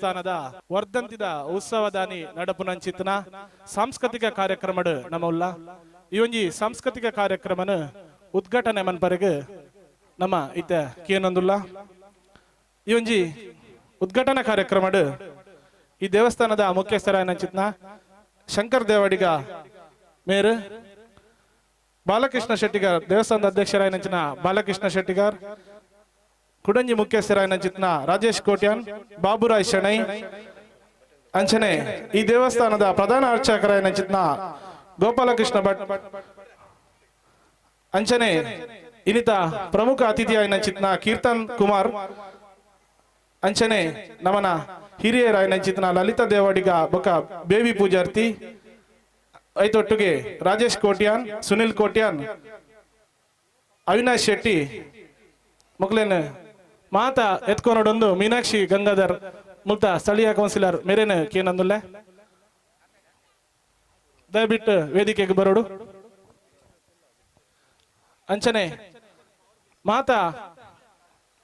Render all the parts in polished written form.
ದೇವಸ್ಥಾನದ ವರ್ಧಂತಿದ ಉತ್ಸವದಾನಿ ನಡಪುನಂಚಿತ್ನ ಸಾಂಸ್ಕೃತಿಕ ಕಾರ್ಯಕ್ರಮ ನಮ್ಮಲ್ಲ ಈ ಒಂಜಿ ಸಾಂಸ್ಕೃತಿಕ ಕಾರ್ಯಕ್ರಮನ ಉದ್ಘಾಟನೆ ಮನ್ಪರೆಗೆ ನಮ್ಮ ಇತ್ತ ಕೇನೊಂದುಲ್ಲ ಈ ಒಂಜಿ ಉದ್ಘಾಟನಾ ಕಾರ್ಯಕ್ರಮ ಈ ದೇವಸ್ಥಾನದ ಮುಖ್ಯಸ್ಥರಾಯನಂಚಿತ್ನ ಶಂಕರ್ ದೇವಡಿಗ ಮೇರು ಬಾಲಕೃಷ್ಣ ಶೆಟ್ಟಿಗಾರ್ ದೇವಸ್ಥಾನದ ಅಧ್ಯಕ್ಷರಾಯನಂಚಿನ ಬಾಲಕೃಷ್ಣ ಶೆಟ್ಟಿಗಾರ್ ಕುಡಂಜಿ ಮುಖ್ಯಸ್ಥರಾಯನಂಚಿತ್ನ ರಾಜೇಶ್ ಕೋಟ್ಯಾನ್ ಬಾಬುರಾಯ್ ಶೆಣೈ ಅಂಚನೆ ಈ ದೇವಸ್ಥಾನದ ಪ್ರಧಾನ ಅರ್ಚಕರಾಯನಂಚಿತ್ನ ಗೋಪಾಲಕೃಷ್ಣ ಭಟ್ ಅಂಚನೆ ಇನ್ನಿತ ಪ್ರಮುಖ ಅತಿಥಿಯಾಯನಂಚಿತ್ನ ಕೀರ್ತನ್ ಕುಮಾರ್ ಅಂಚನೆ ನಮನ ಹಿರಿಯರಾಯನಂಚಿತ್ನ ಲಲಿತಾ ದೇವಡಿಗ ಬೊಕ ಬೇಬಿ ಪೂಜಾರ್ತಿ ಐತೊಟ್ಟಿಗೆ ರಾಜೇಶ್ ಕೋಟ್ಯಾನ್ ಸುನಿಲ್ ಕೋಟ್ಯಾನ್ ಅವಿನಾಶ್ ಶೆಟ್ಟಿ ಮೊಕ್ಲೇನ್ ಮಾತಾ ಎತ್ಕೊಂಡೊಂದು ಮೀನಾಕ್ಷಿ ಗಂಗಾಧರ್ ಮುಲ್ತ ಸ್ಥಳೀಯ ಕೌನ್ಸಿಲರ್ ಮೇರೇನ ಕೇನಂದುಲ್ಲೆ ದಯವಿಟ್ಟು ವೇದಿಕೆಗೆ ಬರೋಡು ಅಂಚನೆ ಮಾತಾ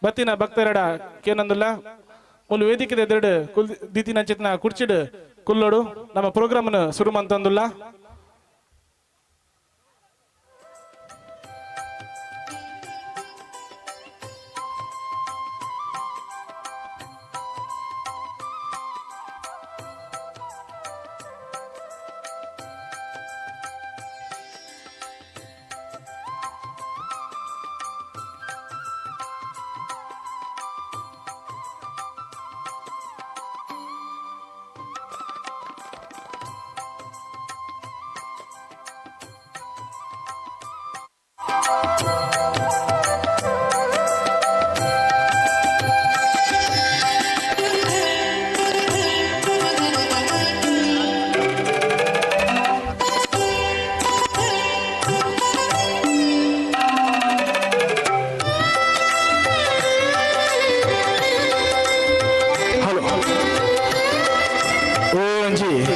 ಬತ್ತಿನ ಭಕ್ತರಡ ಕೇನಂದುಲ್ಲ ಮುಲ್ ವೇದಿಕೆ ಎದುರು ಕುಲ್ ದೀತಿನ ಚಿತ್ನ ಕುರ್ಚಿಡ್ ಕುಲ್ಲೋಡು ನಮ್ಮ ಪ್ರೋಗ್ರಾಮ್ ಶುರು ಮಂತಂದುಲ್ಲ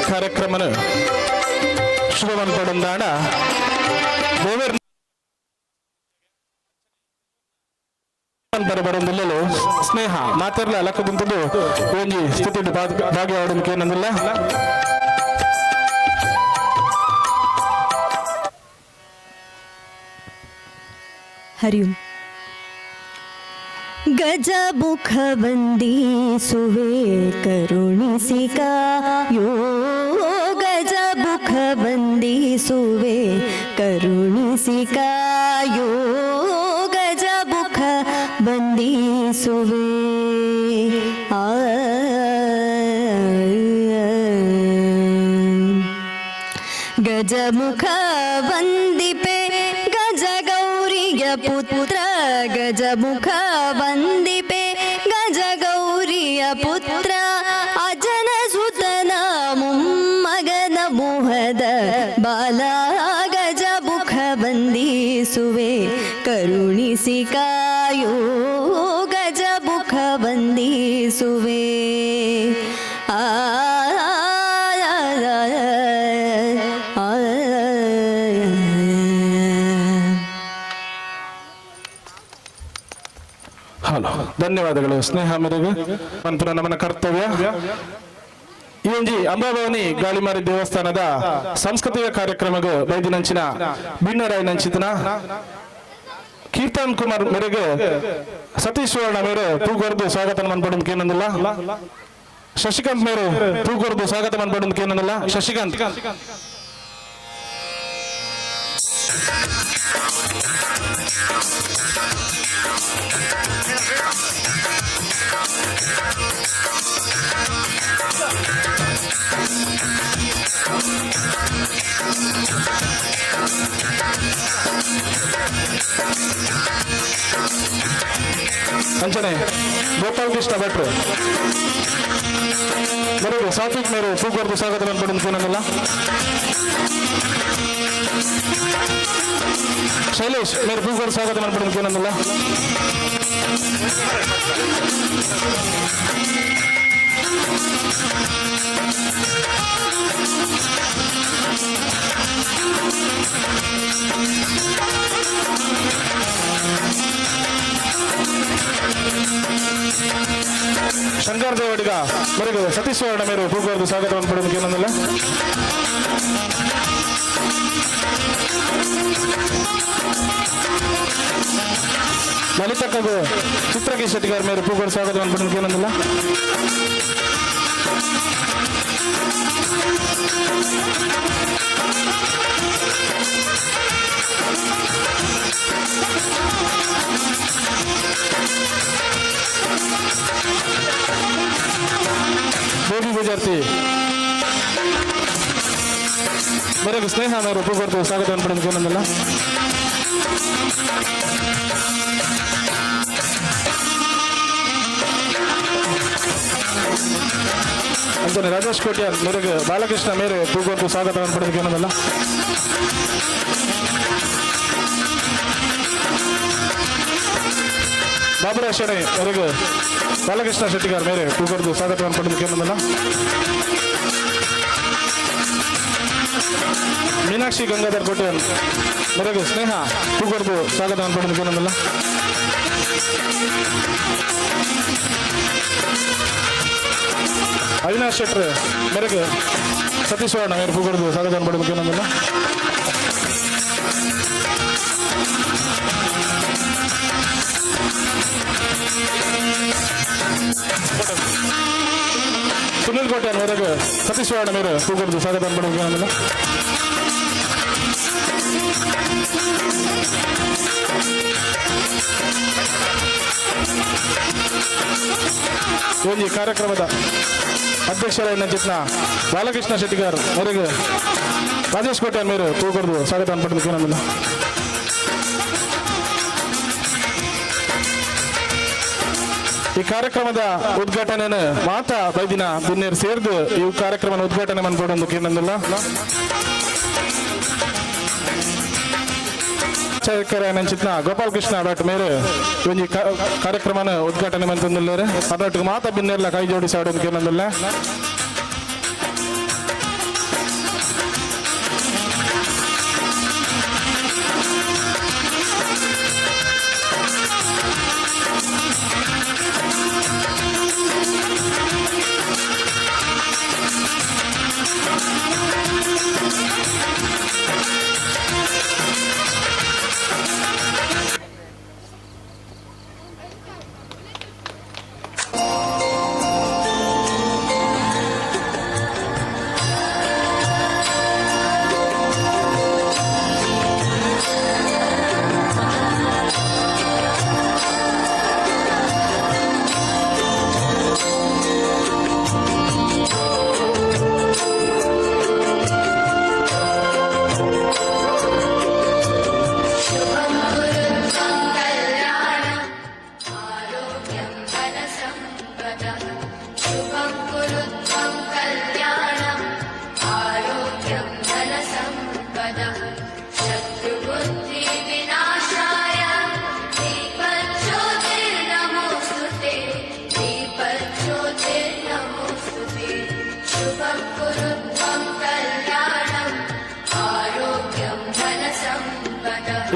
ಕಾರ್ಯಕ್ರಮ ಶುಭವನ್ಪಡೊಂದಾಡ ದೇವರ ಬರಬರೊಂದಿಲ್ಲಲು ಸ್ನೇಹ ಮಾತಾಡಲ ಅಲಕ ಕುಂತದ್ದು ಒಂಜಿ ಸ್ಥಿತಿ ಭಾಗ್ಯವಾಡೋದಕ್ಕೆ ಏನಂದಿಲ್ಲ ಹರಿ ಓಂ ಗಜಮುಖ ವಂದಿಸುವೆ ಕರುಣಿಸಿ ಕಾಯೋ ಗಜಮುಖ ವಂದಿಸುವೆ ಕರುಣಿಸಿ ಕಾಯೋ ಗಜಮುಖ ವಂದಿಸುವೆ ಗಜಮುಖ ವಂದಿಪೆ ಗಜಗೌರಿಯ ಪುತ್ರ ಗಜಮುಖ ವಂದಿಪೆ ಗಜಗೌರಿಯ ಪುತ್ರ ಅಜನ ಸುತನ ಮುಮ್ಮಗನ ಮೋಹದ ಬಾಲ ಗಜಮುಖ ವಂದಿಸುವೆ ಕರುಣಿಸಿ ಕಾಯೋ ಗಜಮುಖ ವಂದಿಸುವೆ ಧನ್ಯವಾದಗಳು ಸ್ನೇಹ ಮೇರೆಗೆ ನಂತರ ನಮ್ಮನ ಕರ್ತವ್ಯ ಈ ಒಂಜಿ ಅಂಬಾಭವಾನಿ ಗಾಳಿಮಾರಿ ದೇವಸ್ಥಾನದ ಸಾಂಸ್ಕೃತಿಕ ಕಾರ್ಯಕ್ರಮಗೂ ಬೈದಿನಂಚಿನ ಭಿನ್ನರಾಯನಂಚಿತನ ಕೀರ್ತನ್ ಕುಮಾರ್ ಮೇರೆಗೆ ಸತೀಶ್ ವರ್ಣ ಮೇರೆ ತೂಗೊರ್ದು ಸ್ವಾಗತ ಮನ್ಪಡೋದಕ್ಕೆ ಏನಂದಿಲ್ಲ ಶಶಿಕಾಂತ್ ಮೇರೆ ತೂಗೊರ್ದು ಸ್ವಾಗತ ಮನ್ಪಡೋದಕ್ಕೆ ಏನಂದಿಲ್ಲ ಶಶಿಕಾಂತ್ ಅಂಚನೆ ಗೋಪಾಲಕೃಷ್ಣ ಭಟ್ರು ಬರೋದು ಸಾತ್ವಿಕ್ ಮೇರು ತೂಗೊರ್ದು ಸ್ವಾಗತ ಮನ್ಪಡೋದಕ್ಕೆ ಏನಂದಿಲ್ಲ ಶೈಲೇಶ್ ಮೇರೆ ತೂಗೊರ್ದು ಸ್ವಾಗತ ಮನ್ಪಡೋದಕ್ಕೆ ಏನಂದಿಲ್ಲ ಶಂಕರ್ ಒಡಿಗ ಮರೆಗೆ ಸತೀಶ್ ವರ್ಣ ಮೇರು ಪೂಗವರ್ದು ಸ್ವಾಗತವನ್ನು ಪಡೆದಕ್ಕೆ ಏನಂದಿಲ್ಲ. ಲಲಿತಕ್ಕಗೂ ಚಿತ್ರಕೇಶ್ ಶೆಟ್ಟಿಗಾರ್ ಮೇರು ಪೂಗವರ್ದು ಸ್ವಾಗತವನ್ನು ಪಡೆದಕ್ಕೆ ಏನಂದಿಲ್ಲ. ಬೇಬಿ ಗುಜರ್ತಿ ಮೇರೆಗೆ ಸ್ನೇಹ ಮೇರು ಪೂಗವರ್ದು ಸ್ವಾಗತವನ್ನು ಪಡೆದಕ್ಕೆ ಏನಂದಿಲ್ಲ. ಅಂತಾನೆ ರಾಜೇಶ್ ಕೋಟ್ಯಾನ್ ಮೇರೆಗೆ ಬಾಲಕೃಷ್ಣ ಮೇರೆ ಪೂಗವರ್ದು ಸ್ವಾಗತವನ್ನು ಪಡೆದಕ್ಕೆ ಏನಂದಿಲ್ಲ. ಬಾಬುರಾಜ್ ಶೆಣೈ ಮೇರೆಗೆ ಬಾಲಕೃಷ್ಣ ಶೆಟ್ಟಿಗಾರ್ ಮೇರೆ ಪೂಗವರ್ದು ಸ್ವಾಗತವನ್ನು ಪಡೆದಕ್ಕೆ ಏನಂದಿಲ್ಲ. ಮೀನಾಕ್ಷಿ ಗಂಗಾಧರ್ ಕೋಟ್ಯಾನ್ ಮೇರೆಗೆ ಸ್ನೇಹ ಪೂಗವರ್ದು ಸ್ವಾಗತವನ್ನು ಪಡೆದಕ್ಕೆ ಏನಂದಿಲ್ಲ. ಅವಿನಾಶ್ ಶೆಟ್ರ್ ಮೇರೆಗೆ ಸತೀಶ್ ವರ್ಣ ಮೇರೆ ಪೂಗವರ್ದು ಸ್ವಾಗತವನ್ನು ಪಡೆದಕ್ಕೆ ಏನಂದಿಲ್ಲ. ಸುನಿಲ್ ಕೋಟ್ಯಾನ್ ಮೇರೆಗೆ ಸತೀಶ್ ವರ್ಣ ಮೇರೆ ಪೂಗವರ್ದು ಸ್ವಾಗತವನ್ನು ಪಡೆದಕ್ಕೆ ಏನಂದಿಲ್ಲ. ಈ ಕಾರ್ಯಕ್ರಮದ ಅಧ್ಯಕ್ಷರಾದ ಚಿತ್ನ ಬಾಲಕೃಷ್ಣ ಶೆಟ್ಟಿಗಾರ್ ಮೇರೆಗೆ ರಾಜೇಶ್ ಕೋಟ್ಯಾನ್ ಮೇರೆ ಪೂಗವರ್ದು ಸ್ವಾಗತವನ್ನು ಪಡೆದಕ್ಕೆ ಏನಂದಿಲ್ಲ. ಈ ಕಾರ್ಯಕ್ರಮದ ಉದ್ಘಾಟನೆ ಮಾತಾ ಬೈದಿನ ಬಿನ್ನೇರು ಸೇರಿದು ಈ ಕಾರ್ಯಕ್ರಮ ಉದ್ಘಾಟನೆ ಮಾಡ್ಕೊಡೋದಕ್ಕೆ ಏನಂದಿಲ್ಲ. ಚಿತ್ನ ಗೋಪಾಲ್ ಕೃಷ್ಣ ಭಟ್ ಮೇರೆ ಈ ಕಾರ್ಯಕ್ರಮನ ಉದ್ಘಾಟನೆ ಮಂತಂದಿದ್ದಾರೆ. ಅದರೊಟ್ಟಿಗೆ ಮಾತಾ ಬಿನ್ನೆಲ್ಲ ಕೈ ಜೋಡಿಸಿ ಆಡೋದಕ್ಕೆ ಏನಂದಿಲ್ಲ.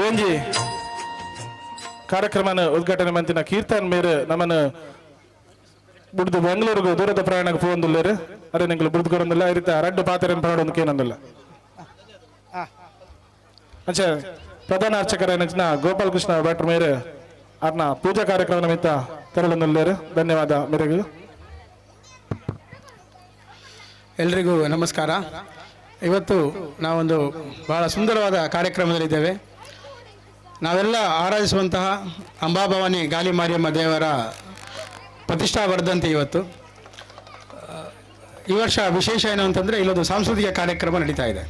ಏಂಜಿ ಕಾರ್ಯಕ್ರಮನ ಉದ್ಘಾಟನೆ ಮಂತಿನ ಕೀರ್ತನ್ ಮೇರೆ ನಮ್ಮನ್ನು ಬಿಡ್ದು ಬೆಂಗಳೂರಿಗೆ ದೂರದ ಪ್ರಯಾಣಕ್ಕೆ ಹೋಗಂದಿಲ್ಲ ಅರೆ ನಿಂಗೆ ಬಿಡ್ದುಕೊರಂದಿಲ್ಲ ಈ ರೀತಿ ರಡ್ಡು ಪಾತ್ರೆ ಮಾಡೋದಕ್ಕೆ ಏನಂದಿಲ್ಲ. ಅಂಚೆ ಪ್ರಧಾನ ಅರ್ಚಕರ ನೆಚ್ಚಿನ ಗೋಪಾಲ್ ಕೃಷ್ಣ ಭಟ್ರ ಮೇರೆ ಅವ್ರನ್ನ ಪೂಜಾ ಕಾರ್ಯಕ್ರಮ ನಿಮಿತ್ತ ತೆರಳಂದಿಲ್ಲ. ಧನ್ಯವಾದ ಮೇರೆಗೂ. ಎಲ್ರಿಗೂ ನಮಸ್ಕಾರ. ಇವತ್ತು ನಾವೊಂದು ಬಹಳ ಸುಂದರವಾದ ಕಾರ್ಯಕ್ರಮದಲ್ಲಿದ್ದೇವೆ. ನಾವೆಲ್ಲ ಆರಾಧಿಸುವಂತಹ ಅಂಬಾಭವಾನಿ ಗಾಲಿ ಮಾರಿಯಮ್ಮ ದೇವರ ಪ್ರತಿಷ್ಠಾ ವರ್ಧಂತಿ ಇವತ್ತು. ಈ ವರ್ಷ ವಿಶೇಷ ಏನು ಅಂತಂದರೆ ಇಲ್ಲೊಂದು ಸಾಂಸ್ಕೃತಿಕ ಕಾರ್ಯಕ್ರಮ ನಡೀತಾ ಇದೆ.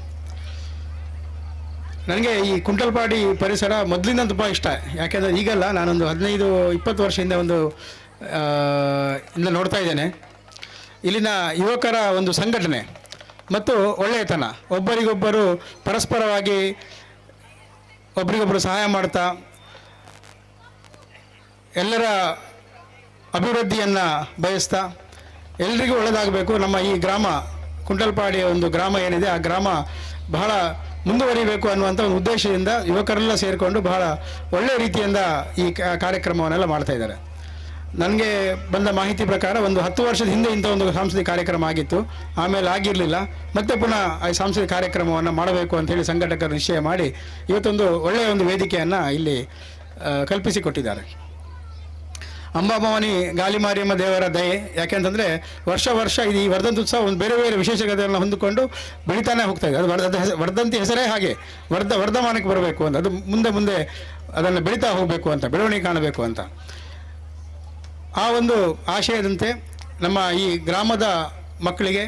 ನನಗೆ ಈ ಕುಂಟಲ್ಪಾಡಿ ಪರಿಸರ ಮೊದಲಿಂದ ತುಂಬ ಇಷ್ಟ. ಯಾಕೆಂದರೆ ಈಗಲ್ಲ, ನಾನೊಂದು 15-20 ವರ್ಷದಿಂದ ಇಂದ ನೋಡ್ತಾ ಇದ್ದೇನೆ. ಇಲ್ಲಿನ ಯುವಕರ ಒಂದು ಸಂಘಟನೆ ಮತ್ತು ಒಳ್ಳೆಯತನ, ಒಬ್ಬರಿಗೊಬ್ಬರು ಪರಸ್ಪರವಾಗಿ ಒಬ್ಬರಿಗೊಬ್ಬರು ಸಹಾಯ ಮಾಡ್ತಾ ಎಲ್ಲರ ಅಭಿವೃದ್ಧಿಯನ್ನು ಬಯಸ್ತಾ ಎಲ್ರಿಗೂ ಒಳ್ಳೆಯದಾಗಬೇಕು. ನಮ್ಮ ಈ ಗ್ರಾಮ ಕುಂಟಲ್ಪಾಡಿಯ ಒಂದು ಗ್ರಾಮ ಏನಿದೆ, ಆ ಗ್ರಾಮ ಬಹಳ ಮುಂದುವರಿಬೇಕು ಅನ್ನುವಂಥ ಒಂದು ಉದ್ದೇಶದಿಂದ ಯುವಕರೆಲ್ಲ ಸೇರಿಕೊಂಡು ಬಹಳ ಒಳ್ಳೆಯ ರೀತಿಯಿಂದ ಈ ಕಾರ್ಯಕ್ರಮವನ್ನೆಲ್ಲ ಮಾಡ್ತಾ ಇದ್ದಾರೆ. ನನಗೆ ಬಂದ ಮಾಹಿತಿ ಪ್ರಕಾರ ಒಂದು 10 ವರ್ಷದ ಹಿಂದೆ ಇಂಥ ಒಂದು ಸಾಂಸ್ಕೃತಿಕ ಕಾರ್ಯಕ್ರಮ ಆಗಿತ್ತು. ಆಮೇಲೆ ಆಗಿರಲಿಲ್ಲ. ಮತ್ತೆ ಪುನಃ ಈ ಸಾಂಸ್ಕೃತಿಕ ಕಾರ್ಯಕ್ರಮವನ್ನು ಮಾಡಬೇಕು ಅಂತ ಹೇಳಿ ಸಂಘಟಕರು ನಿಶ್ಚಯ ಮಾಡಿ ಇವತ್ತೊಂದು ಒಳ್ಳೆಯ ಒಂದು ವೇದಿಕೆಯನ್ನು ಇಲ್ಲಿ ಕಲ್ಪಿಸಿಕೊಟ್ಟಿದ್ದಾರೆ. ಅಂಬಾಭವಾನಿ ಗಾಲಿಮಾರಿಯಮ್ಮ ದೇವರ ದಯೆ. ಯಾಕೆಂತಂದರೆ ವರ್ಷ ವರ್ಷ ಈ ವರ್ಧಂತ್ಯುತ್ಸವ ಒಂದು ಬೇರೆ ಬೇರೆ ವಿಶೇಷತೆಗಳನ್ನು ಹೊಂದಿಕೊಂಡು ಬೆಳಿತಾನೆ ಹೋಗ್ತಾ ಇದೆ. ಅದು ವರ್ಧಂತಿ ಹೆಸರೇ ಹಾಗೆ, ವರ್ಧಮಾನಕ್ಕೆ ಬರಬೇಕು ಅಂತ, ಅದು ಮುಂದೆ ಮುಂದೆ ಅದನ್ನು ಬೆಳೀತಾ ಹೋಗಬೇಕು ಅಂತ, ಬೆಳವಣಿಗೆ ಕಾಣಬೇಕು ಅಂತ. ಆ ಒಂದು ಆಶಯದಂತೆ ನಮ್ಮ ಈ ಗ್ರಾಮದ ಮಕ್ಕಳಿಗೆ,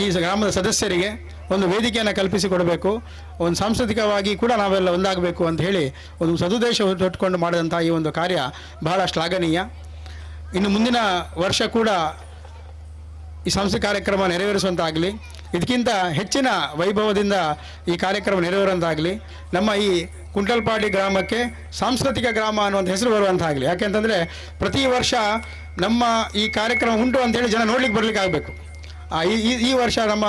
ಈ ಗ್ರಾಮದ ಸದಸ್ಯರಿಗೆ ಒಂದು ವೇದಿಕೆಯನ್ನು ಕಲ್ಪಿಸಿಕೊಡಬೇಕು, ಒಂದು ಸಾಂಸ್ಕೃತಿಕವಾಗಿ ಕೂಡ ನಾವೆಲ್ಲ ಒಂದಾಗಬೇಕು ಅಂತ ಹೇಳಿ ಒಂದು ಸದುದ್ದೇಶ ಹೊಟ್ಟುಕೊಂಡು ಮಾಡಿದಂಥ ಈ ಒಂದು ಕಾರ್ಯ ಬಹಳ ಶ್ಲಾಘನೀಯ. ಇನ್ನು ಮುಂದಿನ ವರ್ಷ ಕೂಡ ಈ ಸಾಂಸ್ಕೃತಿಕ ಕಾರ್ಯಕ್ರಮ ನೆರವೇರಿಸುವಂತಾಗಲಿ, ಇದಕ್ಕಿಂತ ಹೆಚ್ಚಿನ ವೈಭವದಿಂದ ಈ ಕಾರ್ಯಕ್ರಮ ನೆರವೇರುವಂತಾಗಲಿ, ನಮ್ಮ ಈ ಕುಂಟಲ್ಪಾಡಿ ಗ್ರಾಮಕ್ಕೆ ಸಾಂಸ್ಕೃತಿಕ ಗ್ರಾಮ ಅನ್ನುವಂಥ ಹೆಸರು ಬರುವಂತಾಗಲಿ. ಯಾಕೆಂತಂದರೆ ಪ್ರತಿ ವರ್ಷ ನಮ್ಮ ಈ ಕಾರ್ಯಕ್ರಮ ಉಂಟು ಅಂತೇಳಿ ಜನ ನೋಡ್ಲಿಕ್ಕೆ ಬರ್ಲಿಕ್ಕೆ ಆಗಬೇಕು. ಈ ವರ್ಷ ನಮ್ಮ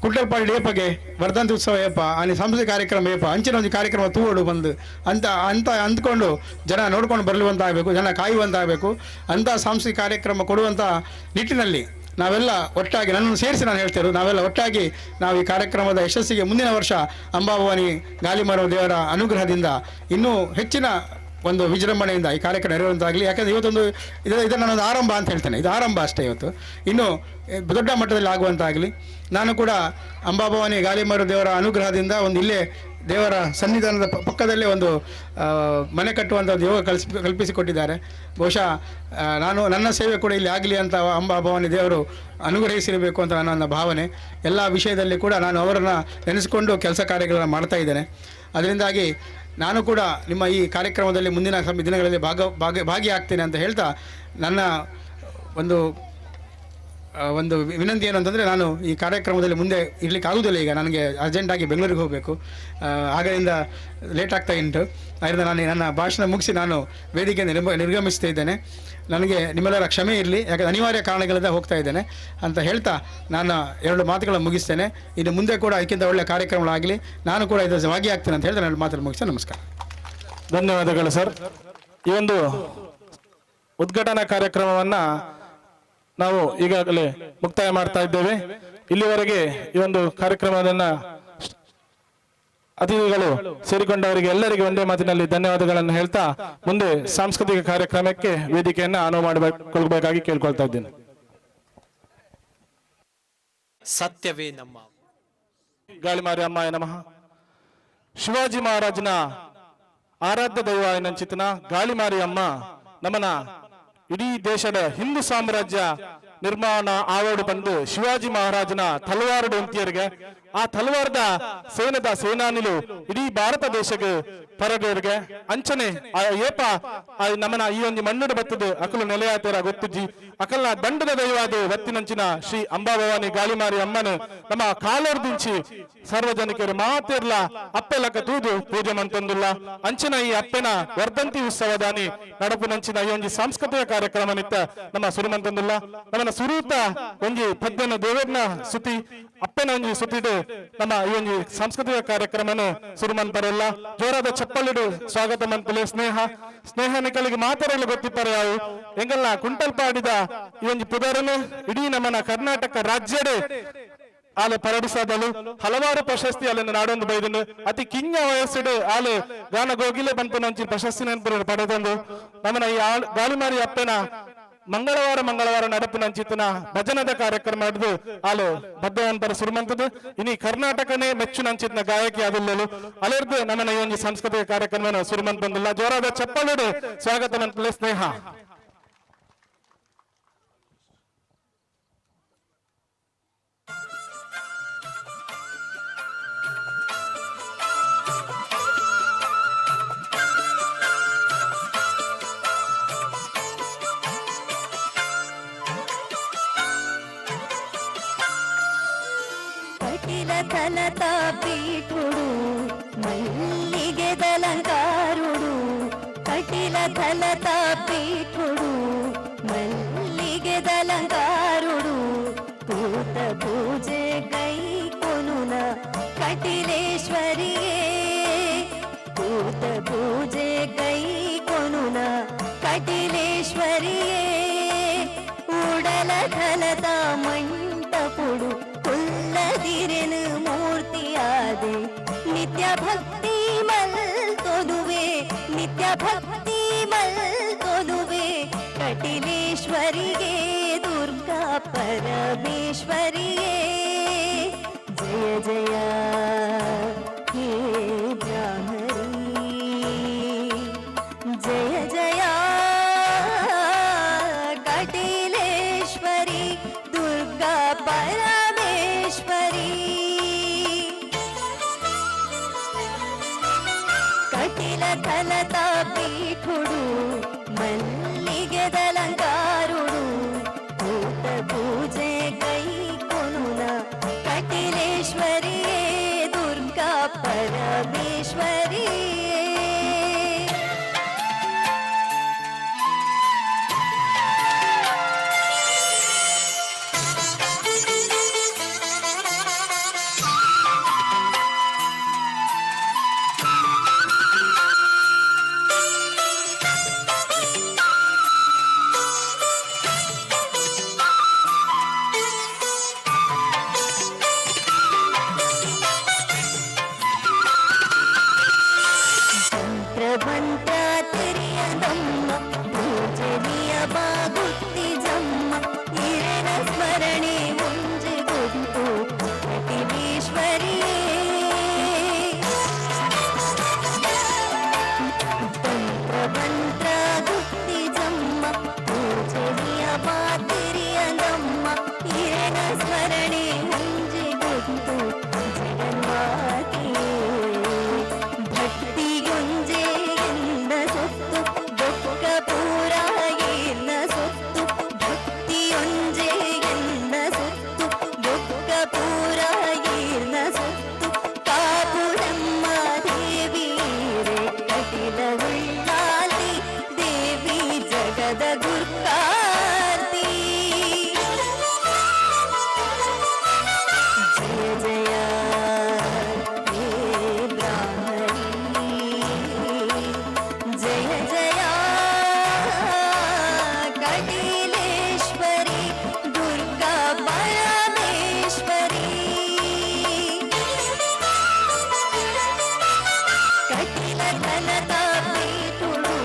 ಕುಂಟಲ್ಪಾಡಿ ಏಪಗೆ ವರ್ಧಂತಿ ಉತ್ಸವ ಏಪ ಅಲ್ಲಿ ಸಾಂಸ್ಕೃತಿಕ ಕಾರ್ಯಕ್ರಮ ಏಪ ಅಂಚಿನ ಒಂದು ಕಾರ್ಯಕ್ರಮ ತೂಡು ಬಂದು ಅಂತ ಅಂದ್ಕೊಂಡು ಜನ ನೋಡ್ಕೊಂಡು ಬರಲುವಂತಾಗಬೇಕು, ಜನ ಕಾಯುವಂತಾಗಬೇಕು. ಅಂಥ ಸಾಂಸ್ಕೃತಿಕ ಕಾರ್ಯಕ್ರಮ ಕೊಡುವಂಥ ನಿಟ್ಟಿನಲ್ಲಿ ನಾವೆಲ್ಲ ಒಟ್ಟಾಗಿ, ನನ್ನನ್ನು ಸೇರಿಸಿ ನಾನು ಹೇಳ್ತೇವೆ, ನಾವೆಲ್ಲ ಒಟ್ಟಾಗಿ ನಾವು ಈ ಕಾರ್ಯಕ್ರಮದ ಯಶಸ್ಸಿಗೆ ಮುಂದಿನ ವರ್ಷ ಅಂಬಾಭವಾನಿ ಗಾಲಿಮಾರಮ್ಮ ದೇವರ ಅನುಗ್ರಹದಿಂದ ಇನ್ನೂ ಹೆಚ್ಚಿನ ಒಂದು ವಿಜೃಂಭಣೆಯಿಂದ ಈ ಕಾರ್ಯಕ್ರಮ ನೆರವೇರುವಂತಾಗಲಿ. ಯಾಕಂದರೆ ಇವತ್ತೊಂದು ಇದನ್ನು ನಾನೊಂದು ಆರಂಭ ಅಂತ ಹೇಳ್ತೇನೆ, ಇದು ಆರಂಭ ಅಷ್ಟೇ. ಇವತ್ತು ಇನ್ನೂ ದೊಡ್ಡ ಮಟ್ಟದಲ್ಲಿ ಆಗುವಂತಾಗಲಿ. ನಾನು ಕೂಡ ಅಂಬಾಭವಾನಿ ಗಾಲಿಮಾರಮ್ಮ ದೇವರ ಅನುಗ್ರಹದಿಂದ ಒಂದು ಇಲ್ಲೇ ದೇವರ ಸನ್ನಿಧಾನದ ಪಕ್ಕದಲ್ಲೇ ಒಂದು ಮನೆ ಕಟ್ಟುವಂಥ ಒಂದು ಯೋಗ ಕಲ್ಪಿಸಿಕೊಟ್ಟಿದ್ದಾರೆ. ಬಹುಶಃ ನನ್ನ ಸೇವೆ ಕೂಡ ಇಲ್ಲಿ ಆಗಲಿ ಅಂತ ಅಂಬಾಭವಾನಿ ದೇವರು ಅನುಗ್ರಹಿಸಿರಬೇಕು ಅಂತ ನನ್ನ ಭಾವನೆ. ಎಲ್ಲ ವಿಷಯದಲ್ಲಿ ಕೂಡ ನಾನು ಅವರನ್ನು ನೆನೆಸಿಕೊಂಡು ಕೆಲಸ ಕಾರ್ಯಗಳನ್ನು ಮಾಡ್ತಾ ಇದ್ದೇನೆ. ಅದರಿಂದಾಗಿ ನಾನು ಕೂಡ ನಿಮ್ಮ ಈ ಕಾರ್ಯಕ್ರಮದಲ್ಲಿ ಮುಂದಿನ ದಿನಗಳಲ್ಲಿ ಭಾಗಿಯಾಗ್ತೇನೆ ಅಂತ ಹೇಳ್ತಾ, ನನ್ನ ಒಂದು ವಿನಂತಿ ಏನು ಅಂತಂದರೆ, ನಾನು ಈ ಕಾರ್ಯಕ್ರಮದಲ್ಲಿ ಮುಂದೆ ಇರಲಿಕ್ಕೆ ಆಗೋದಿಲ್ಲ. ಈಗ ನನಗೆ ಅರ್ಜೆಂಟಾಗಿ ಬೆಂಗಳೂರಿಗೆ ಹೋಗಬೇಕು, ಆಗಲಿಂದ ಲೇಟ್ ಆಗ್ತಾ ಉಂಟು. ಅದರಿಂದ ನಾನು ನನ್ನ ಭಾಷಣ ಮುಗಿಸಿ ನಾನು ವೇದಿಕೆಯಿಂದ ನಿರ್ಗಮಿಸ್ತಾ ಇದ್ದೇನೆ. ನನಗೆ ನಿಮ್ಮೆಲ್ಲರ ಕ್ಷಮೆ ಇರಲಿ, ಯಾಕಂದರೆ ಅನಿವಾರ್ಯ ಕಾರಣಗಳಿಂದ ಹೋಗ್ತಾ ಇದ್ದೇನೆ ಅಂತ ಹೇಳ್ತಾ ನಾನು 2 ಮಾತುಗಳನ್ನು ಮುಗಿಸ್ತೇನೆ. ಇನ್ನು ಮುಂದೆ ಕೂಡ ಅದಕ್ಕಿಂತ ಒಳ್ಳೆಯ ಕಾರ್ಯಕ್ರಮಗಳಾಗಲಿ, ನಾನು ಕೂಡ ಇದರಲ್ಲಿ ಭಾಗಿಯಾಗ್ತೇನೆ ಅಂತ ಹೇಳ್ತಾ 2 ಮಾತನ್ನು ಮುಗಿಸ್ತೇನೆ. ನಮಸ್ಕಾರ. ಧನ್ಯವಾದಗಳು ಸರ್. ಈ ಒಂದು ಉದ್ಘಾಟನಾ ಕಾರ್ಯಕ್ರಮವನ್ನು ನಾವು ಈಗಾಗಲೇ ಮುಕ್ತಾಯ ಮಾಡ್ತಾ ಇದ್ದೇವೆ. ಇಲ್ಲಿವರೆಗೆ ಈ ಒಂದು ಕಾರ್ಯಕ್ರಮವನ್ನು ಅತಿಥಿಗಳು ಸೇರಿಕೊಂಡವರಿಗೆ ಎಲ್ಲರಿಗೆ ಒಂದೇ ಮಾತಿನಲ್ಲಿ ಧನ್ಯವಾದಗಳನ್ನು ಹೇಳ್ತಾ ಮುಂದೆ ಸಾಂಸ್ಕೃತಿಕ ಕಾರ್ಯಕ್ರಮಕ್ಕೆ ವೇದಿಕೆಯನ್ನು ಅನುವು ಮಾಡಿಕೊಳ್ಬೇಕಾಗಿ ಕೇಳ್ಕೊಳ್ತಾ ಇದ್ದೇನೆ. ಸತ್ಯವೇ ನಮ್ಮ ಗಾಳಿಮಾರಿ ಅಮ್ಮಾಯ ನಮಃ. ಶಿವಾಜಿ ಮಹಾರಾಜನ ಆರಾಧ್ಯ ದೈವ ಎನ್ನಂಚಿತನ ಗಾಳಿಮಾರಿ ಅಮ್ಮ ನಮ್ಮನ ಇಡೀ ದೇಶದ ಹಿಂದೂ ಸಾಮ್ರಾಜ್ಯ ನಿರ್ಮಾಣ ಆವಡು ಬಂದು ಶಿವಾಜಿ ಮಹಾರಾಜನ ತಲವಾರು ಅಂತಿಯರಿಗೆ ಆ ತಲವಾರದ ಸೇನದ ಸೇನಾನಿಲು ಇಡೀ ಭಾರತ ದೇಶಕ್ಕೆ ಪರದವರಿಗೆ ಅಂಚನೆ ಏಪ ನಮ್ಮನ ಈ ಒಂದು ಮಣ್ಣುಡು ಬತ್ತದು ಅಕಲು ನೆಲೆಯಾತರ ಗೊತ್ತುಜಿ ಅಕಲ್ನ ದಂಡದ ದೈವಾದ ಒತ್ತಿನಂಚಿನ ಶ್ರೀ ಅಂಬಾಭವಾನಿ ಗಾಳಿಮಾರಿ ಅಮ್ಮನು ನಮ್ಮ ಕಾಲರ್ದಿಂಚಿ ಸಾರ್ವಜನಿಕರು ಮಾತಿರ್ಲ ಅಪ್ಪೆಲಕ ತೂದು ಪೂಜೆ ಮಂತಂದುಲ್ಲ ಅಂಚಿನ ಈ ಅಪ್ಪೆನ ವರ್ಧಂತಿ ಉತ್ಸವದಾನಿ ನಡಪುನಂಚಿನ ಈ ಒಂದು ಸಾಂಸ್ಕೃತಿಕ ಕಾರ್ಯಕ್ರಮ ನಿತ್ತ ನಮ್ಮ ಸುರುಮಂತಂದುಲ್ಲ ನಮ್ಮನ ಸುರೂತ ಒಂಜಿ ಪದ್ಯನ ದೇವರನ ಸುತಿ ಅಪ್ಪೆನ ಒಂಜಿ ಸುತ್ತಿಡು ನಮ್ಮ ಈ ಒಂದು ಸಾಂಸ್ಕೃತಿಕ ಕಾರ್ಯಕ್ರಮನು ಸುರುಮಂತರಲ್ಲ ಜೋರಾದ ಚಪ್ಪಲಿಡು ಸ್ವಾಗತ ಮಂತಲೆ ಸ್ನೇಹ ನಿಕಲಿಗೆ ಮಾತಾಡಲು ಗೊತ್ತಿಪ್ಪರೆ ಯಾವು ಎಂಗಲ್ಲ ಕುಂಟಲ್ಪಾಡಿದ ಈ ಒಂದು ಪುದರನು ಇಡೀ ನಮ್ಮನ ಕರ್ನಾಟಕ ರಾಜ್ಯಡೆ ಆಲೆ ಪರಡಿಸಾದಲು ಹಲವಾರು ಪ್ರಶಸ್ತಿ ಅಲ್ಲನ್ನು ನಾಡೊಂದು ಬೈದನು ಅತಿ ಕಿಂಗ ವಯಸ್ಸಿಡು ಆಲೆ ಗಾನ ಗೋಗಿಲೆ ಬಂತು ನಂಚಿ ಪ್ರಶಸ್ತಿ ನೆನಪು ಪಡೆದಂದು ನಮ್ಮನ ಈ ಗಾಳಿಮಾರಿ ಅಪ್ಪನ ಮಂಗಳವಾರ ನಡಪಿನಂಚಿತನ ಭಜನದ ಕಾರ್ಯಕ್ರಮ ಹಿಡಿದು ಆಲು ಬದ್ಧವಂತರ ಸುರುಮಂತದ್ದು ಇನಿ ಕರ್ನಾಟಕನೇ ಮೆಚ್ಚುನಂಚಿತನ ಗಾಯಕಿ ಅದಲ್ಲಲು ಅಲರ್ದು ನಮ್ಮನ ಈ ಒಂದು ಸಾಂಸ್ಕೃತಿಕ ಕಾರ್ಯಕ್ರಮ ಸುರುಮಂತಂದಿಲ್ಲ ಜೋರಾದ ಚಪ್ಪಲಿಡು ಸ್ವಾಗತ ಮಂತಲೆ ಸ್ನೇಹ. ಘನತ ಪೀಠುಡು ಮಲ್ಲಿಗೆ ದಲಂಕಾರುಡು ಕಟಿಲ ಘನತ ಪೀಠುಡು ಮಲ್ಲಿಗೆ ದಲಂಕಾರುಡು ಕೂತ ಪೂಜೆ ಕೈ ಕೊನುನ ಕಟಿಲೇಶ್ವರಿಯೇ ಕೂತ ಪೂಜೆ ಕೈ ಕೊನುನ ಕಟಿಲೇ కలత మంటపుడు కొల్లదిరెను మూర్తియాదే నిత్య భక్తి మల్కొనువే నిత్య భక్తి మల్కొనువే ಕಟಿಲೇಶ್ವರಿಗೆ ದುರ್ಗಾ ಪರಮೇಶ್ವರಿಯೇ ಜಯ ಜಯ ಹೇ ಬ್ರಾಹ್ಮರಿ ಜಯ ಜಯ ಕಟಿಲೇಶ್ವರಿ ದುರ್ಗಾ ಪರಮೇಶ್ವರಿ ಕಟಿಲ ಕಲತ ಪೀಠುಡು మల్లిగెదలంగారుడు భూత పూజే కై కొనుల కటిలేశ్వరి దుర్గా పరమేశ్వరి ಮಂತ್ರ ತಿರಿಯದಮ್ಮ ಪೂಜನೀಯ ಬಾಗುತ್ತಿ ಜಮ್ಮ ಹಿರಣ ಸ್ಮರಣೆ ಮುಂಜೆ ಗೊತ್ತು ಕಟಿಲೇಶ್ವರಿಯೇ ತಂತ್ರ ಮಂತ್ರ ಗುತ್ತಿ ಜಮ್ಮ ಪೂಜನೀಯ ಬಾತಿರಿಯದಮ್ಮ ಹಿರಣ ಸ್ಮರಣೆ ಮುಂಜೆ ಗೊತ್ತು ಜಗನ್ಮಾತೆಯೇ ಭಕ್ತಿಯೊಂಜೆ ಎನ್ನ ಸೊತ್ತು ಬೊಕ್ಕ ಪೂರ ಎನ್ನ ಸೊತ್ತು ಭಕ್ತಿಯೊಂಜೆ ಎನ್ನ ಸೊತ್ತು ಬೊಕ್ಕ ಪೂರ ಎನ್ನ ಸೊತ್ತು ಕಾಪುರಮ್ಮ ದೇವಿಯರೇ ಕಟಿಲ ಉಳ್ಳಾಲಿ ದೇವಿ ಜಗದ ಗುರ್ಕಾರ್ತಿ ಜಯ ಜಯ ಹೇ ಬ್ರಾಹ್ಮಣಿ ಜಯ ಜಯ ಕಟಿಲೇಶ್ವರಿ ದುರ್ಗಾ ಪರಮೇಶ್ವರಿ ಕಟಿಲ ಕಲತ ಪೀಠುಡು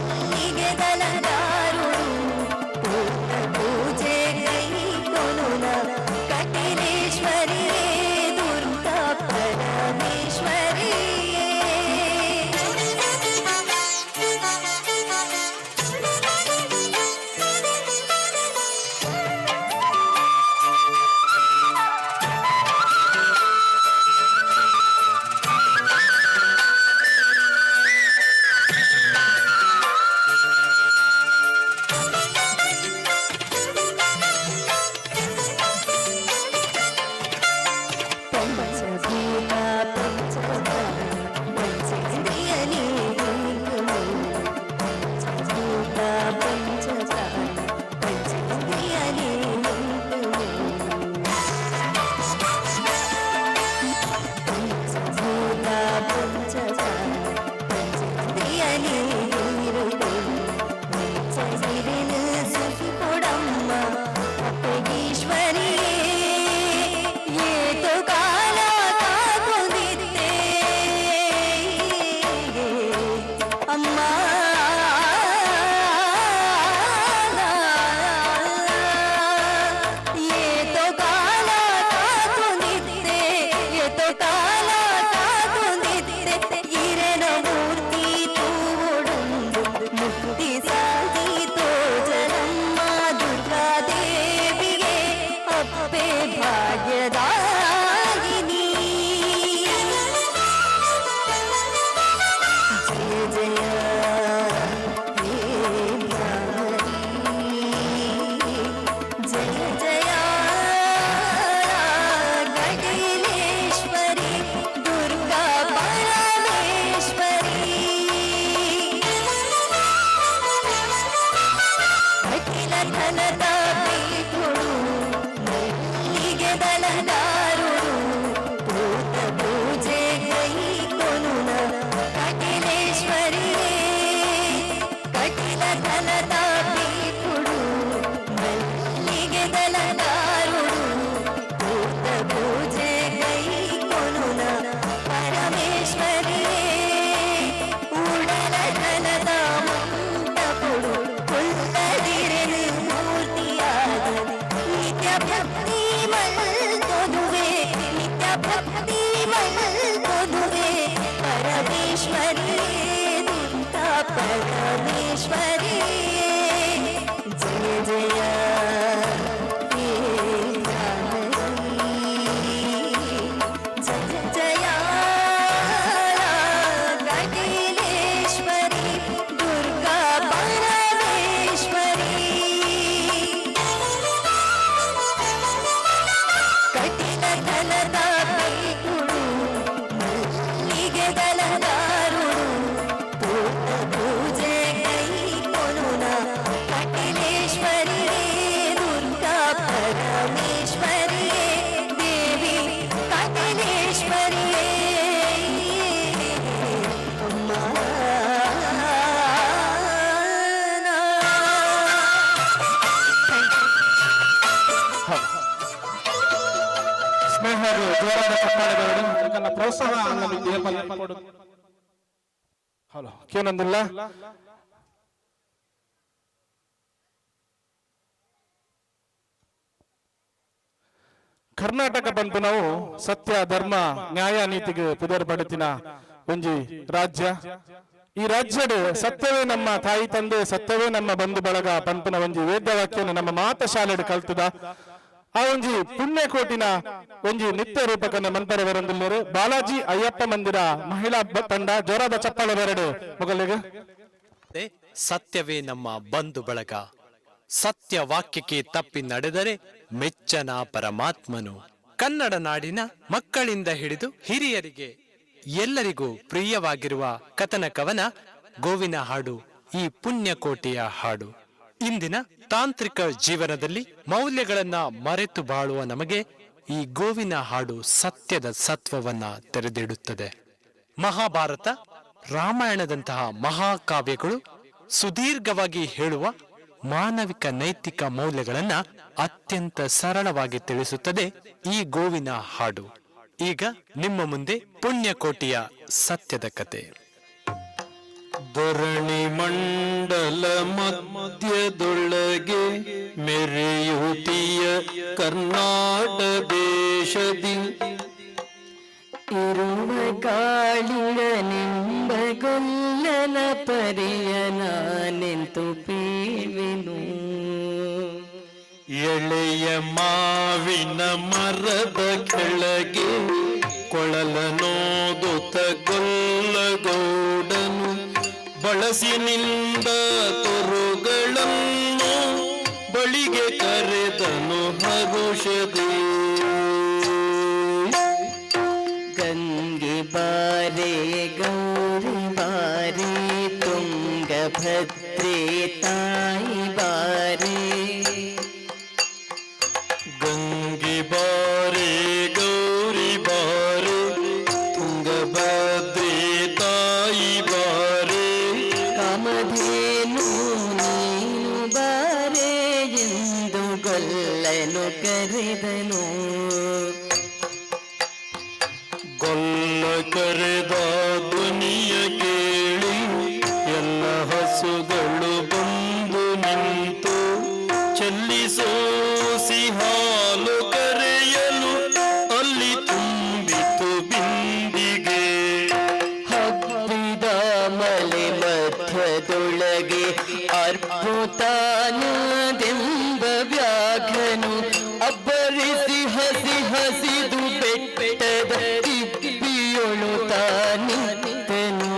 ಮಲ್ಲಿಗೆದಲಂಗಾರುಡು ಭೂತ ಪೂಜೆ ಕೈ ಕೊನುಲ ಕಟಿಲೇಶ್ವರಿ ದುರ್ಗಾ ಪರಮೇಶ್ವರಿ परमेश्वरी दुर्गा परमेश्वरी जय जय हे जानकी जय जय कटिलेश्वरी दुर्गा परमेश्वरी कटिल धनदा पीठुಡು ಮಲ್ಲಿಗೆ ದಳದಾರುಡು ಪೂರ್ಣ ಪೂಜೆ ಕೈಗೊಳ್ಳುನ ಕಟಿಲೇಶ್ವರಿಯೇ ದುರ್ಗಾ ಪರಮೇಶ್ವರಿಯೇ ದೇವಿ ಕಟಿಲೇಶ್ವರಿಯೇ ಅಮ್ಮ ಸ್ನೇಹರು ಜೋರಾದ ಚಪ್ಪಾಳೆಗಳು ನನ್ನ ಪ್ರೋತ್ಸಾಹ ಅನ್ನಲ್ಲಿ ದೇಹದಲ್ಲಿ ಕೊಡು. ಹಲೋ ಕೇನಂದಿಲ್ಲ. ಕರ್ನಾಟಕ ಬಂದು ನಾವು ಸತ್ಯ ಧರ್ಮ ನ್ಯಾಯ ನೀತಿಗೆ ಪುದರ್ ಪಡೆತಿನ ಒಂಜಿ ರಾಜ್ಯ. ಈ ರಾಜ್ಯದ ಸತ್ಯವೇ ನಮ್ಮ ತಾಯಿ ತಂದೆ, ಸತ್ಯವೇ ನಮ್ಮ ಬಂಧು ಬಳಗ ಪಂಪನ ಒಂಜಿ ವೇದವಾಕ್ಯನ ನಮ್ಮ ಮಾತ ಶಾಲೆಡ್ ಕಲ್ತದ. ಆ ಒಂಜಿ ಪುಣ್ಯಕೋಟಿನ ಒಂಜಿ ನಿತ್ಯ ರೂಪಕನ ಮಂತರ ಬರಂದಿಲ್ಲರು ಬಾಲಾಜಿ ಅಯ್ಯಪ್ಪ ಮಂದಿರ ಮಹಿಳಾ ತಂಡ ಜೋರಾದ ಚಪ್ಪಾಳೆ ಬೆರಡು ಮೊಗಲಿಗೆ. ಸತ್ಯವೇ ನಮ್ಮ ಬಂಧು ಬಳಗ. ಸತ್ಯ ವಾಕ್ಯಕ್ಕೆ ತಪ್ಪಿ ನಡೆದರೆ ಮೆಚ್ಚನ ಪರಮಾತ್ಮನು. ಕನ್ನಡ ನಾಡಿನ ಮಕ್ಕಳಿಂದ ಹಿಡಿದು ಹಿರಿಯರಿಗೆ ಎಲ್ಲರಿಗೂ ಪ್ರಿಯವಾಗಿರುವ ಕಥನ ಕವನ ಗೋವಿನ ಹಾಡು, ಈ ಪುಣ್ಯಕೋಟೆಯ ಹಾಡು. ಇಂದಿನ ತಾಂತ್ರಿಕ ಜೀವನದಲ್ಲಿ ಮೌಲ್ಯಗಳನ್ನ ಮರೆತು ಬಾಳುವ ನಮಗೆ ಈ ಗೋವಿನ ಹಾಡು ಸತ್ಯದ ಸತ್ವವನ್ನ ತೆರೆದಿಡುತ್ತದೆ. ಮಹಾಭಾರತ, ರಾಮಾಯಣದಂತಹ ಮಹಾಕಾವ್ಯಗಳು ಸುದೀರ್ಘವಾಗಿ ಹೇಳುವ ಮಾನವಿಕ ನೈತಿಕ ಮೌಲ್ಯಗಳನ್ನ ಅತ್ಯಂತ ಸರಳವಾಗಿ ತಿಳಿಸುತ್ತದೆ ಈ ಗೋವಿನ ಹಾಡು. ಈಗ ನಿಮ್ಮ ಮುಂದೆ ಪುಣ್ಯಕೋಟಿಯ ಸತ್ಯದ ಕತೆ. ಧರಣಿ ಮಂಡಲ ಮಧ್ಯದೊಳಗೆ ಮೆರೆಯುತಿಯ ಕರ್ನಾಟ ದೇಶದಿ ಇರುವ ಕಾಳಿನ ನಿಂಬಗೊಲ್ಲನ ಪರಿಯನ ನಿಂತು ಪೀವೆನು. ಎಳೆಯ ಮಾವಿನ ಮರದ ಕೆಳಗೆ ಕೊಳಲನೋದುತ ಗೊಲ್ಲಗೌಡನು ಬಳಸಿನಿಂದ ತೊರುಗಳನ್ನು ಬಳಿಗೆ ಕರೆದನು ಹರುಷದೇ. ಗಂಗೆ ಬಾರೆ ಗೌರಿ ಬಾರೆ ತುಂಗಭದ್ರೆ ತಾಯಿ ಬಾರೆ. ಗಂಗೆ ಬಾರೆ ಗೌರಿ ಬಾರೆ ತುಂಗಭದ್ರೆ ತಾಯಿ ಬಾರೆ. ಕಾಮಧೇನು ನೀನು ಬಾರೆ ಎಂದು ಗೊಲ್ಲನು ಕರೆದನು. ಗೊಲ್ಲ ಕರೆದ ಧ್ವನಿಯ ಕೇಳಿ ಎಲ್ಲ ಹಸುಗಳು ಬಂದು ನಿಂತು ಚೆಲ್ಲಿಸೋಸಿ ಹಾಲು ಕರೆಯಲು ಅಲ್ಲಿ ತುಂಬಿ ಮಧ್ಯದೊಳಗೆ ಅರ್ಪುತಾನದೆಂಬ ವ್ಯಾಘ್ರನು ಅಬ್ಬರಿಸಿ ಹಸಿ ಹಸಿದು ಬೆಟ್ಟದ ತಿಪ್ಪಿಯೊಳು ತಾನಿತ್ತನು.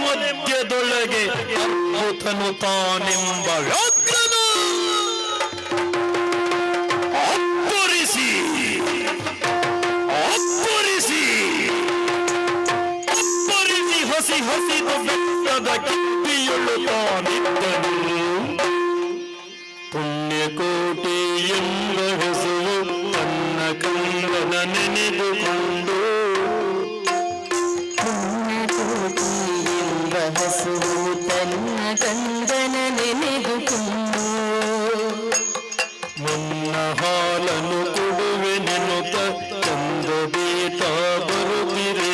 ಮಧ್ಯದೊಳಗೆ ಅದ್ಭುತನು ತಾನೆಂಬ ವ್ಯಾಘ್ರನು ಅಪ್ಪರಿಸಿ ಅಪ್ಪರಿಸಿ ಅಪ್ಪರಿಸಿ ಹಸಿ ಹಸಿದು ಬೆಟ್ಟದ ಕಿಪ್ಪಿಯೊಳು ತಾನಿದ್ದನು. ಪುಣ್ಯಕೋಟಿ ಎಂಬ ಹೆಸರು ತನ್ನ ಕಂದನ ನೆನೆದುಕೊಂಡು ಹಸು ತನ್ನ ಕಂದನ ನೆನೆದುಕೊಂಡು ಮುನ್ನ ನಿನ್ನ ಹಾಲನ್ನು ಕೊಡುವೆ ನೆನುತ ಚಂದದೀತ ಬರುತ್ತಿರೆ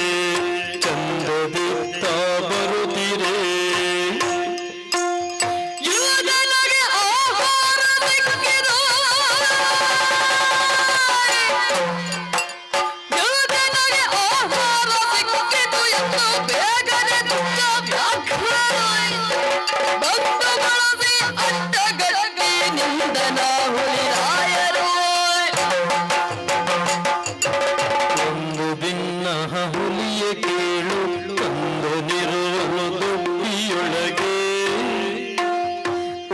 ಚಂದದೀತ ಬರುತ್ತಿರೆ ಯುವಜನಗೆ ಆಹಾರ ಸಿಕ್ಕಿರೋ ಯುವಜನಗೆ ಆಹಾರ ಸಿಕ್ಕಿತು ಎಂದು ಬೇಗನೆ ದುಃಖ ವ್ಯಾಘ್ರರಾಯ್ ಬಂದು ಬಳಸಿ ಅಡ್ಡಗಟ್ಟಿ ನಿಂದನ ಹುಲಿರಾಯರು ಒಂದು ದಿನ ಹುಲಿಯ ಕೇಳು ಕಂದನಿರುವನು ದೊಡ್ಡಿಯೊಳಗೆ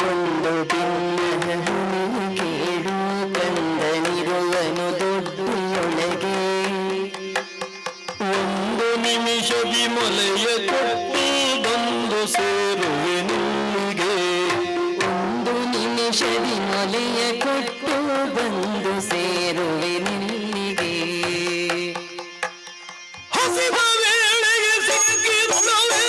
ಒಂದು ದಿನ ಕೇಳು ಕಂದನಿರುವನು ದೊಡ್ಡಿಯೊಳಗೆ ಒಂದು ನಿಮಿಷದಿ ಮೊಲೆಯ ಕೊಟ್ಟು ಬಂದು ಸೇರುವೆ ನಿಮಗೆ ಒಂದು ನಿಮಿಷದಿ ಮೊಲೆಯ ಕೊಟ್ಟು ಬಂದು ಸೇರುವೆ ನಿಲ್ಲಿಗೆ ಹಸಿದ ವೇಳೆಗೆ ಸಿಕ್ಕಿರುತ್ತವೆ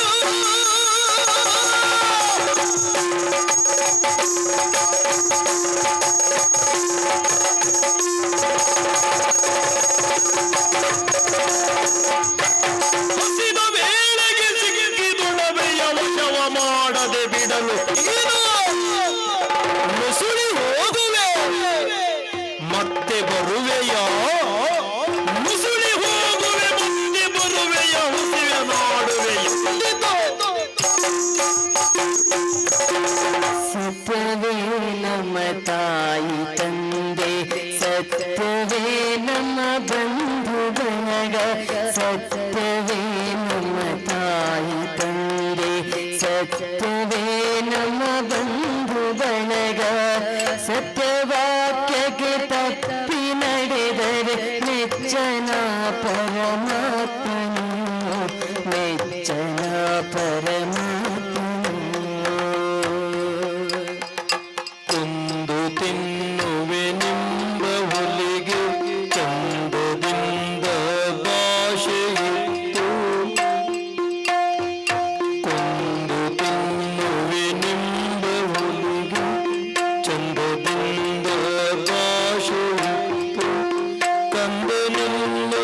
ಹಸಿದ ವೇಳೆಗೆ ಸಿಕ್ಕಿದುಣವೆಯ ವಶವ ಮಾಡದೆ ಬಿಡಲು ಮುಸುಳಿ ಹೋಗುವೆ ಮತ್ತೆ ಬರುವೆಯ ಮುಸುಳಿ ಹೋಗುವೆ ಮತ್ತೆ ಬರುವೆಯ ಹುಸಿವೆ ಮಾಡುವೆಯ ಸತ್ಯವೇ ನಮ್ಮ ತಾಯಿ ತಂದೆ ಸತ್ಯವೇ ನಮ್ಮ ಬಂಧು ಬಳಗ ಸತ್ಯವೇ ನಮ್ಮ ತಾಯಿ ತಂದೆ ಸತ್ಯವೇ ನಮ್ಮ ಬಂಧು ಬಳಗ ಸತ್ಯವಾಕ್ಯಕ್ಕೆ ತಪ್ಪಿ ನಡೆದರೆ ಮೆಚ್ಚನ ಪರಮಾತ್ಮನು ಮೆಚ್ಚನ ಪರಮಾತ್ಮನು ಕೊಂದು ತಿನ್ನುವೆ ನಿಂಬ ಹುಲಿಗೆ ಚಂದದಿಂದ ಭಾಷೆಯಿತ್ತು ಕೊಂದು ತಿನ್ನುವೆ ನಿಂಬ ಹುಲಿಗೆ ಚಂದದಿಂದ ಭಾಷೆಯಿತ್ತು ಕಂದನಿನ್ನು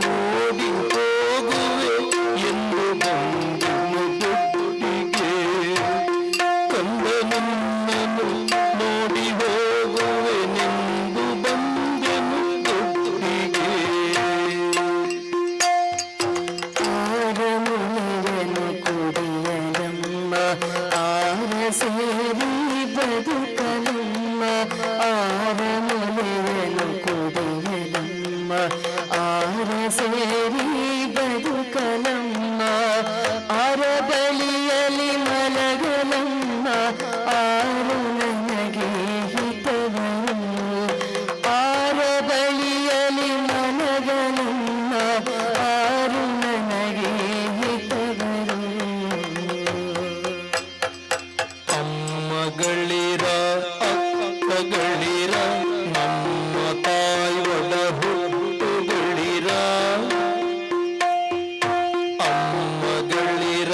ನೋಡಿ ಹೋಗುವೆ ಎಂದು ಬಂದನು ದೊಡ್ಡಿಗೆ ಕಂದನಿನ್ನನು ನೋಡಿ ಹೋಗುವೆನೆಂದು ಬಂದೆನು ದೊಡ್ಡಿಗೆ ಆರಮುನಿಯನು ಕುಡಿಯಲಮ್ಮ ಆರ ಸೇರಿ ಬದುಕಲಮ್ಮ ಆರಮುನಿಯನು ಕುಡಿಯಲಮ್ಮ ಆರ ಸೇರಿ ಬದುಕಲಮ್ಮ ಆರ ಬಳಿಯಲಿ ಮಲಗಲಮ್ಮ ಆರು ನನಗೆ ಹಿತವನ್ನು ಆರ ಬಳಿಯಲಿ ಮಲಗಲಮ್ಮ ಆರು ನನಗೆ ಹಿತವರು ಅಮ್ಮಗಳಿರ ಅಕ್ಕಗಳಿರ ನಮ್ಮ ತಾಯಿ ಒಡ ಹುಟ್ಟುಗಳಿರ ಅಮ್ಮಗಳಿರ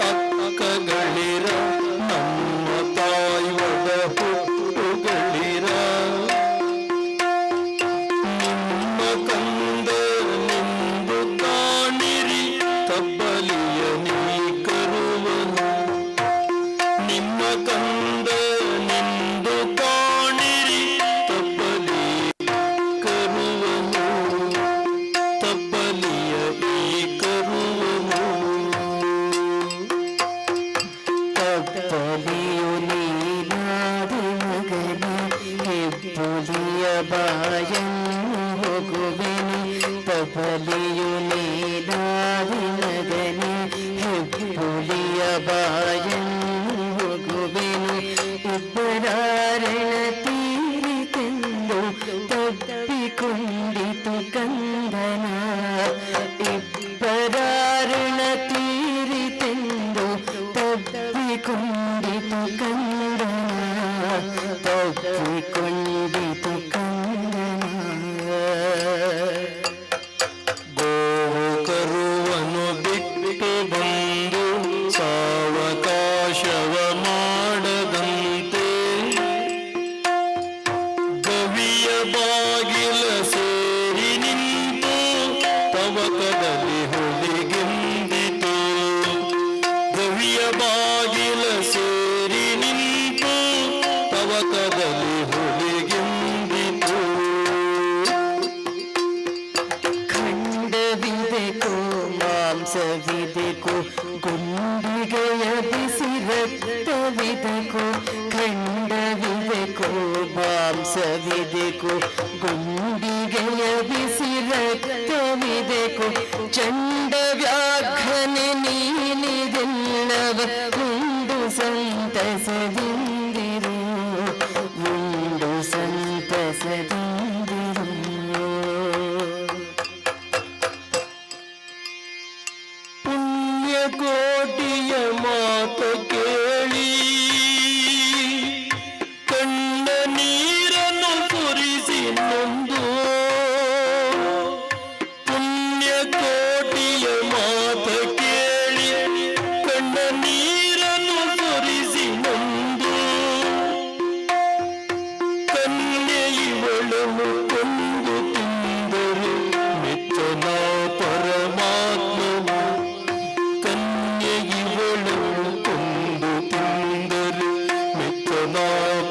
ಅಕ್ಕಗಳಿರ ನಮ್ಮ ತಾಯಿ ಒಡ ಹುಟ್ಟುಗಳಿರ ನಿಮ್ಮ ಕಂದ ನಿಂದು ಕಾಣಿರಿ ತಬ್ಬಲಿಯ ನೀ ಕರುವನು ನಿಮ್ಮ ಕಂದ ನಿಂದು ಕಾಣಿರಿ ತಬ್ಬಲಿ ಕರುವನು ತಬ್ಬಲಿಯ ಈ ಕರುವನು ತಪ್ಪಲಿಯು ನೀನಾದಿ ಮಗನೇ ಹೆಬ್ಬುಲಿಯ ಬಾಯನ್ನು ಹೋಗುವೆನು ತಪ್ಪಲಿಯು ನೀನಾದಿ ಮಗನೇ ಹೆಬ್ಬುಲಿಯ ಬಾಯನ್ನು ಹೋಗುವೆನು ಇಬ್ಬರಾರಣ ತೀರಿತೆಂದು ತಪ್ಪಿಕೊಂಡಿತು ಕಂದನ ಇಬ್ಬರಾರಣ ತೀರಿತೆಂದು ತಪ್ಪಿಕೊಂಡಿತು ಕಂದನ ತಪ್ಪಿಕೊಂಡಿತು ಕಂದನ ಗೋವು ಕರುವನು ಬಿಟ್ಟು ಬಂದು ಸಾವಕಾಶವ ಮಾಡದಂತೆ ಗವಿ ಬಾಗಿಲ ಸೇರಿ ನಿಂತು ತವಕದಲ್ಲಿ ಹುಲಿಗೆಂದಿತು ಗವಿಯ ಬಾಗಿಲ ಸೇರಿ ನಿಂತು ತವಕದಲ್ಲಿ ಹುಲಿಗೆಂದಿತು ಖಂಡವಿದೆಕೋ ಮಾಂಸವಿದೆಕೋ ಗುಂಡಿಗೆಯ ಬಿಸಿ ರಕ್ತವಿದೆಕೋ ಖಂಡವಿದೆಕೋ ಮಾಂಸವಿದೆಕೋ ಗುಂಡಿಗೆಯ ಬಿಸಿ ರಕ್ತವಿದೆಕೋ ಚಂಡ ವ್ಯಾಘ್ರನೆ ನೀನಿದೆಲ್ಲವ ಉಂಡು ಸಂತಸದಿಂದಿರು ಉಂಡು ಸಂತಸದಿಂದಿರು ಪುಣ್ಯಕೋಟಿಯ ಮಾತು ಕೇಳಿ ಕಣ್ಣ ನೀರನ್ನು ಸುರಿಸಿ ನೊಂದು ಪುಣ್ಯಕೋಟಿಯ ಮಾತು ಕೇಳಿ ಕಣ್ಣ ನೀರನ್ನು ಸುರಿಸಿ ನೊಂದು ಕನ್ಯೆ ಇವಳನ್ನು ಕೊಂದು ತಿಂದರು ಮೆಚ್ಚನ ಪರಮಾತ್ಮನು ಕನ್ಯೆ ಇವಳನ್ನು ಕೊಂದು ತಿಂದರು ಮೆಚ್ಚನ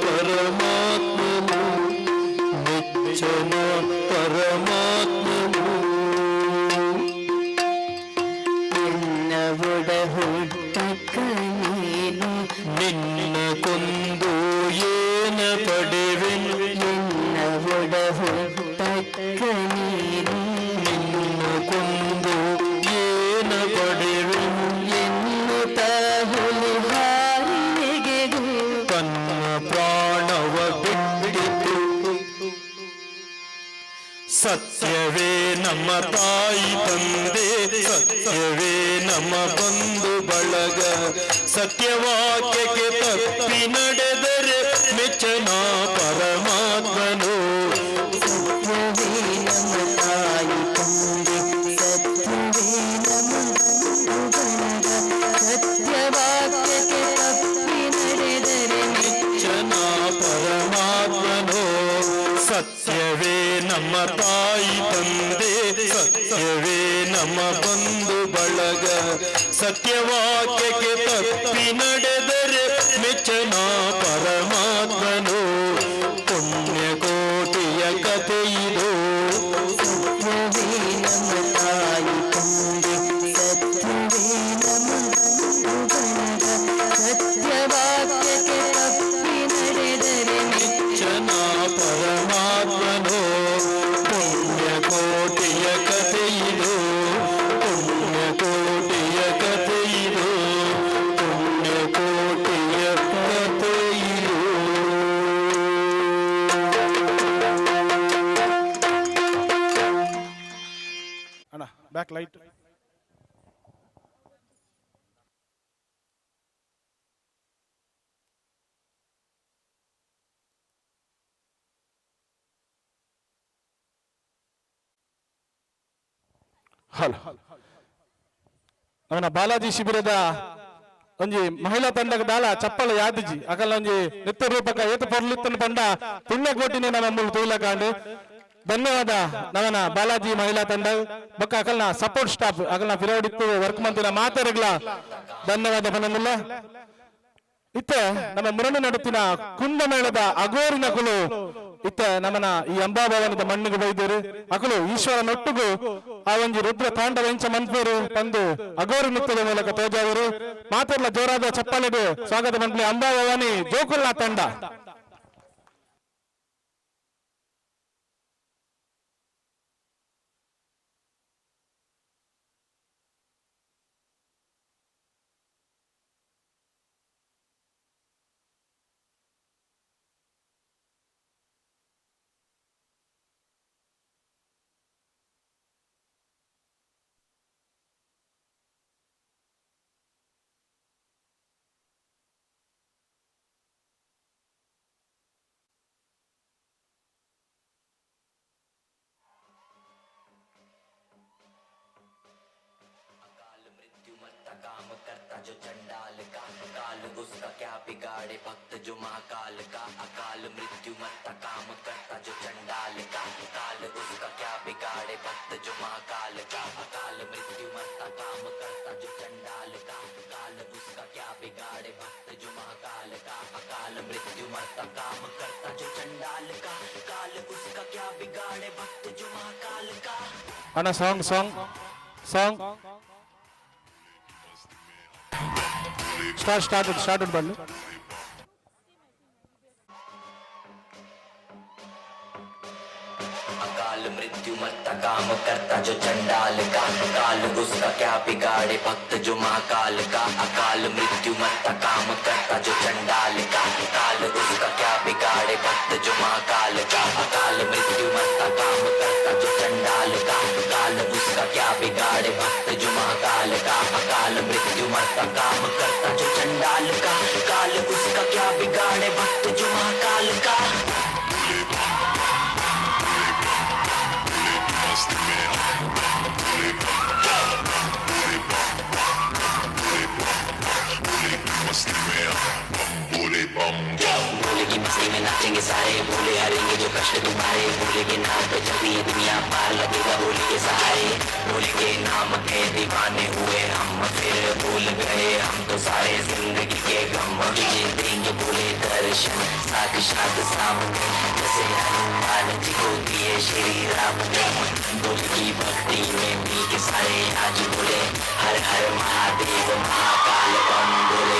ಪರಮಾತ್ಮನು ಮೆಚ್ಚನ ಪರಮಾತ್ಮನು ನಿನ್ನ ಒಡ ಹುಟ್ಟಕ್ಕ ನೀನು ನಿನ್ನ ಕೊಂದು ಏನ ಪಡೆವೆನು ನಿನ್ನ ಒಡ ಹುಟ್ಟಕ್ಕ ನೀನು ನಿನ್ನ ಕೊಂದು ಏನ ಪಡೆವೆನು ಎನ್ನುತ್ತ ಹುಲಿ ಹಾರಿನೆಗೆದು ತನ್ನ ಪ್ರಾಣವ ಬಿಟ್ಟಿತು ಸತ್ಯವೇ ನಮ್ಮ ತಾಯಿ ತಂದೆ ಸತ್ಯವೇ ನಮ್ಮ ಬಂಧು ಬಳಗ ಸತ್ಯವಾಕ್ಯಕ್ಕೆ ತಪ್ಪಿ ನಡೆದರೆ ಮೆಚ್ಚನ ಪರಮಾತ್ಮನು ಸತ್ಯವೇ ನಮ್ಮ ತಾಯಿ ತಂದೆ ಸತ್ಯವೇ ನಮ್ಮ ಬಂಧು ಬಳಗ ಸತ್ಯವಾಕ್ಯಕ್ಕೆ ತಪ್ಪಿ ನಡೆದರೆ ಮೆಚ್ಚನ ಪರಮಾತ್ಮನು ಸತ್ಯವೇ ನಮ್ಮ ತಾಯಿ ತಂದೆ ಸತ್ಯವೇ ನಮ್ಮ ಬಂಧು ಬಳಗ ಸತ್ಯವಾಕ್ಯಕ್ಕೆ ತಪ್ಪಿ ನಡೆದರೆ ಮೆಚ್ಚನ ಪರಮಾತ್ಮನು ಪುಣ್ಯಕೋಟಿಯ ಕಥೆಯಿದು ಸತ್ಯವೇ ನಮ್ಮ ತಾಯಿ ತಂದೆ ಸತ್ಯವೇ ನಮ್ಮ ಬಂಧು ಬಳಗ ಸತ್ಯವಾಕ್ಯಕ್ಕೆ ತಪ್ಪಿ ನಡೆದರೆ ಮೆಚ್ಚನ ಪರಮಾತ್ಮನು ಪುಣ್ಯಕೋಟಿಯ ಕಥೆಯಿದು ಪುಣ್ಯಕೋಟಿಯ ಕಥೆಯಿದು ಪುಣ್ಯಕೋಟಿಯ ಕಥೆಯಿದು ಅಣ್ಣ ಬ್ಯಾಕ್ ಲೈಟ್ ಹಲೋ ನಮ್ಮನ ಬಾಲಾಜಿ ಶಿಬಿರದ ಒಂಜಿ ಮಹಿಳಾ ತಂಡದ ದಾಲ ಚಪ್ಪಲ ಯಾದಿಜಿ ಅಕಲ್ ಒಂಜಿ ನಿತ್ಯ ರೂಪಕ ಏತ ಪೊರ್ಲಿತ್ತನ ಪಂಡ ಪುಣ್ಯಕೋಟಿನಿ ನಮ್ಮ ತೂಲಕಾಂಡು ಧನ್ಯವಾದ ನವನ ಬಾಲಾಜಿ ಮಹಿಳಾ ತಂಡ ಬೊಕ್ಕ ಅಕಲ್ನ ಸಪೋರ್ಟ್ ಸ್ಟಾಫ್ ಅಕಲ್ನ ಫಿರೋಡಿತ್ತು ವರ್ಕ್ ಮಂತಿನ ಮಾತೆರೆಗ್ಲ ಧನ್ಯವಾದ ಪನಂದಿಲ್ಲ ಇತ್ತ ನಮ್ಮ ಮುರಣಿ ನಡುತ್ತಿನ ಕುಂಭಮೇಳದ ಅಗೋರಿನ ಕುಲು ಇತ್ತ ನಮ್ಮನ ಈ ಅಂಬಾಭವನದ ಮಣ್ಣಿಗೆ ಬೈದರು ಅಕಲು ಈಶ್ವರನೊಟ್ಟಿಗೂ ಆ ಒಂಜಿ ರುದ್ರ ತಾಂಡವ ಎಂಚ ಮನ್ಪೇರು ತಂದು ಅಗೋರಿ ನೃತ್ಯದ ಮೂಲಕ ತೋಜಾವರು ಮಾತೆರ್ಲ ಜೋರಾದ ಚಪ್ಪಾಳೆಗೆ ಸ್ವಾಗತ ಮಂಡಳಿ ಅಂಬಾಭವಾನಿ ಜೋಕುಲ್ನ ತಂಡ जो चंडाल का काल उसका क्या बिगाड़े भक्त जो महाकाल का अकाल मृत्यु मरता काम करता जो चंडाल अकाल मृत्यु मरता काम करता जो चंडाल का काल उसका क्या बिगाड़े भक्त जो महाकाल का ಅಣ್ಣ ಸಾಂಗ್ ಸಾಂಗ್ ಸಾಂಗ್ ಸ್ಟಾರ್ಟ್ ಬನ್ನಿ. अकाल मृत्यु मरता काम करता जो चंडाल का काल उसका क्या बिगाड़े भक्त जो महाकाल का अकाल मृत्यु मरता काम करता जो चंडाल का काल उसका क्या बिगाड़े भक्त जो महाकाल का अकाल मृत्यु मरता काम करता जो चंडाल का काल उसका क्या बिगाड़े भक्त जो महाकाल का अकाल मृत्यु मरता काम करता जो चंडाल का काल उसका क्या बिगाड़े भक्त जो महाकाल का भोले की मस्ती में नाचेंगे सारे भोले हरेंगे जो कष्ट तुम्हारे भोले के नाम पे चलती है दुनिया पार लगेगा भोले के सहारे भोले के नाम के दीवाने हुए हम फिर भूल गए हम तो सारे जिंदगी के गम विजय देंगे भोले दर्शन साक्षात सामने जैसे हनुमान जी को दिए श्री राम ने भोले की भक्ति में भी के सारे आज बोले हर हर महादेव महाकाल बम बोले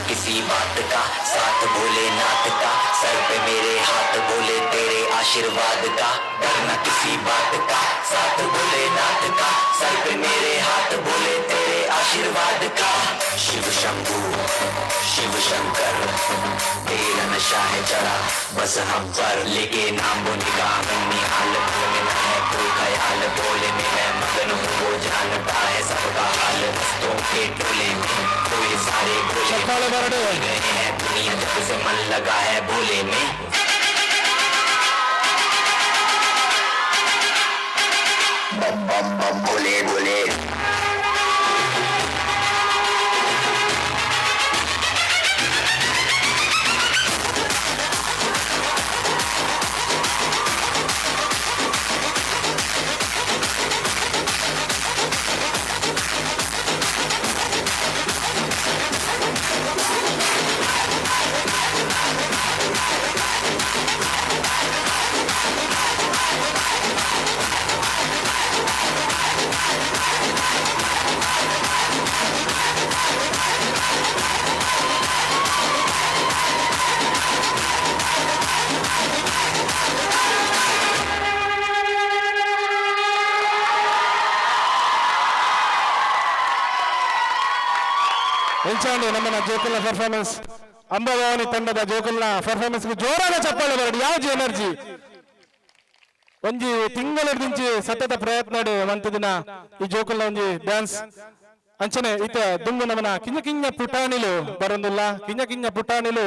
किसी बात का साथ भोलेनाथ का सर पे मेरे हाथ बोले तेरे आशीर्वाद का डरना किसी बात का साथ भोलेनाथ का सर पे मेरे हाथ बोले तेरे आशीर्वाद का शिव शंभू शिव शंकर तेरा नशा है चढ़ा बस हम पर लेके नाम बोले का निहाल में न है कोई ख्याल बोले में मैं मगन हूँ वो जानता है सबका हाल दोस्तों के टोले में कोई सारे भोले गए हैं दुनिया जब से मन लगा है भोले में बम बम बम भोले भोले ಎಂಚಾಂಡಿ ನಮ್ಮನ್ನ ಜೋಕಲ್ನ ಪರ್ಫಾರ್ಮೆನ್ಸ್ ಅಂಬಾಭವಾನಿ ತಂಡದ ಜೋಕಲ್ನ ಪರ್ಫಾರ್ಮೆನ್ಸ್ಗೆ ಜೋರಾದ ಚಪ್ಪಾಳೆ ಬರಡಿ ಯಾವ್ದು ಎನರ್ಜಿ ಒಂಜಿ ತಿಂಗಳದಿಂಚಿ ಸತತ ಪ್ರಯತ್ನ ಮಂತದಿನ ಈ ಜೋಕಲ್ನ ಒಂಜಿ ಡ್ಯಾನ್ಸ್ ಅಂಚನೆ ಇತ ದುಂಗು ನಮನ ಕಿಂಜ ಕಿಂಜ ಪುಟಾಣಿಲು ಬರಂದಿಲ್ಲ ಕಿಂಜ ಕಿಂಜ ಪುಟಾಣಿಲು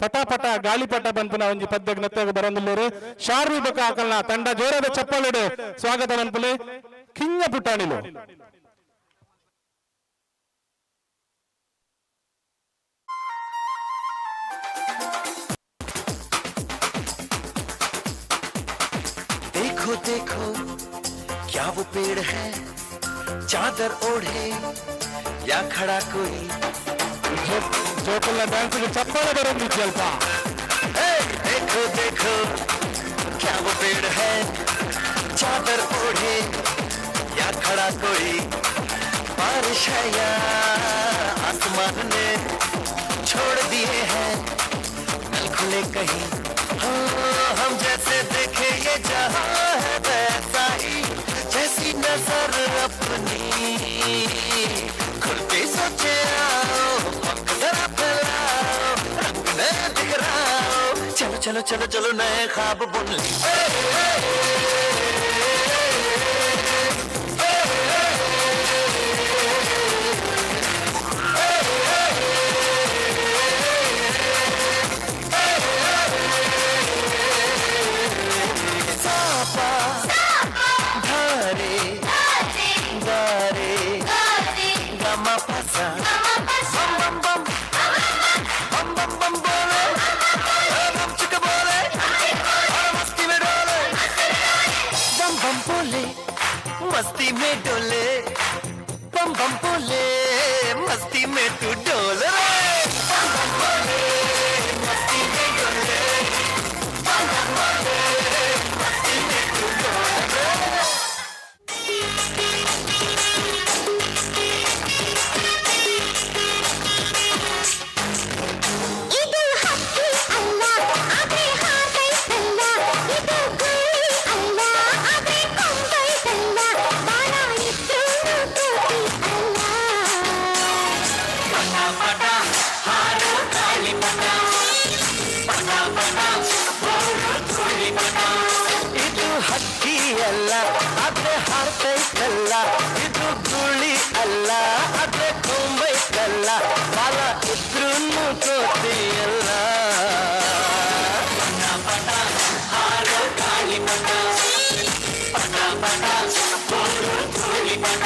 ಪಟ ಪಟ ಗಾಳಿಪಟ ಬಂಪುನ ಒಂಜಿ ಪದ್ಯಕ್ಕೆ ನೆತ್ತಾಗ ಬರಂದಿಲ್ಲರು ಶಾರ್ವಿ ಬಕ ಆಕಲ್ನ ತಂಡ ಜೋರಾದ ಚಪ್ಪಾಳೆ ಸ್ವಾಗತ ಮನ್ಪುಲೆ ಕಿಂಜ ಪುಟಾಣಿಲು देखो देखो क्या वो पेड़ है चादर ओढ़े या खड़ा कोई ಜೋಕಲ್ನ ಡ್ಯಾನ್ಸ್ಗೆ ಚಪ್ಪಾಳೆ ಬರೋದು ಸ್ವಲ್ಪ देखो देखो क्या वो पेड़ है चादर ओढ़े या खड़ा कोई बारिश है या आसमान ने छोड़ दिए हैं नल खुले कहीं हाँ हम जैसे देखे ये जहां है वैसा ही जैसी नजर अपनी खुल के सोचे आओ पंख जरा फैलाओ रंग नया दिखराओ चलो चलो चलो चलो नए ख्वाब बुन बम बोले मस्ती में तू डोल रे बम बम बोले मस्ती में डोले बम बम बोले मस्ती में तू डोल रे ಇದು ಹಕ್ಕಿ ಅಲ್ಲ ಆದ್ರೆ ಹಾಗೈತಲ್ಲ ಇದು ಗುಳಿ ಅಲ್ಲ ಆದ್ರೆ ಕೊಂಬೈತಲ್ಲ ಬಾಣ ಇದ್ರೂ ಕೋತಿ ಅಲ್ಲ ಪಟ ಪಟ ಹಾಡು ಗಾಳಿ ಪಟ ಪಟ ಪಟ ಬೋಳು ಧೂಳಿ ಪಟ ಇದು ಹಕ್ಕಿ ಅಲ್ಲ ಆದ್ರೆ ಹಾರ್ತೈತಲ್ಲ ಇದು ಗುಳಿ ಅಲ್ಲ ಆದ್ರೆ ಕೊಂಬೈತಲ್ಲ ಬಾಲ ಇದ್ರೂ ಕೋತಿಯಲ್ಲ ಪಟ ಪಟ ಹಾಡು ಗಾಳಿ ಪಟ ಪಟ ಪಟ ಬೋಳು ಧೂಳಿ ಪಟ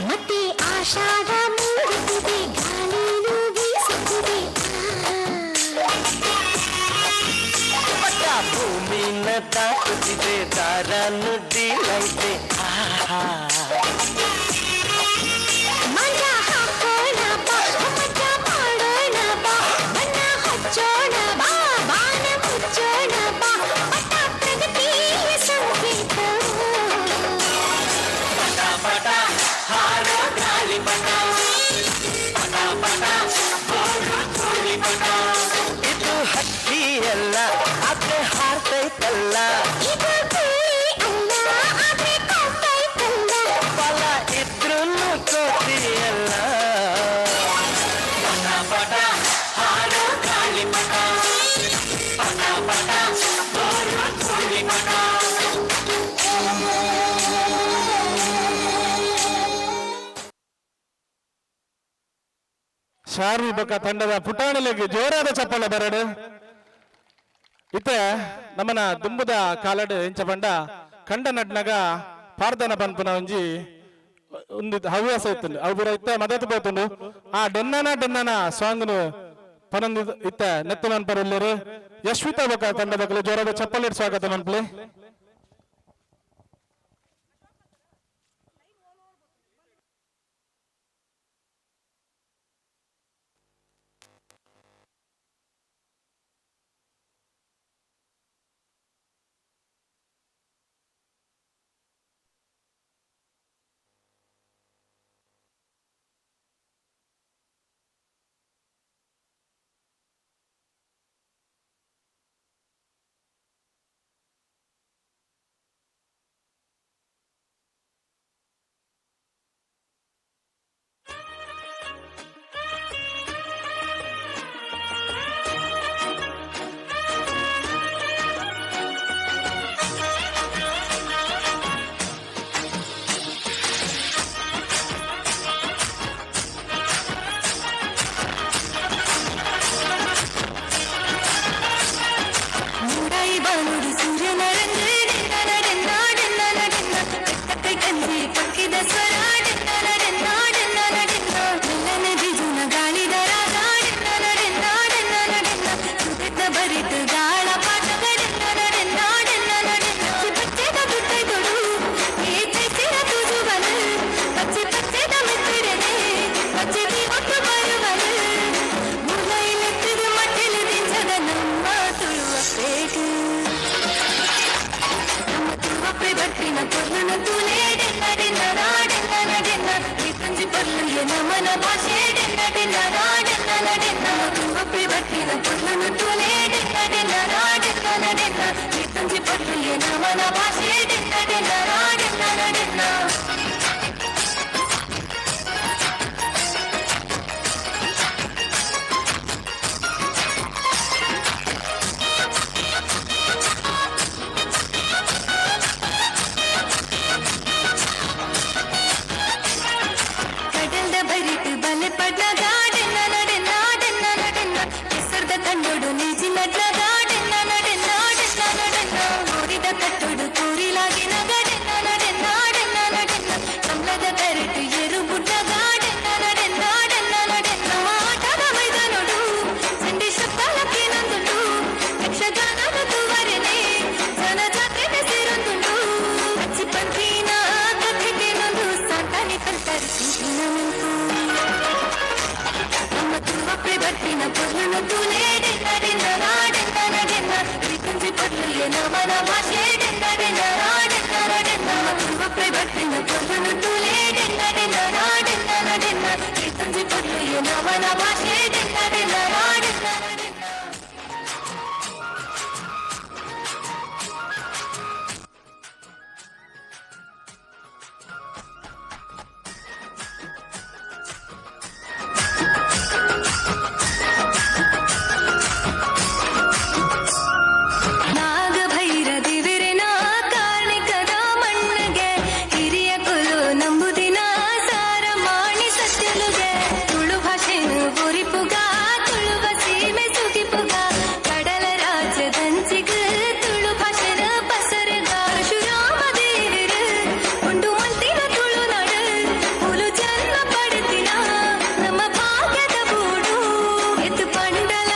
ಮತ್ತೆ ಆಷಾಢ ಮೂಡುತ್ತಿದೆ ಗಾಳಿನೂ ಬೀಸುತ್ತಿದೆ ಪಟ್ಟ ಭೂಮಿನ ತಾಕುತ್ತಿದೆ ದಾರ ನುಡ್ಡಿಲೈತೆ ಮಜ ಹಾಕೋಣ ಬಾ ಮಜ ಮಾಡೋಣ ಬಾ ಬಣ್ಣ ಹಚ್ಚೋಣ ಬಾ ಬಾಣ ಮುಚ್ಚೋಣ ಬಾ ಪಟ ಪ್ರಗತಿಯ ಸಂಕೇತ ಪಟ ಪಟ ಹಾಡು ಗಾಳಿ ಪಟ ಪಟ ಪಟ ಬೋಳು ಧೂಳಿ ಪಟ ಇದು ಹಕ್ಕಿಯಲ್ಲ ಆದ್ರೆ ಹಾರ್ತೈತಲ್ಲ ಇದು ಗುಳಿ ಅಲ್ಲ ಆದ್ರೆ ಕೊಂಬೈತಲ್ಲ ಫಲ ಇದ್ರೂ ಕೋತಿಯಲ್ಲ ಪಟ ಪಟ ಹಾಡು ಗಾಳಿ ಪಟ ಪಟ ಪಟ ಬೋಳು ಧೂಳಿ ಪಟ ಶಾರ್ವಿಕ ತಂಡದ ಪುಟಾಣಿಲೆಗೆ ಜೋರಾದ ಚಪ್ಪಲ ಬರಡು ಇತ್ತೆ ನಮ್ಮನ ದುಂಬುದ ಕಾಲಡ್ ಇಂಚ ಬಂಡ ಕಂಡ ನಡ್ನಗ ಪಾರ್ದನ ಪನ್ಪುನ ಒಂಜಿ ಒಂದು ಹವ್ಯಾಸ ಇತ್ತುಂಡು ಅವು ಬರ ಇತ್ತ ಮದತ್ ಬೋತುಂಡು ಆ ಡೆನ್ನನ ಸಾಂಗ್ನು ಪನೊಂದು ಇತ್ತ ನೆತ್ತು ನನ್ಪರಲ್ಲರು ಯಶ್ವಿತಾ ಬಕ ತಂಡದ ಜೋರಾದ ಚಪ್ಪಲಿಡ್ ಸ್ವಾಗತ ನನ್ಪಲೆ ಕಡ ಬಟ್ಟಿನ ಪೊರ್ಲುನು ತೂಲೆ ಡೆನ್ನ ಡೆನ್ನ ನಾಡೆನ್ನ ನಡೆನ್ನ ಪ್ರೀತಂಜಿ ಪೊರ್ಲು ನವನ ಭಾಷೆ ಡೆನ್ನ ಡೆನ್ನ ನಾಡೆನ್ನ ನಡೆನ್ನ ತುಳುವಪ್ಪೆ ಬಟ್ಟಿನ ಪೊರ್ಲುನು ತೂಲೆ ಡೆನ್ನ ಡೆನ್ನ ನಾಡೆನ್ನ ನಡೆನ್ನ ಪ್ರೀತಂಜಿ ಪೊರ್ಲು ನವನ ಭಾಷೆ ಡೆನ್ನ ಡೆನ್ನ ನಾಡೆನ್ನ ನಡೆನ್ನ. ನಾಗಭೈರ ದಿವಿರಿನ ಕಾರ್ಣಿಕದ ಮಣ್ಣಗೆ ಹಿರಿಯ ಕುಲು ನಂಬುದಿನ ಸಾರ ಮಾಣಿ ಸತ್ಯಲುಗೆ ತುಳು ಭಾಷೆನು ಬುರಿಪುಗ ತುಳುವ ಸೀಮೆ ಸುಗಿಪುಗ ಕಡಲ ರಾಜ್ಯದಂಚಿಗ ತುಳು ಭಾಷೆನ ಪಸರಗ ಪರಶುರಾಮ ದೇವಿರು ಉಂಡು ಮಂತಿನ ತುಳುನಾಡು ಹುಲು ಜನ್ಮ ಪಡೆದಿನ ನಮ್ಮ ಭಾಗ್ಯದ ಬೂಡು ಎತ್ತು ಪಂಡಲ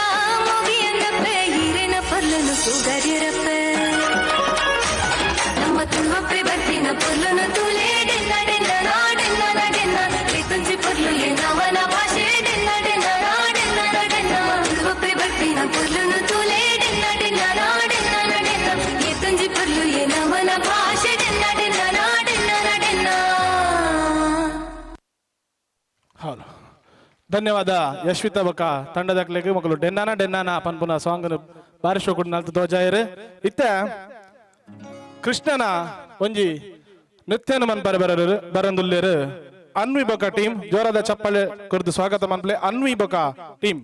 ಮುಗಿಯನ್ನಪ್ಪೆ ಹಿರಿನ ಪೊರ್ಲನು ಕೂಗರಿರಪ್ಪೆ ನಮ್ಮ ತುಳುವಪ್ಪೆ ಬಟ್ಟಿನ ಪೊರ್ಲನು ತೂಲೆ ಡೆನ್ನ ಡೆನ್ನ ನಾಡೆನ್ನ ನಡೆನ್ನ ಪ್ರೀತಂಜಿ ಪೊರ್ಲು ನವನ ಭಾಷೆ ಡೆನ್ನ ಡೆನ್ನ ನಾಡೆನ್ನ ನಡೆನ್ನ ತುಳುವಪ್ಪೆ ಬಟ್ಟಿನ ಪೊರ್ಲನು ತೂಲೆ ಡೆನ್ನ ಡೆನ್ನ ನಾಡೆನ್ನ ನಡೆನ್ನ ಪ್ರೀತಂಜಿ ಪೊರ್ಲು ನವನ ಭಾಷೆ ಡೆನ್ನ ಡೆನ್ನ ನಾಡೆನ್ನ ನಡೆನ್ನ. ಹೌದು, ಧನ್ಯವಾದ ಯಶ್ವಿತಾ ಬಕ ತಂಡದಕ್ಲೆಗೆ ಮಕ್ಕಳು ಡೆನ್ನಾನ ಡೆನ್ನಾನ ಪನ್ಪುನ ಸಾಂಗ್ ಬಾರಿಶೋ ಕೂಡ ನಲ್ತು ತೋಜಾಯರು ಇತ್ತ ಕೃಷ್ಣನ ಒಂಜಿ ನೃತ್ಯನ ಮನ್ ಬರಬರರು ಬರಂದುಲ್ಲೇರು ಅನ್ವಿ ಬೊಕ ಟೀಮ್ ಜೋರಾದ ಚಪ್ಪಳೆ ಕುರಿತು ಸ್ವಾಗತ ಮನ್ಪ್ಲೆ ಅನ್ವಿ ಬೊಕ ಟೀಮ್.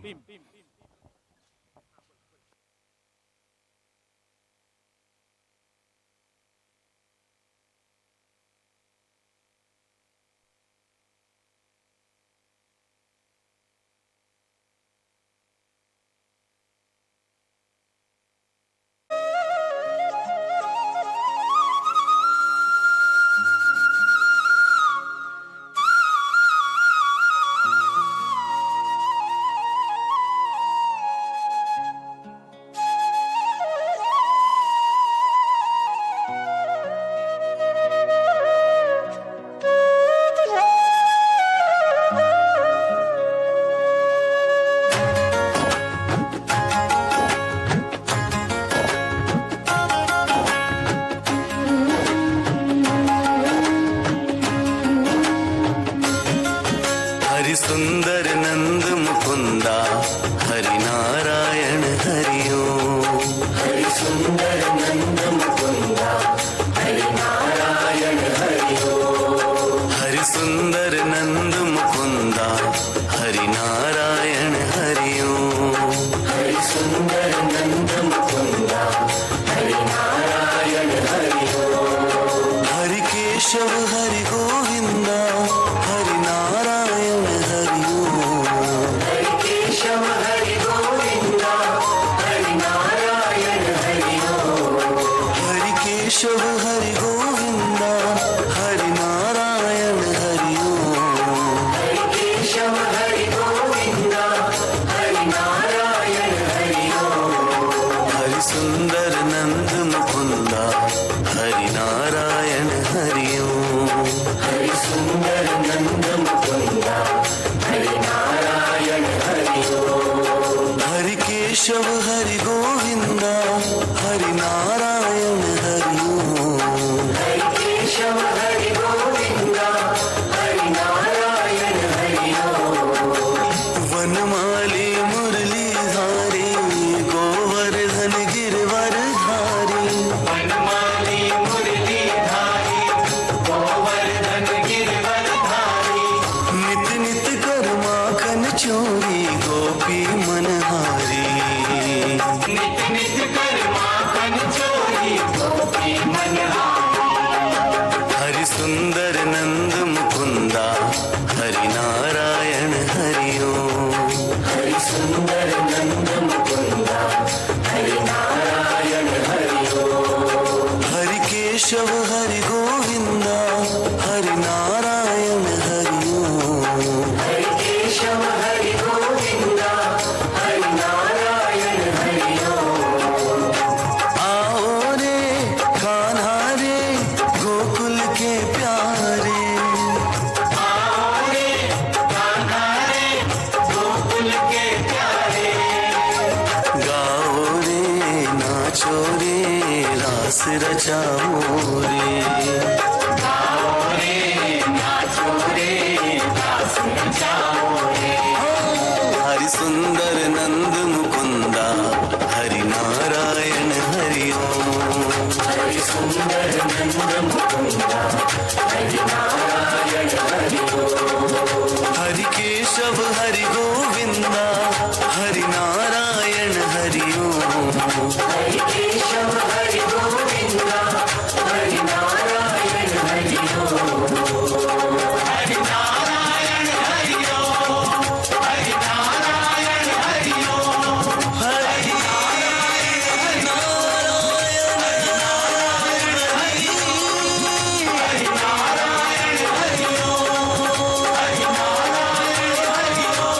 हरि सुंदर नंद मुकुंदा हरि नारायण हरिओ हरि सुंदर नंद मुकुंदा हरि नारायण हरिओ हरि सुंदर नंद मुकुंदा हरि नारायण हरिओ हरि सुंदर नंद मुकुंदा हरि नारायण हरिओ हरि केशव हरि गोविंदा हरि नारायण हरिओ हरि केशव हरि गोविंदा हरि नारायण हरिओ हरि केशव हरि गोविंदा हरि नारायण हरिओ हरि केशव हरि गोविंदा हरि नारायण हरिओ हरि सुंदर नंद मुकुंदा हरि नारायण हरिओ हरि सुंदर नंद मुकुंदा हरि नारायण हरिओ हरि केशव हरि गोविंदा हरि नारायण हरिओ हरि केशव हरि गोविंदा हरि नारायण हरिओ वनमाली मुरली धारी गोवर्धन गिरवर धारी वनमाली मुरली धारी गोवर्धन गिरवर धारी नित नित कर माखन चोरी गोपी मनहारी नित नित कर माखन चोरी गोपी मनहारी हरि सुंदर नंद मुकुंदा हरि नारायण हरिओ हरि सुंदर नंद मुकुंदा हरि नारायण हरिओ हरि केशव हरि गोविंदा हरि नारायण हरिओ हरि केशव हरि गोविंदा हरि नारायण हरिओ आओ रे कान्हा रे गोकुल के प्यारे रचाओ रे हरि सुंदर नंद मुकुंदा हरि नारायण हरि ओम हरि सुंदर नंद मुकुंदा हरि नारायण हरि ओम हरि केशव हरि गोविंदा हरि नारायण हरि ओम हरि केशव हरि गोविंदा हरि नारायण हरि ओम हरि नारायण हरि ओम हरि नारायण हरि ओम हरि नारायण हरि ओम हरि नारायण हरि ओम हरि नारायण हरि ओम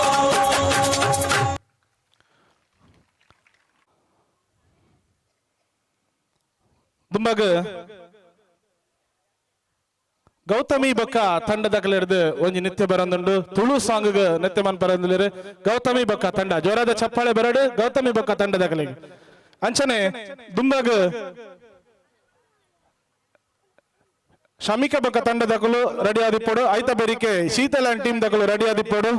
ದುಂಬಾಗ ಗೌತಮಿ ಬೊಕ್ಕ ತಂಡದಕಲಿರ್ದು ಒಂಜಿ ನಿತ್ಯ ಬರಂದುಂಡು ತುಳು ಸಾಂಗ್ ನಿತ್ಯ ಮನ್ ಪರಂದಿರು ಗೌತಮಿ ಬೊಕ್ಕ ತಂಡ ಜೋರಾದ ಚಪ್ಪಾಳೆ ಬರಡು ಗೌತಮಿ ಬೊಕ್ಕ ತಂಡದಕಲಿಗೆ ಅಂಚನೆ ದುಂಬಾಗ ಶಮಿಕ ಬೊಕ್ಕ ತಂಡದಕಲು ರೆಡಿ ಆದಿಪ್ಪೋಡು ಐತ ಬೇರಿಕೆ ಶೀತಲನ್ ಟೀಮ್ ದಕಲು ರೆಡಿ ಆದಿಪ್ಪೋಡು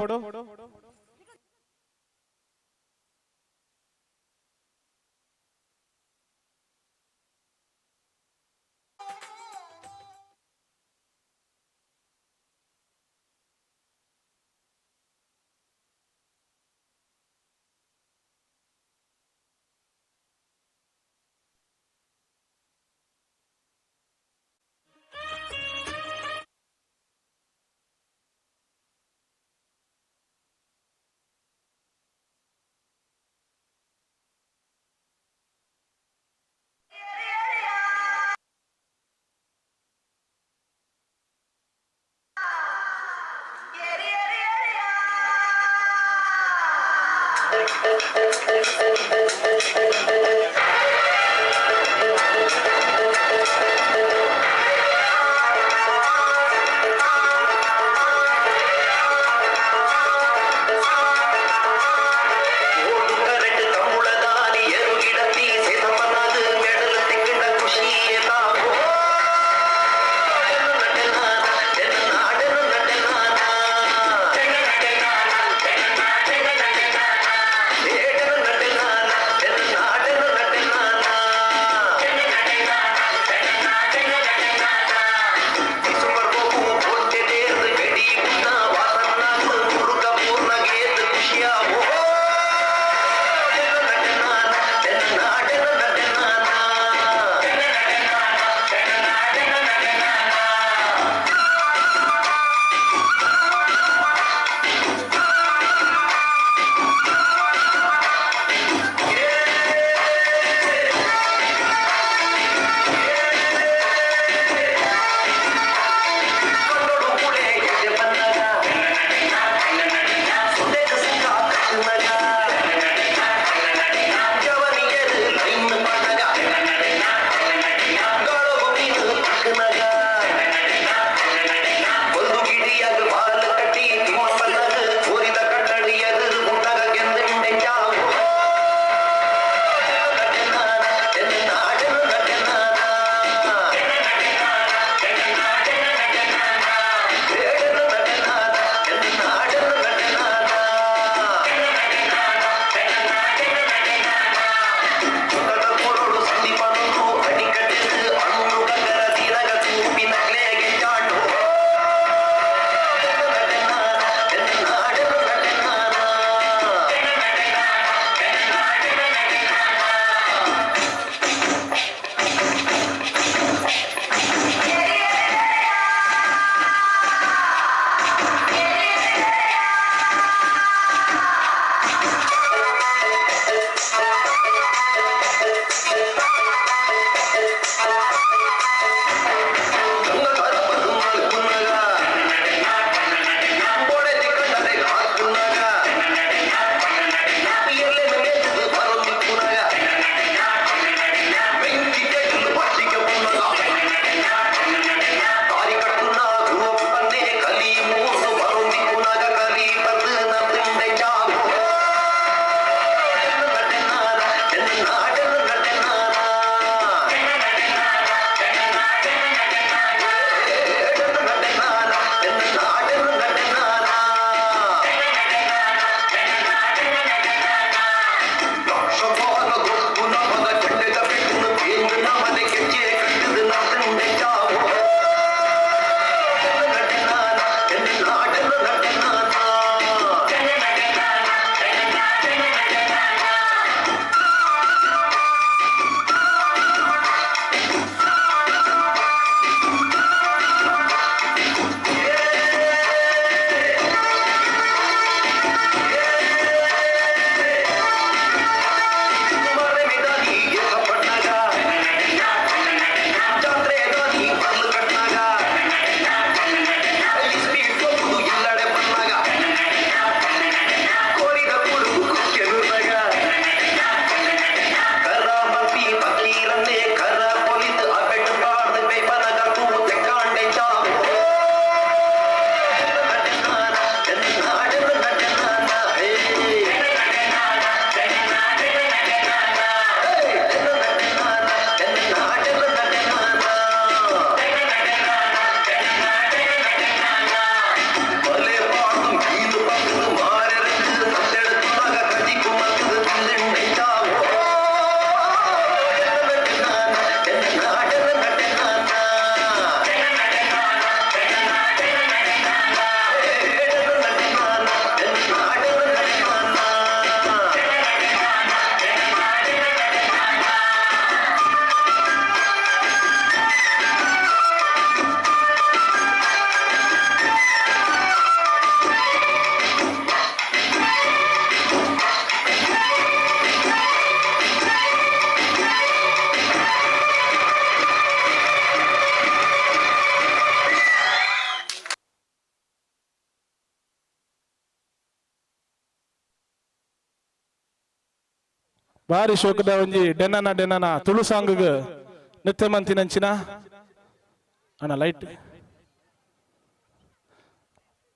ಬಾರಿ ಶೋಕದ ಒಂಜಿ ಡೆನ್ನನ ತುಳು ಸಾಂಗ್ ನೃತ್ಯ ಮಂತಿನಂಚಿನ ಅಣ್ಣ ಲೈಟ್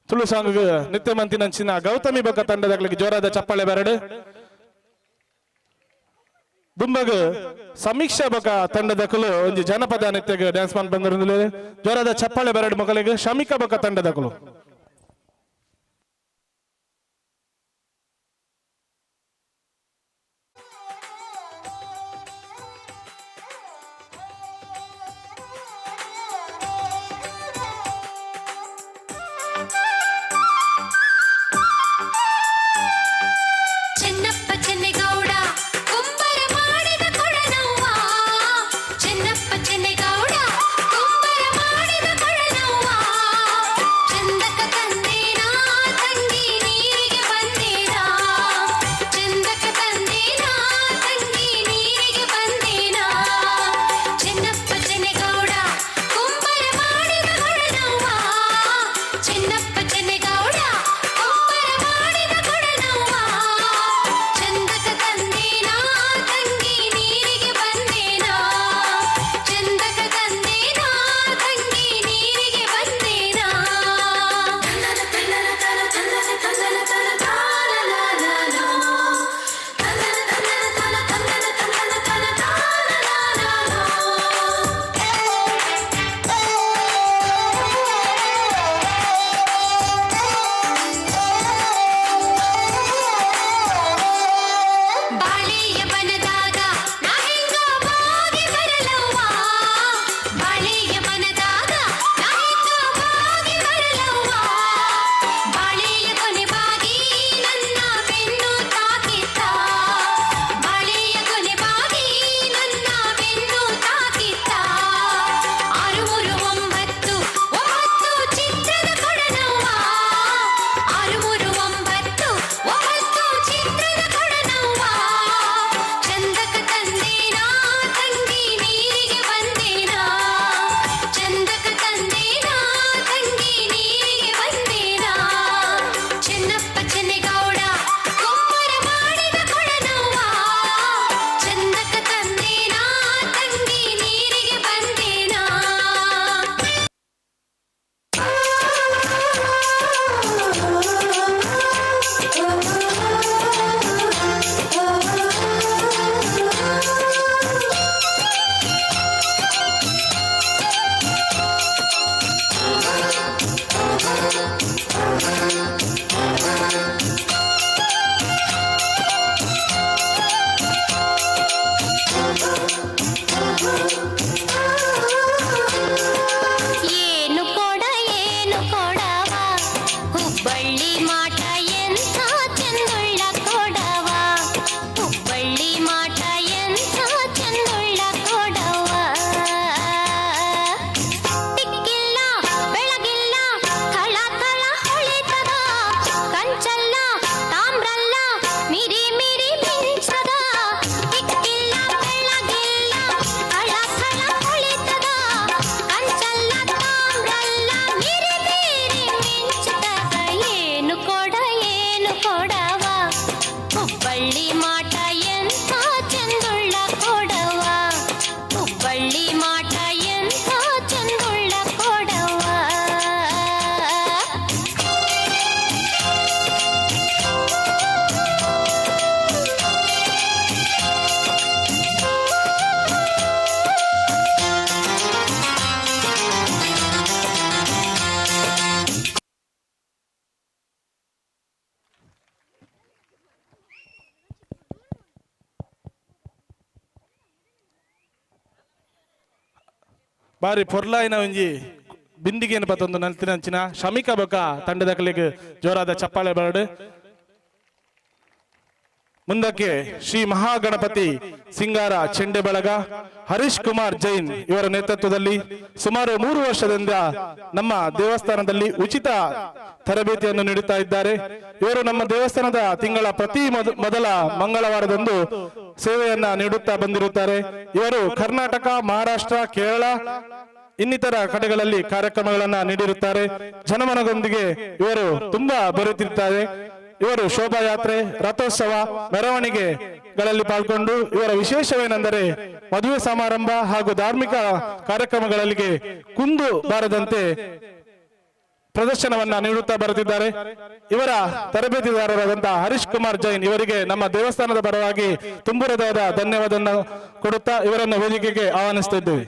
ತುಳು ಸಾಂಗ್ ನೃತ್ಯ ಮಂತಿನಂಚಿನ ಗೌತಮಿ ಬೊಕ್ಕ ತಂಡದಗಳಿಗೆ ಜೋರಾದ ಚಪ್ಪಾಳೆ ಬೆರಡು. ದುಂಬಗ್ ಸಮೀಕ್ಷಾ ಬೊಕ್ಕ ತಂಡದಕಲು ಒಂಜಿ ಜನಪದ ನೃತ್ಯಗೆ ಡ್ಯಾನ್ಸ್ ಮಾಡಿ ಬಂದಿರೋದು ಜೋರಾದ ಚಪ್ಪಾಳೆ ಬೆರಡು ಮಕ್ಕಳಿಗೆ ಶಮಿಕಾ ಬೊಕ್ಕ ತಂಡದಕಲು. ಚೆನ್ನಪ್ಪ ಚೆನ್ನೆಗೌಡ ಕುಂಬರ ಮಾಡಿದ ಕೊಳನವ್ವ ಚೆನ್ನಪ್ಪ ಚೆನ್ನೆಗೌಡ ಕುಂಬರ ಮಾಡಿದ ಕೊಳನವ್ವ ಚಂದಕ ತಂದೇನಾ ತಂಗಿ ನೀರಿಗೆ ಬಂದೇನಾ ಚಂದಕ ತಂದೇನಾ ತಂಗಿ ನೀರಿಗೆ ಬಂದೇನಾ ಚೆನ್ನಪ್ಪ ಚೆನ್ನೆಗೌಡ ಕುಂಬರ ಮಾಡಿದ ಕೊಳನವ್ವ ಚೆನ್ನಪ್ಪ ಚೆನ್ನೆಗೌಡ ಕುಂಬರ ಮಾಡಿದ ಕೊಳನವ್ವ ಚಂದಕ ತಂದೇನಾ ತಂಗಿ ನೀರಿಗೆ ಬಂದೇನಾ ಚಂದಕ ತಂದೇನಾ ತಂಗಿ ನೀರಿಗೆ ಬಂದೇನಾ ತನ್ನನ ತನ್ನನ ತನ ತನ್ನನ ತನ್ನನ ತನ ತಾನಲಾಲಾಲೋ ತನ್ನನ ತನ್ನನ ತನ ತನ್ನನ ತನ್ನನ ತನ ತಾನಲಾಲಾಲೋ ಬಾಳೆಯ ಬನದಾಗ ನಾ ಹೆಂಗ ಬಾಗಿ ಬರಲವ್ವ ಬಾಳೆಯ ಬನದಾಗ ನಾ ಹೆಂಗ ಬಾಗಿ ಬರಲವ್ವ ಬಾಳೆಯ ಕೊನೆ ಬಾಗಿ ನನ್ನ ಬೆನ್ನು ತಾಕಿತ್ತ ಬಾಳೆಯ ಕೊನೆ ಬಾಗಿ ನನ್ನ ಬೆನ್ನು ತಾಕಿತ್ತ 639 ಚಿತ್ರದ ಕೊಡನವ್ವ 639 ಚಿತ್ರದ ಕೊಡನವ್ವ ಚಂದಕ ತಂದೇನಾ ತಂಗಿ ನೀರಿಗೆ ಬಂದೇನಾ ಚಂದಕ ತಂದೇನಾ ತಂಗಿ ನೀರಿಗೆ ಬಂದೇನಾ ಚೆನ್ನಪ್ಪ ಚೆನ್ನೆಗೌಡ ಕುಂಬರ ಮಾಡಿದ ಕೊಳನವ್ವ ಚಂದಕ ತಂದೇನಾ ತಂಗಿ ನೀರಿಗೆ ಬಂದೇನಾ ಏನು ಕೊಡವ ಹುಬ್ಬಳ್ಳಿ ಮಾಟ ಎಂಥ ಚಂದುಳ್ಳ ಕೊಡವ ಹುಬ್ಬಳ್ಳಿ ಮಾಟ ಎಂಥ ಚಂದುಳ್ಳ ಕೊಡವ ದಿಕ್ಕಿಲ್ಲ ಬೆಳಗಿಲ್ಲ ಥಳ ಥಳ ಹೊಳಿತದ ಕಂಚಲ್ಲ ತಾಮ್ರಲ್ಲ ಮಿರಿ ಮಿರಿ ಮಿಂಚದ ದಿಕ್ಕಿಲ್ಲ ಬೆಳಗಿಲ್ಲ ಥಳ ಥಳ ಹೊಳಿತದ ಕಂಚಲ್ಲ ತಾಮ್ರಲ್ಲ ಮಿರಿ ಮಿರಿ ಮಿಂಚದ ಏನು ಕೊಡವ ಹುಬ್ಬಳ್ಳಿ ಮಾಟ ಎಂಥ ಚಂದುಳ್ಳ ಕೊಡವ ಹುಬ್ಬಳ್ಳಿ ಮಾಟ ಎಂಥ ಚಂದುಳ್ಳ ಕೊಡವ ಬಾರಿ ಪೊರ್ಲಾಯಿನ ಒಂಜಿ ಬಿಂದಿಗೆಯನ್ನು ಪತ್ತೊಂದು ನಲ್ತಿನಂಚಿನ ಶಮಿಕಾ ಬೊಕ್ಕ ತಂಡದಕಲಿಗೆ ಜೋರಾದ ಚಪ್ಪಾಳೆ ಬೆರಡು. ಮುಂದಕ್ಕೆ ಶ್ರೀ ಮಹಾಗಣಪತಿ ಸಿಂಗಾರ ಚೆಂಡೆ ಬಳಗ ಹರೀಶ್ ಕುಮಾರ್ ಜೈನ್ ಇವರ ನೇತೃತ್ವದಲ್ಲಿ ಸುಮಾರು 3 ವರ್ಷದಿಂದ ನಮ್ಮ ದೇವಸ್ಥಾನದಲ್ಲಿ ಉಚಿತ ತರಬೇತಿಯನ್ನು ನೀಡುತ್ತಾ ಇದ್ದಾರೆ. ಇವರು ನಮ್ಮ ದೇವಸ್ಥಾನದ ತಿಂಗಳ ಪ್ರತಿ ಮೊದಲ ಮಂಗಳವಾರದಂದು ಸೇವೆಯನ್ನ ನೀಡುತ್ತಾ ಬಂದಿರುತ್ತಾರೆ. ಇವರು ಕರ್ನಾಟಕ, ಮಹಾರಾಷ್ಟ್ರ, ಕೇರಳ ಇನ್ನಿತರ ಕಡೆಗಳಲ್ಲಿ ಕಾರ್ಯಕ್ರಮಗಳನ್ನ ನೀಡಿರುತ್ತಾರೆ. ಜನಮನದೊಂದಿಗೆ ಇವರು ತುಂಬಾ ಬೆರೆತಿರುತ್ತಾರೆ. ಇವರು ಶೋಭಾಯಾತ್ರೆ, ರಥೋತ್ಸವ, ಮೆರವಣಿಗೆ ಗಳಲ್ಲಿ ಪಾಲ್ಗೊಂಡು ಇವರ ವಿಶೇಷವೇನೆಂದರೆ ಮದುವೆ ಸಮಾರಂಭ ಹಾಗೂ ಧಾರ್ಮಿಕ ಕಾರ್ಯಕ್ರಮಗಳಿಗೆ ಕುಂದು ಬಾರದಂತೆ ಪ್ರದರ್ಶನವನ್ನ ನೀಡುತ್ತಾ ಬರುತ್ತಿದ್ದಾರೆ. ಇವರ ತರಬೇತಿದಾರರಾದಂತಹ ಹರೀಶ್ ಕುಮಾರ್ ಜೈನ್ ಇವರಿಗೆ ನಮ್ಮ ದೇವಸ್ಥಾನದ ಪರವಾಗಿ ತುಂಬು ಹೃದಯದ ಧನ್ಯವಾದವನ್ನು ಕೊಡುತ್ತಾ ಇವರನ್ನು ವೇದಿಕೆಗೆ ಆಹ್ವಾನಿಸುತ್ತಿದ್ದೇವೆ.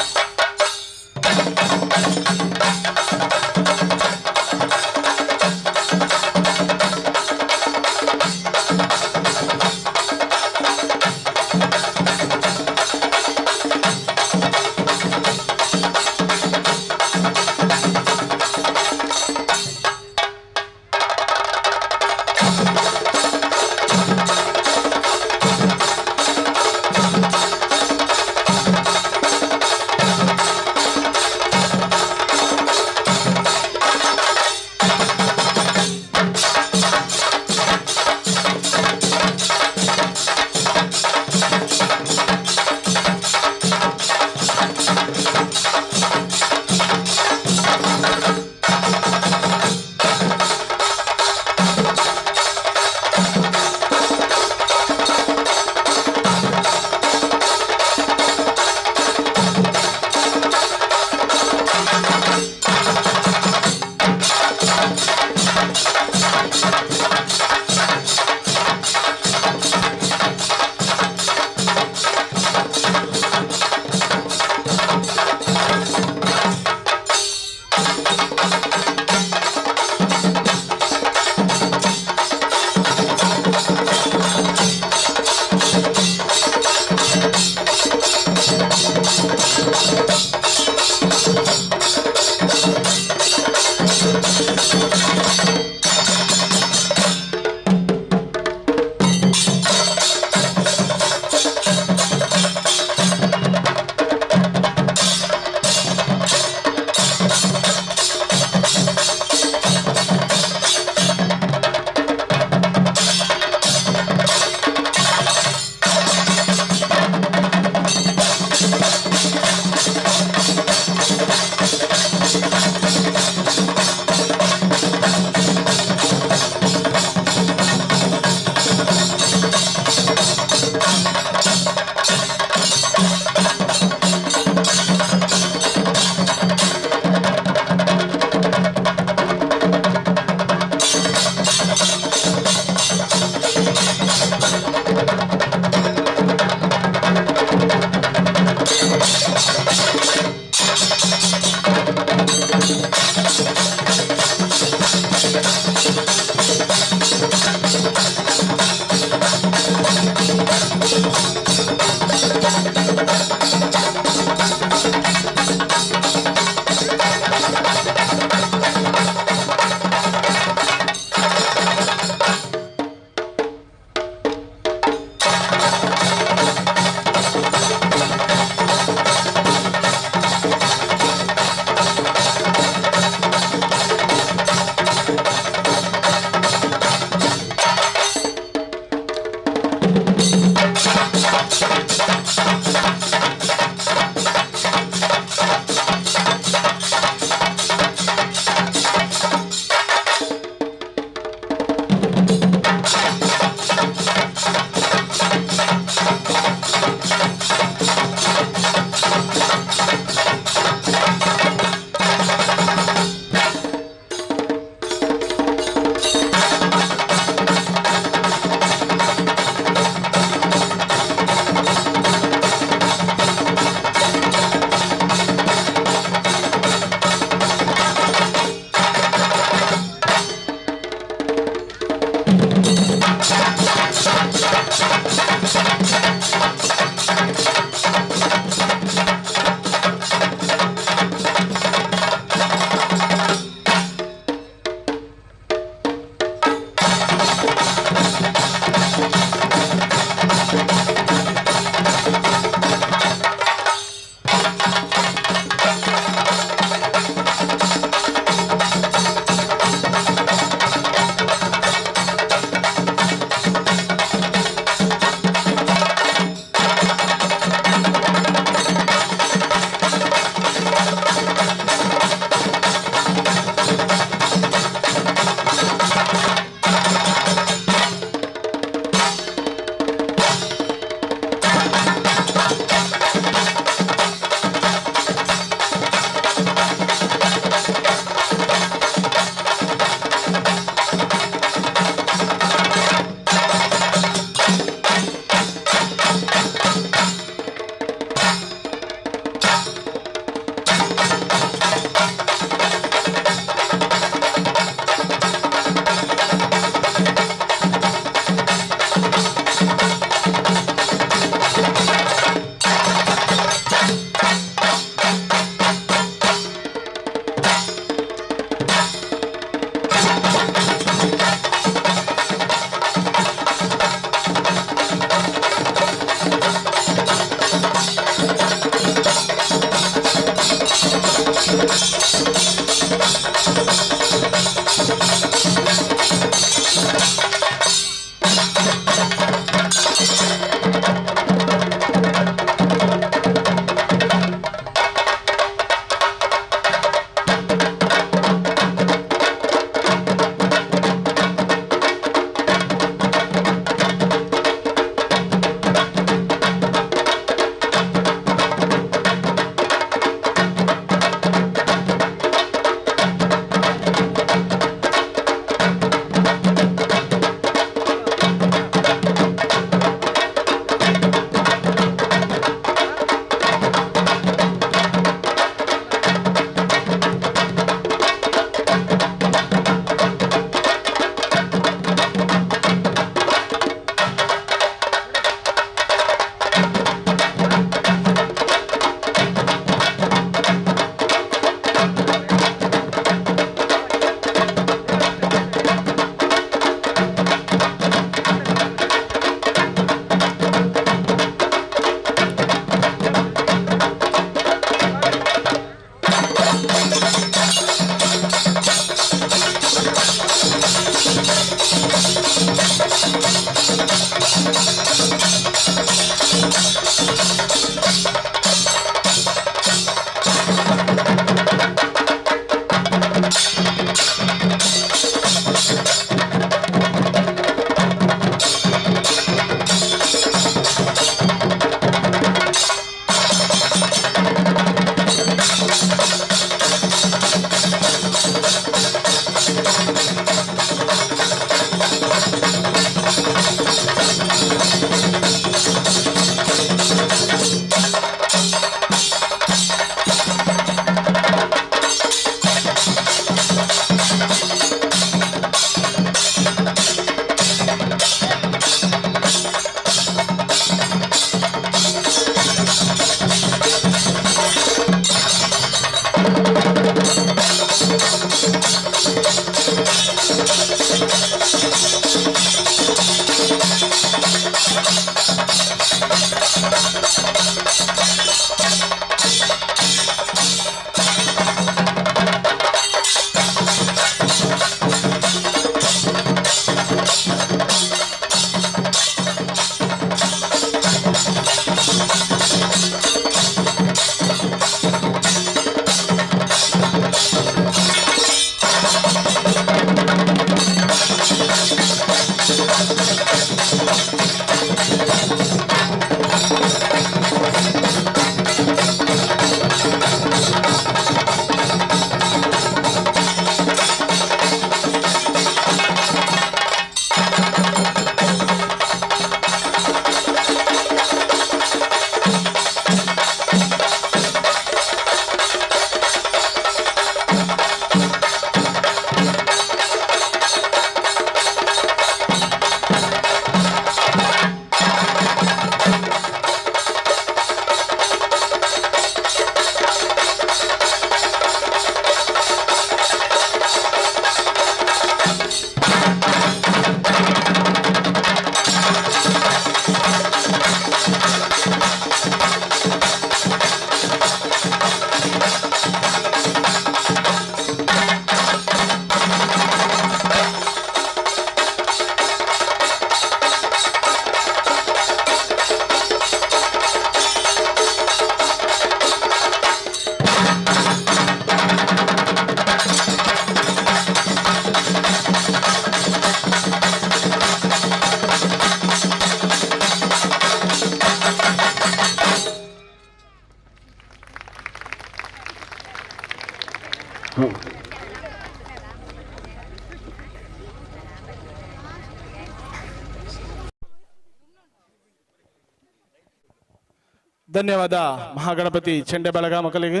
ಧನ್ಯವಾದ ಮಹಾಗಣಪತಿ ಚೆಂಡೆ ಬಳಗ ಮಕ್ಕಳಿಗೆ.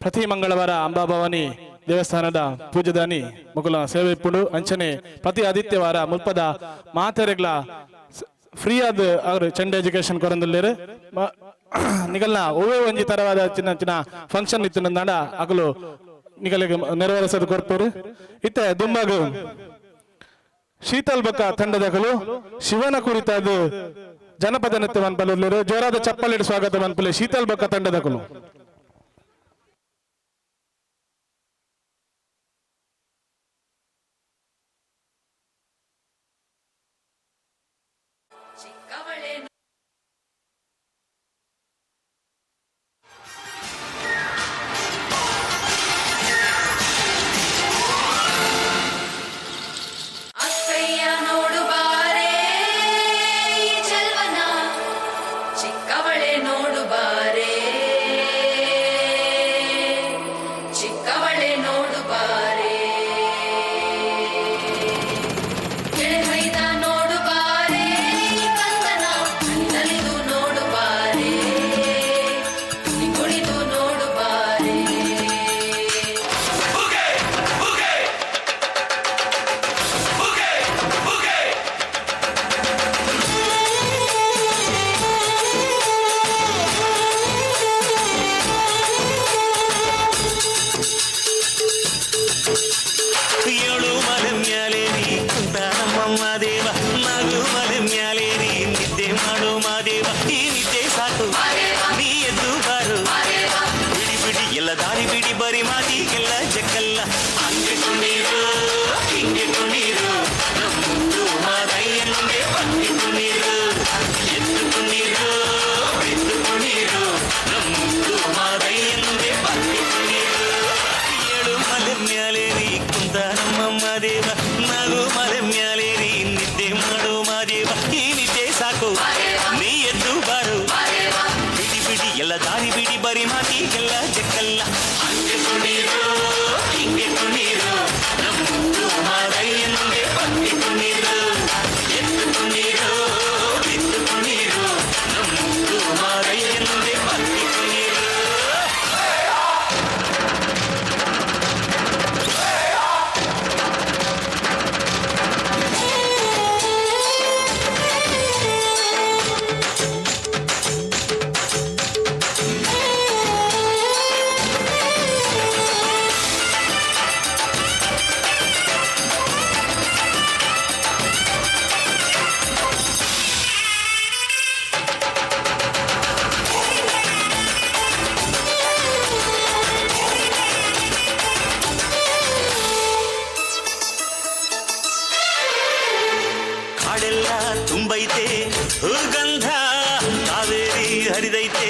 ಪ್ರತಿ ಮಂಗಳವಾರ ಅಂಬಾಭವಾನಿ ದೇವಸ್ಥಾನದ ಪೂಜದಾನಿ ಮಕ್ಕಳ ಸೇವೆ ಇಪ್ಪುಡು ಅಂಚನೆ ಪ್ರತಿ ಆದಿತ್ಯವಾರ ಮುಲ್ಪದ ಮಾತೆರೆಗ್ಲ ಫ್ರೀ ಆದ ಅವರು ಚೆಂಡೆ ಎಜುಕೇಶನ್ ಕೊರಂದಿಲ್ಲೇರು ನಿಗಲ್ನ ಒವ್ವೇ ಒಂಜಿ ತರವಾದ ಚಿನ್ನ ಚಿನ್ನ ಫಂಕ್ಷನ್ ಇತ್ತು ನಾಡ ಅಗಲು ನಿಗಲಿಗೆ ನೆರವೇರಿಸೋದು ಕೊರ್ಪೇರು. ಇತ್ತೆ ದುಂಬಾಗು ಶೀತಲ್ ಬಕ್ಕ ತಂಡದಗಲು ಶಿವನ ಕುರಿತಾದ ಜನಪದ ನೃತ್ಯ ಮನ್ಪಲು ಜೋರಾದ ಚಪ್ಪಲಿಡು ಸ್ವಾಗತ ಮನ್ಪಲೆ ಶೀತಲ್ ಬಕ್ಕ ತಂಡದಗಲು. ಬರಿ ಮಾತಿಗೆಲ್ಲ ಜಗ್ಗಲ್ಲ ಹಂಗೆ ಕುಣೀರು ಹಿಂಗೆ ಕುಣೀರು ನಮ್ಮುಂದು ಮಾದಯ್ಯನಿಗೆ ಬಂದು ಕುಣೀರು ಎದ್ದು ಕುಣೀರು ಬಿದ್ದು ಕುಣೀರು ನಮ್ಮುಂದು ಮಾದಯ್ಯನಿಗೆ ಬಂದು ಕುಣೀರು ಏಳು ಮಲೆ ಮ್ಯಾಲೇರಿ ಕುಂತ ನಮ್ಮಮ್ಮ ದೇವ ನಗು ಮಲೆ ಮ್ಯಾಲೇರಿ ನಿದ್ದೆ ಮಾಡು ಮಾದೇವ ಈ ನಿದ್ದೆ ಸಾಕು ನೀ ಎದ್ದು ಬಾರು ಬಿಡಿ ಬಿಡಿ ಎಲ್ಲ ದಾರಿ ಬಿಡಿ ಬರಿ ಮಾತಿಗೆಲ್ಲ ಜಕ್ಕಲ್ಲ ಹಂಗೆ ಕುಣೀರು ಹಿಂಗೆ ಕುಣೀರು ನಮ್ಮುಂದು ಮಾದಯ್ಯನಿಗೆ ಬಂದು ಕುಣೀರು ಎದ್ದು ಕುಣೀರು ಬಿದ್ದು ಕುಣೀರು ನಮ್ಮುಂದು ಮಾದಯ್ಯನಿಗೆ ಬಂದು ಕುಣೀರು ಕಾಡೆಲ್ಲ ತುಂಬೈತೆ ಹೂಗಂಧ ಕಾವೇರಿ ಹರಿದೈತೆ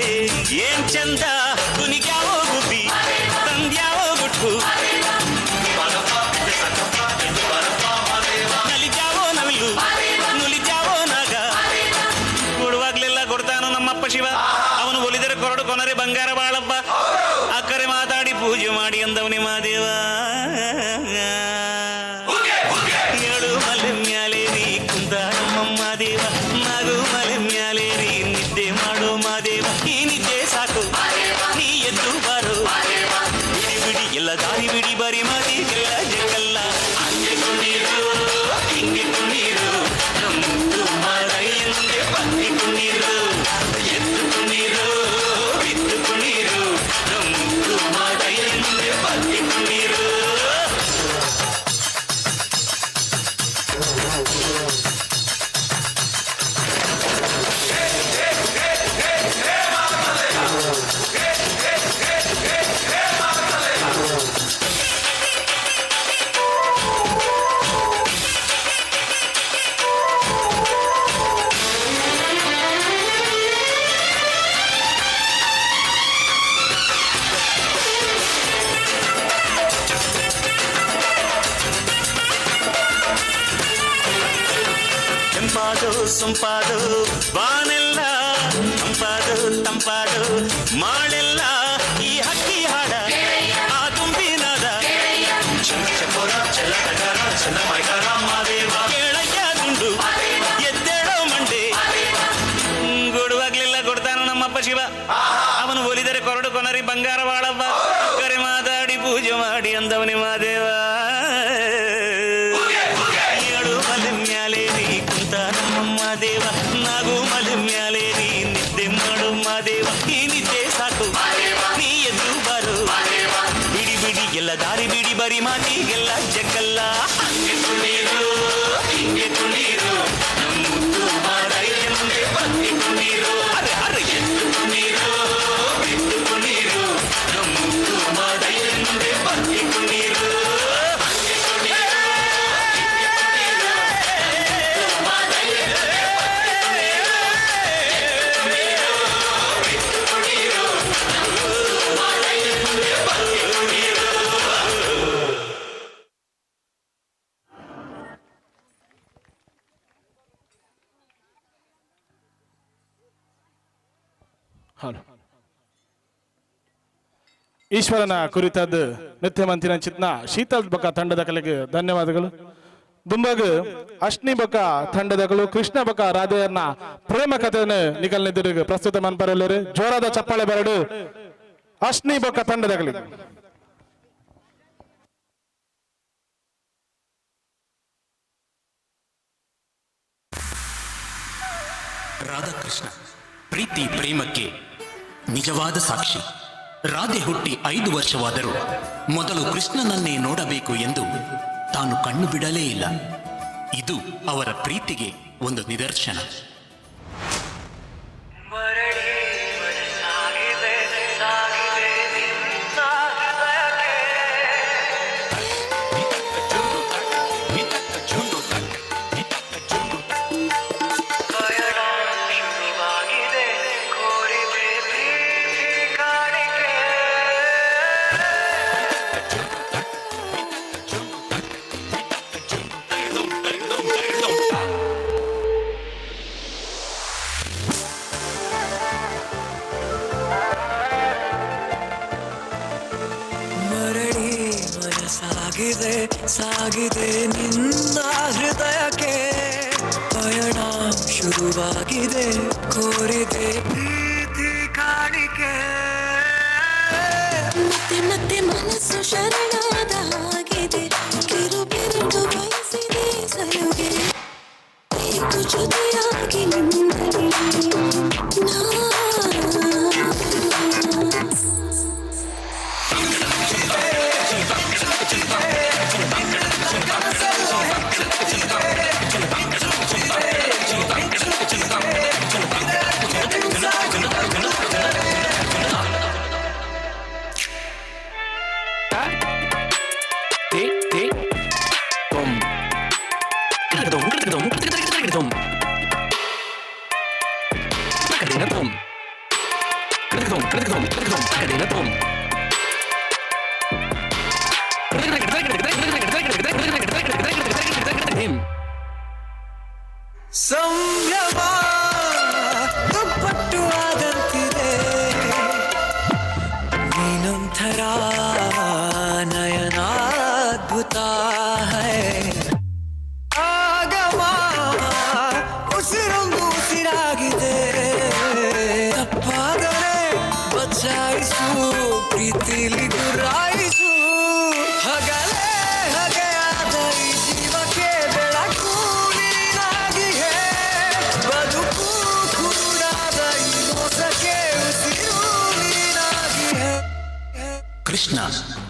ಏನ್ ಚಂದ ಕುನಿಗ್ಯಾವೋ ಗುಬ್ಬಿ ತಂದ್ಯಾವೋ ಗುಟ್ಟು ನಲಿದ್ಯಾವೋ ನವಿಲು ನುಲಿದ್ಯಾವೋ ನಾಗ ಕೊಡುವಾಗ್ಲೆಲ್ಲ ಕೊಡ್ತಾನು ನಮ್ಮಪ್ಪ ಶಿವ ಅವನು ಒಲಿದರೆ ಕೊರಡು ಕೊನರೆ ಬಂಗಾರ ಬಾಳಪ್ಪ ಅಕ್ಕರೆ ಮಾತಾಡಿ ಪೂಜೆ ಮಾಡಿ ಅಂದವನಿ ಮಾದೇವ ಏಳು ಮಲೆ ಮ್ಯಾಲೇರಿ ಕುಂತ ನಮ್ಮಮ್ಮ ದೇವ ನಗು ಮಲೆ ಮ್ಯಾಲೇರಿ ನಿದ್ದೆ ಮಾಡು ಮಾದೇವ ಈ ನಿದ್ದೆ ಸಾಕು ನೀ ಎದ್ದು ಬಾರು ಬಿಡಿ ಬಿಡಿ ಎಲ್ಲ ದಾರಿ ಬಿಡಿ ಬರಿ ಮಾತಿಗೆಲ್ಲ ಜಗಲ್ಲ ಹಂಗೆ ಕುಣೀರು ಹಿಂಗೆ ಕುಣೀರು ನಮ್ಮುಂದು ಮಾದಯ್ಯನಿಗೆ ಬಂದು ಕುಣೀರು ಎದ್ದು ಕುಣೀರು ಬಿದ್ದು ಕುಣೀರು ನಮ್ಮುಂದು ಮಾದಯ್ಯನಿಗೆ ಬಂದು ಕುಣೀರು ಕೆಂಪಾದು ಸೊಂಪಾದು ಬಾನೆಲ್ಲ ತಂಪಾದು ತಂಪಾದು ಮಾಳೆಲ್ಲ ಈ ಹಕ್ಕಿ ಹಾಡ ಆ ತುಂಬಿನಾದ ಚಂಚಪುರ ಚಲಟಗಾರ ಚನ್ನಮೈಗಾರ ಮಾದೇವ ಕೇಳಯ್ಯ ದುಂಡು ಎದ್ದೇಳೋ ಮಂಡೆ ಕೊಡುವಾಗ್ಲೆಲ್ಲ ಕೊಡ್ತಾನು ನಮ್ಮಪ್ಪ ಶಿವ ಅವನು ಒಲಿದರೆ ಕೊರಡು ಕೊನರಿ ಬಂಗಾರ ಬಾಳವ್ವ ಕರೆ ಮಾತಾಡಿ ಪೂಜೆ ಮಾಡಿ ಅಂದವನಿ ಮಾದೇವ ಏಳು ಮಲೆ ಮ್ಯಾಲೇರಿ ಕುಂತ ನಮ್ಮಮ್ಮ ದೇವ ನಾಗು ಮಲೆ ಮ್ಯಾಲೇರಿ ನಿದ್ದೆ ಮಾಡು ಮಾದೇವ ಈ ನಿದ್ದೆ ಸಾಕು ನೀ ಎದ್ದು ಬಾರು ಬಿಡಿ ಬಿಡಿ ಎಲ್ಲ ದಾರಿ ಬಿಡಿ ಬರಿ ಮಾತಿಗೆಲ್ಲ ಜಗ್ಗಲ್ಲ ಹಂಗೆ ಕುಣೀರು ಹಿಂಗೆ ಕುಣೀರು ನಮ್ಮುಂದು ಮಾದಯ್ಯನಿಗೆ ಬಂದು ಕುಣೀರು ಅರೆ ಅರೆ ಎದ್ದು ಕುಣೀರು ಬಿದ್ದು ಕುಣೀರು ನಮ್ಮುಂದು ಮಾದಯ್ಯನಿಗೆ ಬಂದು ಕುಣೀರು ಹಲೋ ಈಶ್ವರನ ಕುರಿತಾದ ನೃತ್ಯ ಮಂತಿನ ಚಿತ್ನ ಶೀತಲ್ ಬಕ ತಂಡದ ಕಲೆಗೆ ಧನ್ಯವಾದಗಳು ದುಂಬಾಗ ಅಶ್ನಿ ಬಕ ತಂಡದಗಳು ಕೃಷ್ಣ ಬಕ ರಾಧೆಯನ್ನ ಪ್ರೇಮ ಕಥೆಯನ್ನು ನಿಗಲ್ನೆದುರಿಗೆ ಪ್ರಸ್ತುತ ಮನ್ಪರಲ್ಲರು ಜೋರಾದ ಚಪ್ಪಾಳೆ ಬರಡು ಅಶ್ನಿ ಬಕ ತಂಡದಗಳಿಗೆ ರಾಧಾಕೃಷ್ಣ ಪ್ರೀತಿ ಪ್ರೇಮಕ್ಕೆ ನಿಜವಾದ ಸಾಕ್ಷಿ. ರಾಧೆ ಹುಟ್ಟಿ 5 ವರ್ಷವಾದರೂ ಮೊದಲು ಕೃಷ್ಣನನ್ನೇ ನೋಡಬೇಕು ಎಂದು ತಾನು ಕಣ್ಣು ಬಿಡಲೇ ಇಲ್ಲ. ಇದು ಅವರ ಪ್ರೀತಿಗೆ ಒಂದು ನಿದರ್ಶನ. ಸಾಗಿದೆ ಸಾಗಿದೆ ನಿನ್ನ ಹೃದಯ ಸಾಗಿದೆ ಸಾಗಿದೆ ನಿನ್ನ ಹೃದಯಕ್ಕೆ ಪಯಣ ಶುರುವಾಗಿದೆ ಕೋರಿದೆ ಪ್ರೀತಿ ಕಾಣಿಕೆ ಮತ್ತೆ ಮತ್ತೆ ಮನಸ್ಸು ಶರಣಾದ ಹಾಗಿದೆ ಕಿರು ಬೆರಳು ಬಯಸಿದೆ ಸಲುಗೆ ಬೇಕು ಜೊತೆಯಾಗಿ ನಿಂತರೆ ಸಂಭ್ರಮ ದುಪ್ಪಟ್ಟು ಆದಂತಿದೆ ನೀನೊಂಥರ ನಯನಾದ್ಭುತ ಹೈ ಆಗಮ ಉಸಿರೊಂದು ಉಸಿರಾಗಿದೆ ತಪ್ಪಾದರೆ ಬಚಾಯಿಸು ಪ್ರೀತಿಲಿ ಗುರಾಯಿಸು ಹಗಲೇ ಹಗೆಯಾದ ಈ ಜೀವಕ್ಕೆ ಬೆಳಕು ನೀನಾಗಿಯೇ ಬದುಕು ಕೂಡಾದ ಈ ಮೋಸಕ್ಕೆ ಉಸಿರು ನೀನಾಗಿಯೇ ಕೃಷ್ಣ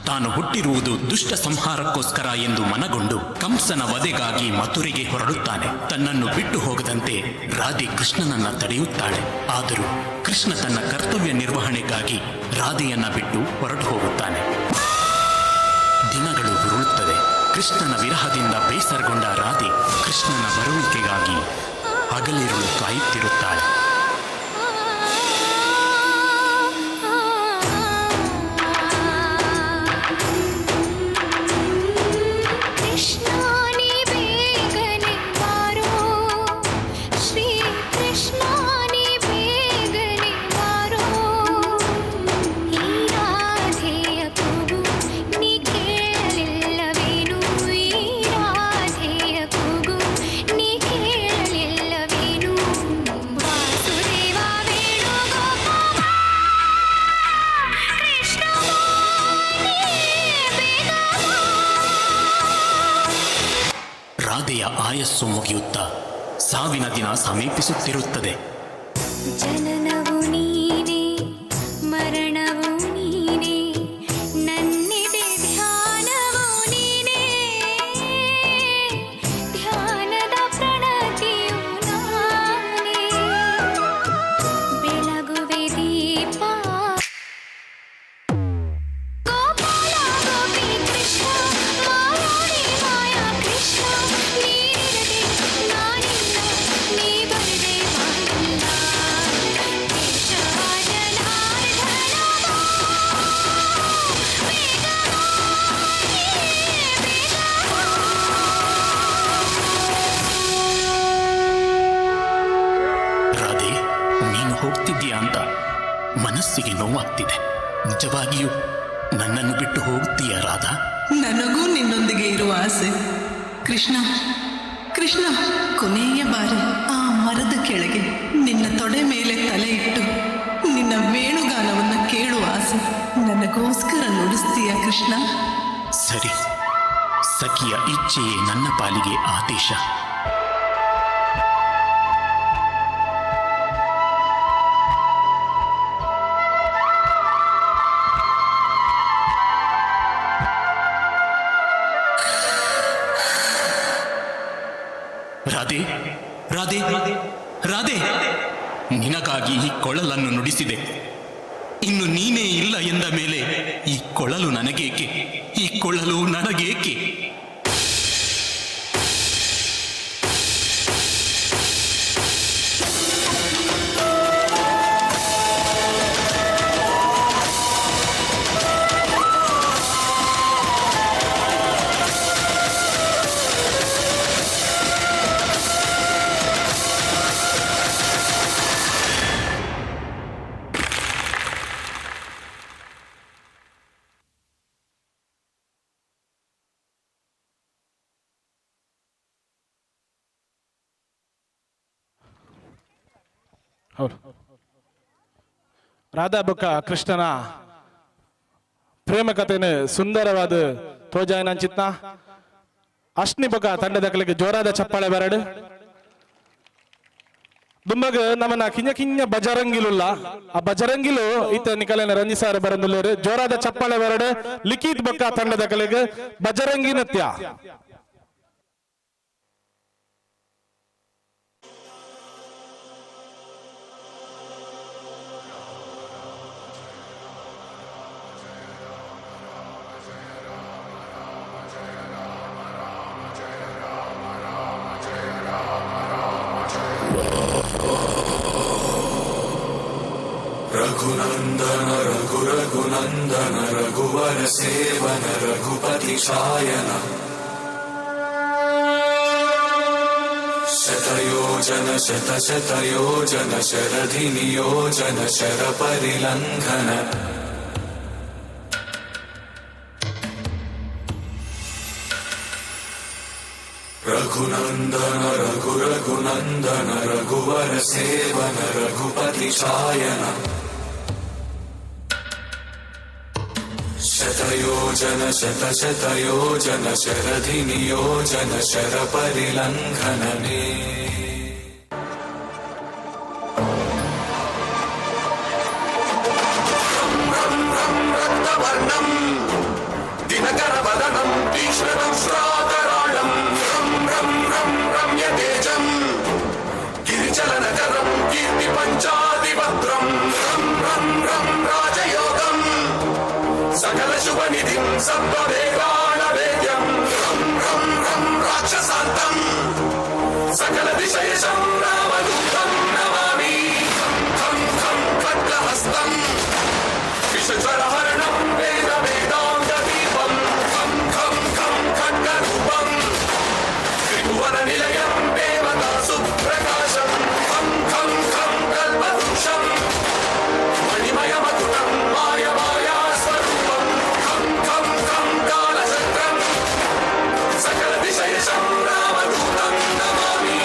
ತಾನು ಹುಟ್ಟಿರುವುದು ದುಷ್ಟ ಸಂಹಾರಕ್ಕೋಸ್ಕರ ಎಂದು ಮನಗೊಂಡು ಕಂಸನ ವಧೆಗಾಗಿ ಮಥುರೆಗೆ ಹೊರಡುತ್ತಾನೆ. ತನ್ನನ್ನು ಬಿಟ್ಟು ಹೋಗದಂತೆ ರಾಧೆ ಕೃಷ್ಣನನ್ನ ತಡೆಯುತ್ತಾಳೆ. ಆದರೂ ಕೃಷ್ಣ ತನ್ನ ಕರ್ತವ್ಯ ನಿರ್ವಹಣೆಗಾಗಿ ರಾಧೆಯನ್ನ ಬಿಟ್ಟು ಹೊರಟು ಹೋಗುತ್ತಾನೆ. ದಿನಗಳು ಉರುಳುತ್ತದೆ. ಕೃಷ್ಣನ ವಿರಹದಿಂದ ಬೇಸರಗೊಂಡ ರಾಧೆ ಕೃಷ್ಣನ ಬರುವಿಕೆಗಾಗಿ ಹಗಲಿರುಳು ಕಾಯುತ್ತಿರುತ್ತಾಳೆ. ರಾಧೆಯ ಆಯಸ್ಸು ಮುಗಿಯುತ್ತಾ ಸಾವಿನ ದಿನ ಸಮೀಪಿಸುತ್ತಿರುತ್ತದೆ. ಜನನವು ನೀನೇ ಮರಣವು ನೀನೇ ನನ್ನಿದೆ ಧ್ಯಾನವು ನೀನೇ ಧ್ಯಾನದ ಪ್ರಣತಿಯು ನಾನೇ ಬೆಳಗುವೆ ದೀಪ ಗೋಪಾಲ ಗೋಪಿ ಕೃಷ್ಣ ಮಾಯಾಡಿ ಮಾಯಾ ಕೃಷ್ಣ ನೀರಿರದೆ ನಾನಿಲ್ಲ ನೀ ಬರದೆ ಬಾಳಿಲ್ಲ ಕೇಶವ ಜನಾರ್ದನ ರಾಧೆ, ನೀನು ಹೋಗ್ತಿದ್ದೀಯಾ ಅಂತ ಮನಸ್ಸಿಗೆ ನೋವಾಗ್ತಿದೆ. ನಿಜವಾಗಿಯೂ ನನ್ನನ್ನು ಬಿಟ್ಟು ಹೋಗ್ತೀಯಾ ರಾಧಾ? ನನಗೂ ನಿನ್ನೊಂದಿಗೆ ಇರುವ ಆಸೆ. ಕೃಷ್ಣ ಕೃಷ್ಣ, ಕೊನೆಯ ಬಾರಿ ಆ ಮರದ ಕೆಳಗೆ ನಿನ್ನ ತೊಡೆ ಮೇಲೆ ತಲೆ ಇಟ್ಟು ನಿನ್ನ ವೇಣುಗಾನವನ್ನು ಕೇಳುವ ಆಸೆ ನನಗೋಸ್ಕರ ನುಡಿಸ್ತೀಯ ಕೃಷ್ಣ? ಸರಿ, ಸಖಿಯ ಇಚ್ಛೆಯೇ ನನ್ನ ಪಾಲಿಗೆ ಆದೇಶ. ರಾಧೆ ರಾಧೆ ರಾಧೆ, ನಿನಗಾಗಿ ಈ ಕೊಳಲನ್ನು ನುಡಿಸಿದೆ. ಇನ್ನು ನೀನೇ ಇಲ್ಲ ಎಂದ ಮೇಲೆ ಈ ಕೊಳಲು ನನಗೇಕೆ? ಈ ಕೊಳಲು ನನಗೇಕೆ? ಹೌದು. ರಾಧಾ ಬೊಕ್ಕ ಕೃಷ್ಣನ ಪ್ರೇಮ ಕಥೆನ ಸುಂದರವಾದ ತೋಜಾಯನ ಚಿತ್ನ ಅಶ್ನಿ ಬೊಕ್ಕ ತಂಡದ ಕಲೆಗೆ ಜೋರಾದ ಚಪ್ಪಾಳೆ ಬರಡು ದುಂಬಗ ನಮ್ಮನ ಕಿಂಜ ಕಿಂಜ ಬಜರಂಗಿಲುಲ್ಲ ಆ ಬಜರಂಗಿಲು ಈತ ನಿಕಲೆನ ರಂಜಿಸಾರ ಬರಂದುಲ್ಲೇರು ಜೋರಾದ ಚಪ್ಪಾಳೆ ಬರಡು ಲಿಖಿತ್ ಬೊಕ್ಕ ತಂಡದ ಕಲೆಗೆ ಬಜರಂಗಿ ನೃತ್ಯ. रघुनंदन रघु रघुनंदन रघुवर सेवन रघुपति शायन शतयोजन शत शतयोजन शरधि नियोजन शर परिलंघन रघुनंदन रघु रघुनंदन रघुवर सेवन रघुपति शायन शतयोजन शत शतयोजन शरधि नियोजन शर परिलंघनने रक्तवर्णं दिनकरवदनं तीक्ष्णं श्राकराळं रम्यतेजं गिरिचलनकरं कीर्तिपञ्चादिवक्त्रं राजयोगम् सकल शुभ निधिं सर्ववेगाणवेद्यं राक्षसान्तं सकल दिशयशं रामदूतं नमामि खं खड्गहस्तं विषज्वरहरणं वेदाङ्गदीपं खं खड्गरूपं त्रिभुवननिलयं देवतासुप्रकाशं खं कल्पवृक्षं मणिमयमकुटं मायमाया सकल दिशयशं रामदूतं नमामि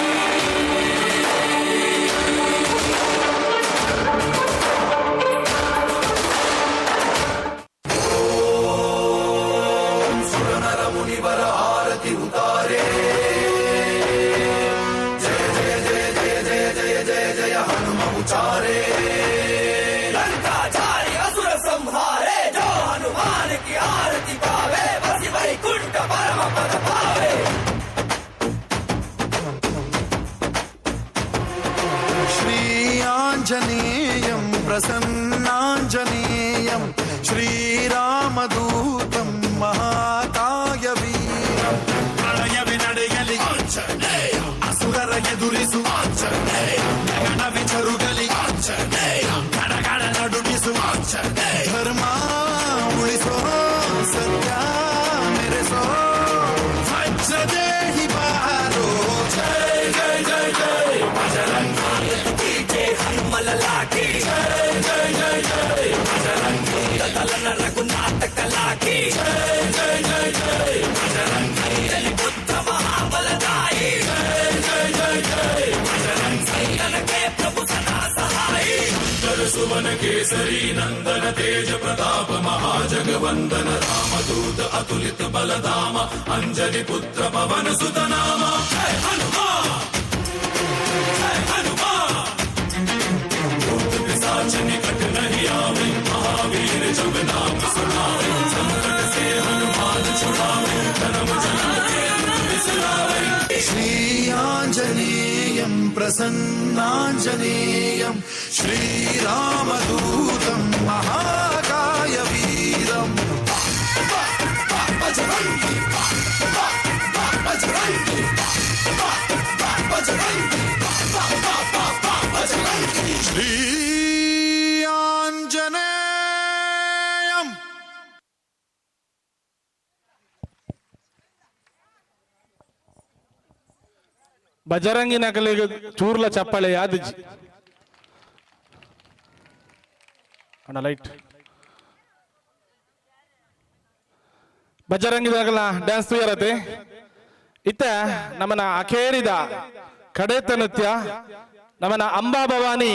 ॐ सुरनर मुनिवर आरति उतारे जय जय जय जय जय जय जय जय हनुम उचारे लंकाचारी असुर संहारे जो हनुमान की आरती पावे बसी वैकुंठ परम पद पावे श्री आंजनेयं प्रसन्नांजनेयं श्रीरामदूतं महाकायवीरं प्रलय विनडेयलि आंजनेय असुरर ಎದುರಿಸು ಆಂಜನೇಯ ಗಗನ ವಿಚರುಗಲಿ ಆಂಜನೇಯ ಗಡಗಡ ನಡುಗಿಸು ಆಂಜನೇಯ ಧರ್ಮ ಉಳಿಸೋ ಸತ್ಯ ಮೆರೆಸೋ ವಜ್ರದೇಹಿ ಬಾರೋ ಜಯ ಜಯ ಜಯ ಜಯ ಬಜರಂಗಿ ಜಯ ಹನುಮಲ ಲಾಠಿ ಜಯ ಜಯ ಜಯ ಜಯ ಬಜರಂಗಿ ದಲನ ರಘುನಾಥ ಕಲಾಕಿ ಜಯ ಜಯ ಜಯ ಜಯ ಬಜರಂಗಿ ಬುದ್ಧ ಮಹಾಬಲದಾಯಿ ಜಯ ಜಯ ಜಯ ಜಯ ಬಜರಂಗಿ ಸಂತನಕ್ಕೆ ಪ್ರಭು ಸದಾ ಸಹಾಯಿ सुवन केसरी नंदन तेज प्रताप महाजगवंदन रामदूत अतुलित बलधाम अंजनी पुत्र पवन सुत नाम जय हनुमान जय हनुमान भूत पिशाच निकट नहीं आवे महावीर जब नाम सुनावे संकट से हनुमान छुड़ावे धर्म जना के बिसरावे श्री आंजनेयं प्रसन्नांजनेयं श्रीरामदूतं महाकायवीरं बजरंगी बजरंगी बजरंगी श्री आंजनेयं ಬಜರಂಗಿ ನಕಲಿಗೆ ಚೂರ್ಲ ಚಪ್ಪಾಳೆ ಯಾದಜಿ ಅಣ್ಣ ಲೈಟ್ ಬಜರಂಗಿದಾಗಲ ಡ್ಯಾನ್ಸ್ ತುಯರತೆ ಇತ್ತ ನಮ್ಮನ ಅಖೇರಿದ ಕಡೆತ ನೃತ್ಯ ನಮ್ಮನ ಅಂಬಾ ಭವಾನಿ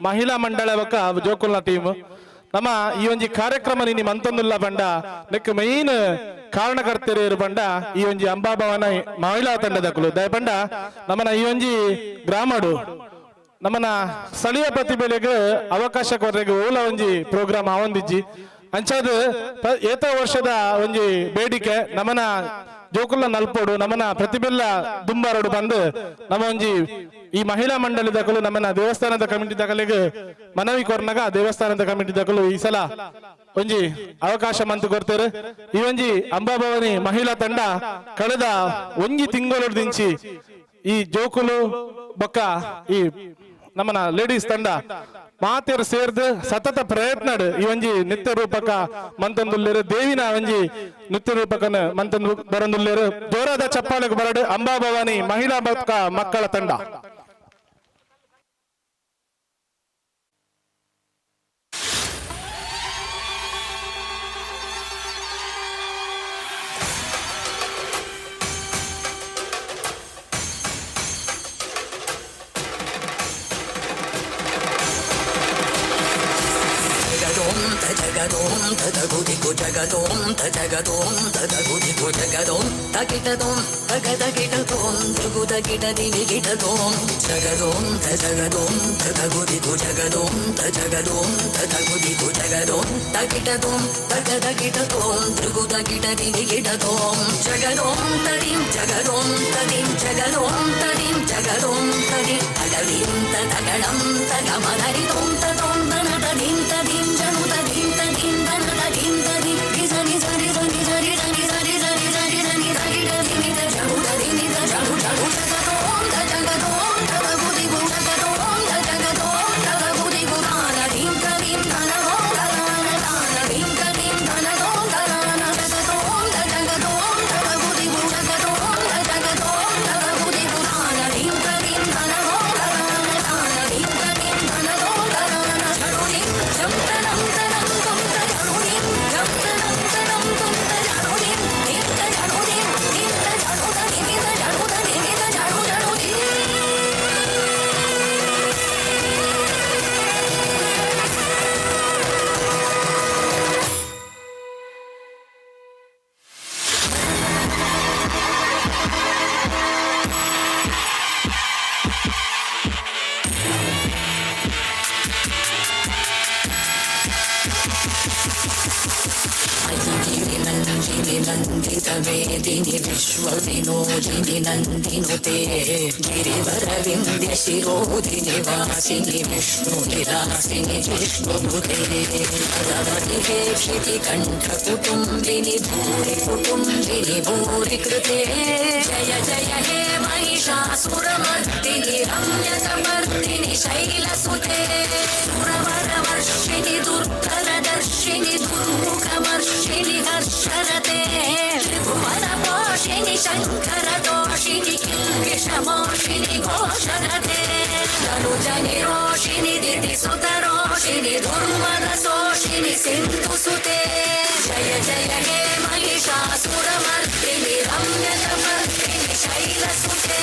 ಮಹಿಳಾ ಮಂಡಳ ಬೊಕ್ಕ ಜೋಕುಲ್ನ ಟೀಮ್ ನಮ್ಮ ಈ ಒಂಜಿ ಕಾರ್ಯಕ್ರಮ ನಿನ್ನೆ ಮಂತೊಂದುಲ್ಲ ಬಂಡ ನೆಕ್ ಮೈನ್ ಕಾರಣಕರ್ತರು ಬಂಡ ಈ ಒಂಜಿ ಅಂಬಾ ಭವಾನಿ ಮಹಿಳಾ ತಂಡದಕ್ಕಲು ದಯಪಂಡ ನಮ್ಮನ ಈ ಒಂಜಿ ಗ್ರಾಮಡು ನಮ್ಮನ ಸ್ಥಳೀಯ ಪ್ರತಿಭೆಗಳಿಗೆ ಅವಕಾಶ ಕೊರ್ರೆಗೆ ಓಲ ಒಂಜಿ ಪ್ರೋಗ್ರಾಮ್ ಆವೊಂದಿಜ್ಜಿ ಅಂಚಾದ ಏತ ವರ್ಷದ ಒಂಜಿ ಬೇಡಿಕೆ ನಮ್ಮನ ಜೋಕುಲ್ಲ ನಲ್ಪೋಡು ನಮ್ಮನ ಪ್ರತಿಭೆಲ್ಲ ದುಂಬಾರೋಡು ಬಂದು ನಮ್ಮ ಒಂಜಿ ಈ ಮಹಿಳಾ ಮಂಡಳಿದಕಲು ನಮ್ಮನ ದೇವಸ್ಥಾನದ ಕಮಿಟಿ ದಕಲಿಗೆ ಮನವಿ ಕೊರ್ನಾಗ ದೇವಸ್ಥಾನದ ಕಮಿಟಿ ದಕಲು ಈ ಸಲ ಒಂಜಿ ಅವಕಾಶ ಮಂತು ಕೊಡ್ತಾರೆ. ಈ ಒಂಜಿ ಅಂಬಾಭವಾನಿ ಮಹಿಳಾ ತಂಡ ಕಳೆದ ಒಂಜಿ ತಿಂಗಳು ದಿಂಚಿ ಈ ಜೋಕುಲು ಬೊಕ್ಕ ಈ ನಮ್ಮನ ಲೇಡೀಸ್ ತಂಡ ಮಾತೆರು ಸೇರ್ದು ಸತತ ಪ್ರಯತ್ನ ಈ ಒಂಜಿ ನಿತ್ಯ ರೂಪಕ ಮಂತಂದುಲ್ಲೇರು ದೇವಿನ ಒಂಜಿ ನೃತ್ಯ ರೂಪಕನ ಮಂತಂದು ಬರಂದುಲ್ಲೇರು ಜೋರಾದ ಚಪ್ಪಾಳೆಗೆ ಬರಡು ಅಂಬಾಭವಾನಿ ಮಹಿಳಾ ಮಕ್ಕಳ ತಂಡ. జగదోం తదగుదిగు జగదోం తజగదోం తదగుదిగు జగదోం తకిటదోం తగదకిటదోం దుగుదకిటదిని గిటదోం జగదోం తజగదోం తదగుదిగు జగదోం తజగదోం తదగుదిగు జగదోం తకిటదోం తగదకిటదోం దుగుదకిటదిని గిటదోం జగదోం తదిం జగదోం తదిం జగదోం తదిం జగదోం తదిం తగలిం తగడం తగమనరిదోం తదోం తనదదిం తదిం జను తదిం తదిం తనదదిం తదిం నిజని జని జని జని జని జని జని జని జని జని జని జను తదిం జను జను జగదోం తజగదోం తదగుదిగు జగదోం తజగదోం తదగుదిగు తానదిం తదిం తనదోం తనన తానదిం తదిం తనదోం తనన జగదోం తజగదోం తదగుదిగు జగదోం తజగదోం తదగుదిగు తానదిం తదిం తనదోం తనన తానదిం తదిం తనదోం తనన జరుదిం జంతనం తనం కుంత జరుదిం జంతనం తనం కుంత జరుదిం నిత్త జరుదిం నిత్త జరుదని నిత్త జరుదని నిత్త జరు జరుదిం నందిని నందిత వేదిని విశ్వ వినోదిని నందినుతే గిరివర వింధ్య శిరోధిని వాసిని విష్ణు విలాసిని విష్ణుభుతే పదవతి క్షితి కంఠ కుటుంబిని భూరి కుటుంబిని భూరి కృతే జయ జయ హే महिषासुरमर्दिनि रम्यकमर्दिनि शैलसुते सुरवरवर्षिणि दुर्धरदर्शिनि दुर्मुखमर्षिणि हर्षरते त्रिभुवनपोषिणि शङ्करदोषिणि किल्बिषमोषिणि घोषरते तनुजनिरोषिणि दितिसुतरोषिणि दुर्मदशोषिणि सिन्धुसुते जय जय हे महिषासुरमर्दिनि रम्यकमर्दिनि शैलसुते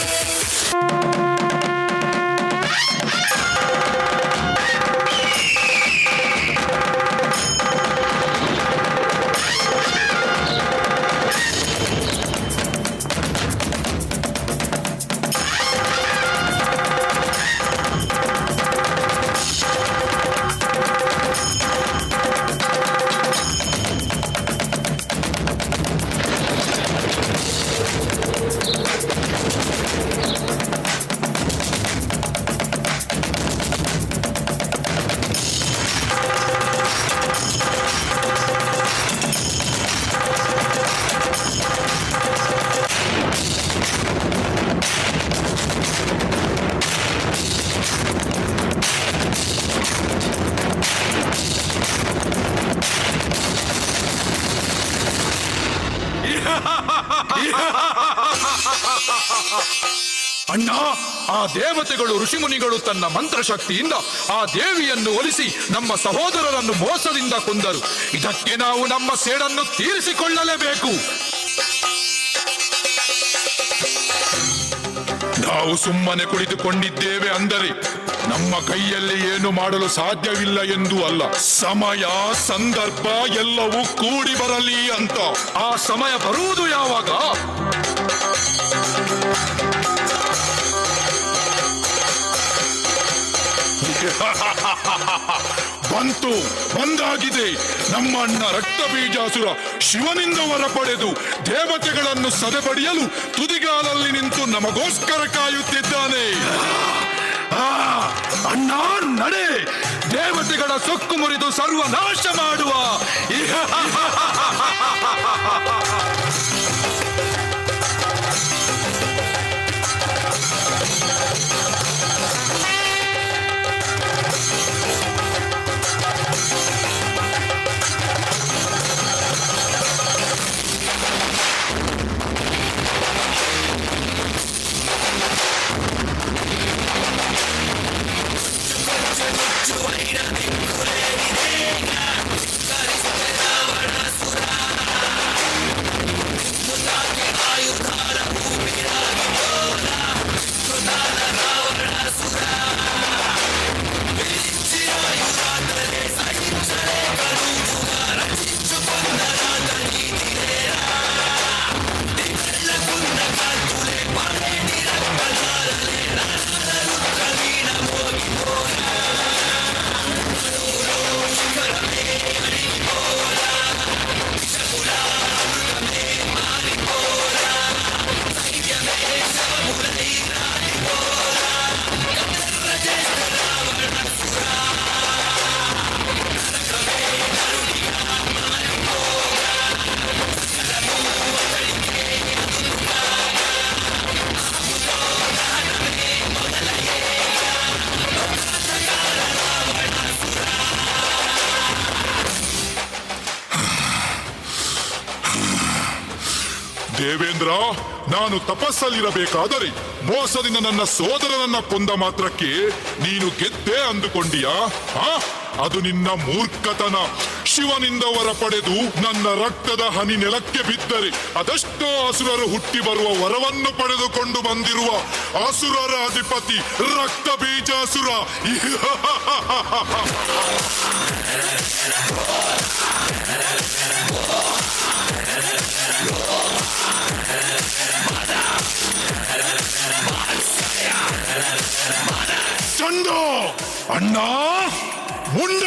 ಅಣ್ಣ, ಆ ದೇವತೆಗಳು ಋಷಿಮುನಿಗಳು ತನ್ನ ಮಂತ್ರಶಕ್ತಿಯಿಂದ ಆ ದೇವಿಯನ್ನು ಒಲಿಸಿ ನಮ್ಮ ಸಹೋದರರನ್ನು ಮೋಸದಿಂದ ಕೊಂದರು. ಇದಕ್ಕೆ ನಾವು ನಮ್ಮ ಸೇಡನ್ನು ತೀರಿಸಿಕೊಳ್ಳಲೇಬೇಕು. ನಾವು ಸುಮ್ಮನೆ ಕುಳಿತುಕೊಂಡಿದ್ದೇವೆ ಅಂದರೆ ನಮ್ಮ ಕೈಯಲ್ಲಿ ಏನು ಮಾಡಲು ಸಾಧ್ಯವಿಲ್ಲ ಎಂದು ಅಲ್ಲ. ಸಮಯ ಸಂದರ್ಭ ಎಲ್ಲವೂ ಕೂಡಿ ಬರಲಿ ಅಂತ. ಆ ಸಮಯ ಬರುವುದು ಯಾವಾಗ? ಬಂದಾಗಿದೆ. ನಮ್ಮ ಅಣ್ಣ ರಕ್ತ ಬೀಜಾಸುರ ಶಿವನಿಂದ ವರ ಪಡೆದು ದೇವತೆಗಳನ್ನು ಸದೆಬಡಿಯಲು ತುದಿಗಾಲಲ್ಲಿ ನಿಂತು ನಮಗೋಸ್ಕರ ಕಾಯುತ್ತಿದ್ದಾನೆ. ಅಣ್ಣ ನಡೆ, ದೇವತೆಗಳ ಸೊಕ್ಕು ಮುರಿದು ಸರ್ವನಾಶ ಮಾಡುವ. ದೇವೇಂದ್ರ, ನಾನು ತಪಸ್ಸಲ್ಲಿರಬೇಕಾದರೆ ಮೋಸದಿಂದ ನನ್ನ ಸೋದರನನ್ನ ಕೊಂದ ಮಾತ್ರಕ್ಕೆ ನೀನು ಗೆದ್ದೆ ಅಂದುಕೊಂಡಿಯಾ? ಅದು ನಿನ್ನ ಮೂರ್ಖತನ. ಶಿವನಿಂದ ವರ ಪಡೆದು ನನ್ನ ರಕ್ತದ ಹನಿ ನೆಲಕ್ಕೆ ಬಿದ್ದರೆ ಅದೆಷ್ಟೋ ಅಸುರರು ಹುಟ್ಟಿ ಬರುವ ವರವನ್ನು ಪಡೆದುಕೊಂಡು ಬಂದಿರುವ ಅಸುರರ ಅಧಿಪತಿ ರಕ್ತ ಬೀಜಾಸುರ. ಚಂಡ, ಅಣ್ಣ, ಮುಂಡ,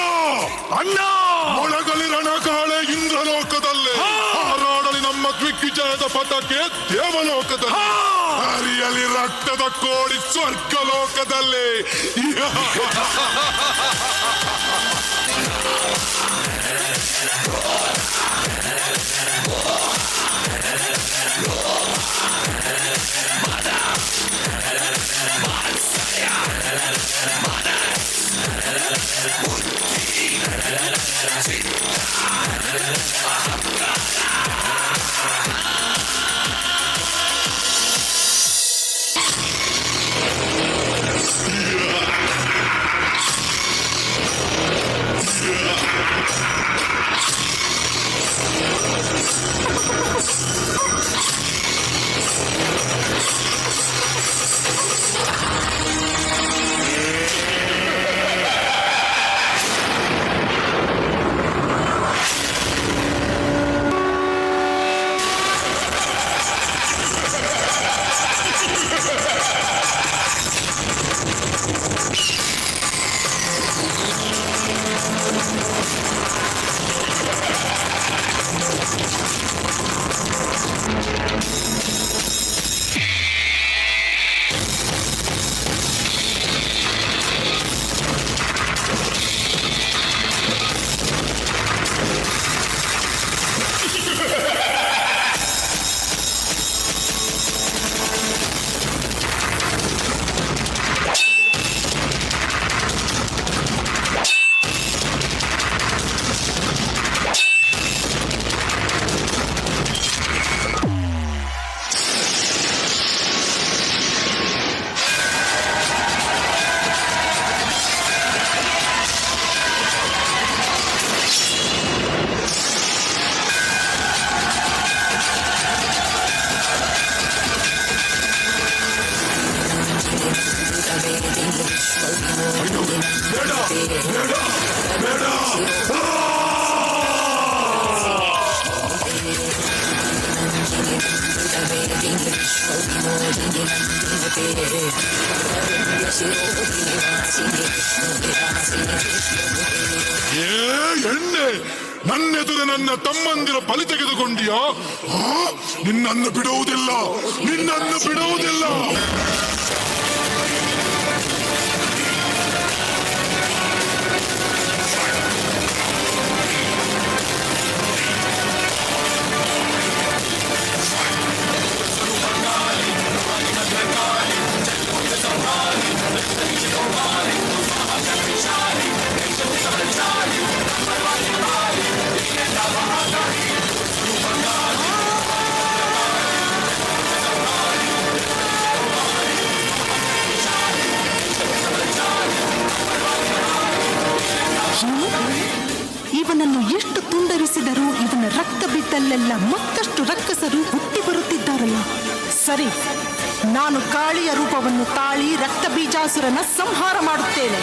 ಅಣ್ಣ, ಒಳಗಲಿ ರಣಕಾಳೆ ಇಂದ್ರಲೋಕದಲ್ಲೇ, ಹಾರಾಡಲಿ ನಮ್ಮ ದಿಗ್ವಿಜಯದ ಪಥಕ್ಕೆ ದೇವಲೋಕದಲ್ಲಿ, ಹರಿಯಲಿ ರಕ್ತದ ಕೋಡಿ ಸ್ವರ್ಗಲೋಕದಲ್ಲಿ. ಏ ಎಣ್ಣೆ, ನನ್ನೆದುರು ನನ್ನ ತಮ್ಮಂದಿರ ಬಲಿ ತೆಗೆದುಕೊಂಡಿಯಾ? ನಿನ್ನನ್ನು ಬಿಡುವುದಿಲ್ಲ, ನಿನ್ನನ್ನು ಬಿಡುವುದಿಲ್ಲ. ಇವನನ್ನು ಎಷ್ಟು ತುಂಡರಿಸಿದರೂ ಇವನ ರಕ್ತ ಬಿದ್ದಲ್ಲೆಲ್ಲ ಮತ್ತಷ್ಟು ರಕ್ಕಸರು ಹುಟ್ಟಿ ಬರುತ್ತಿದ್ದಾರಲ್ಲ. ಸರಿ, ನಾನು ಕಾಳಿಯ ರೂಪವನ್ನು ತಾಳಿ ರಕ್ತ ಬೀಜಾಸುರನ ಸಂಹಾರ ಮಾಡುತ್ತೇನೆ.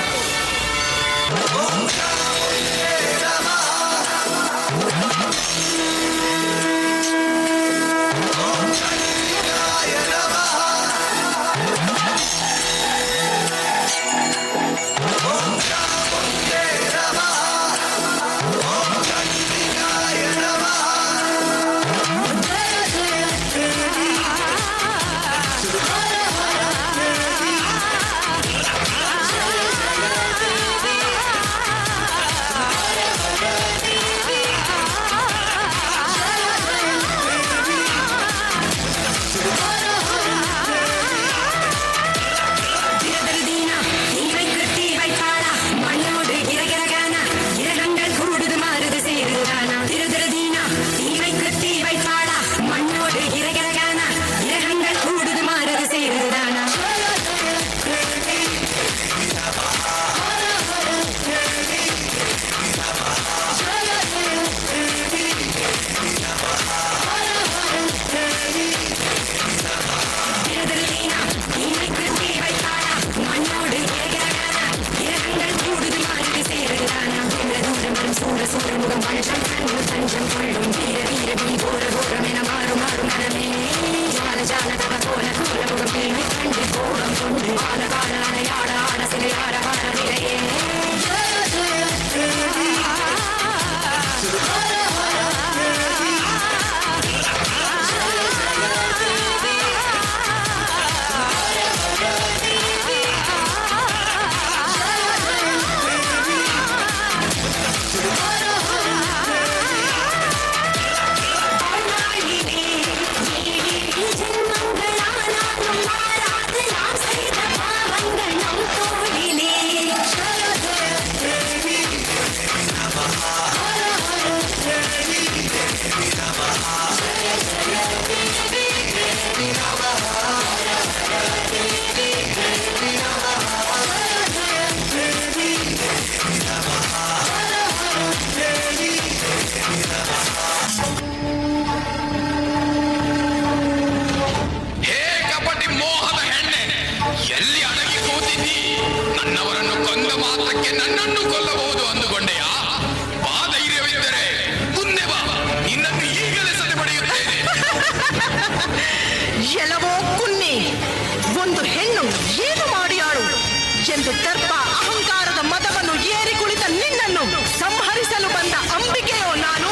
ಎಂದು ದರ್ಪ ಅಹಂಕಾರದ ಮದವನ್ನು ಏರಿ ಕುಳಿತ ನಿನ್ನನ್ನು ಸಂಹರಿಸಲು ಬಂದ ಅಂಬಿಕೆಯೋ ನಾನು,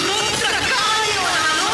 ರುದ್ರಕಾಳಿಯೋ ನಾನು.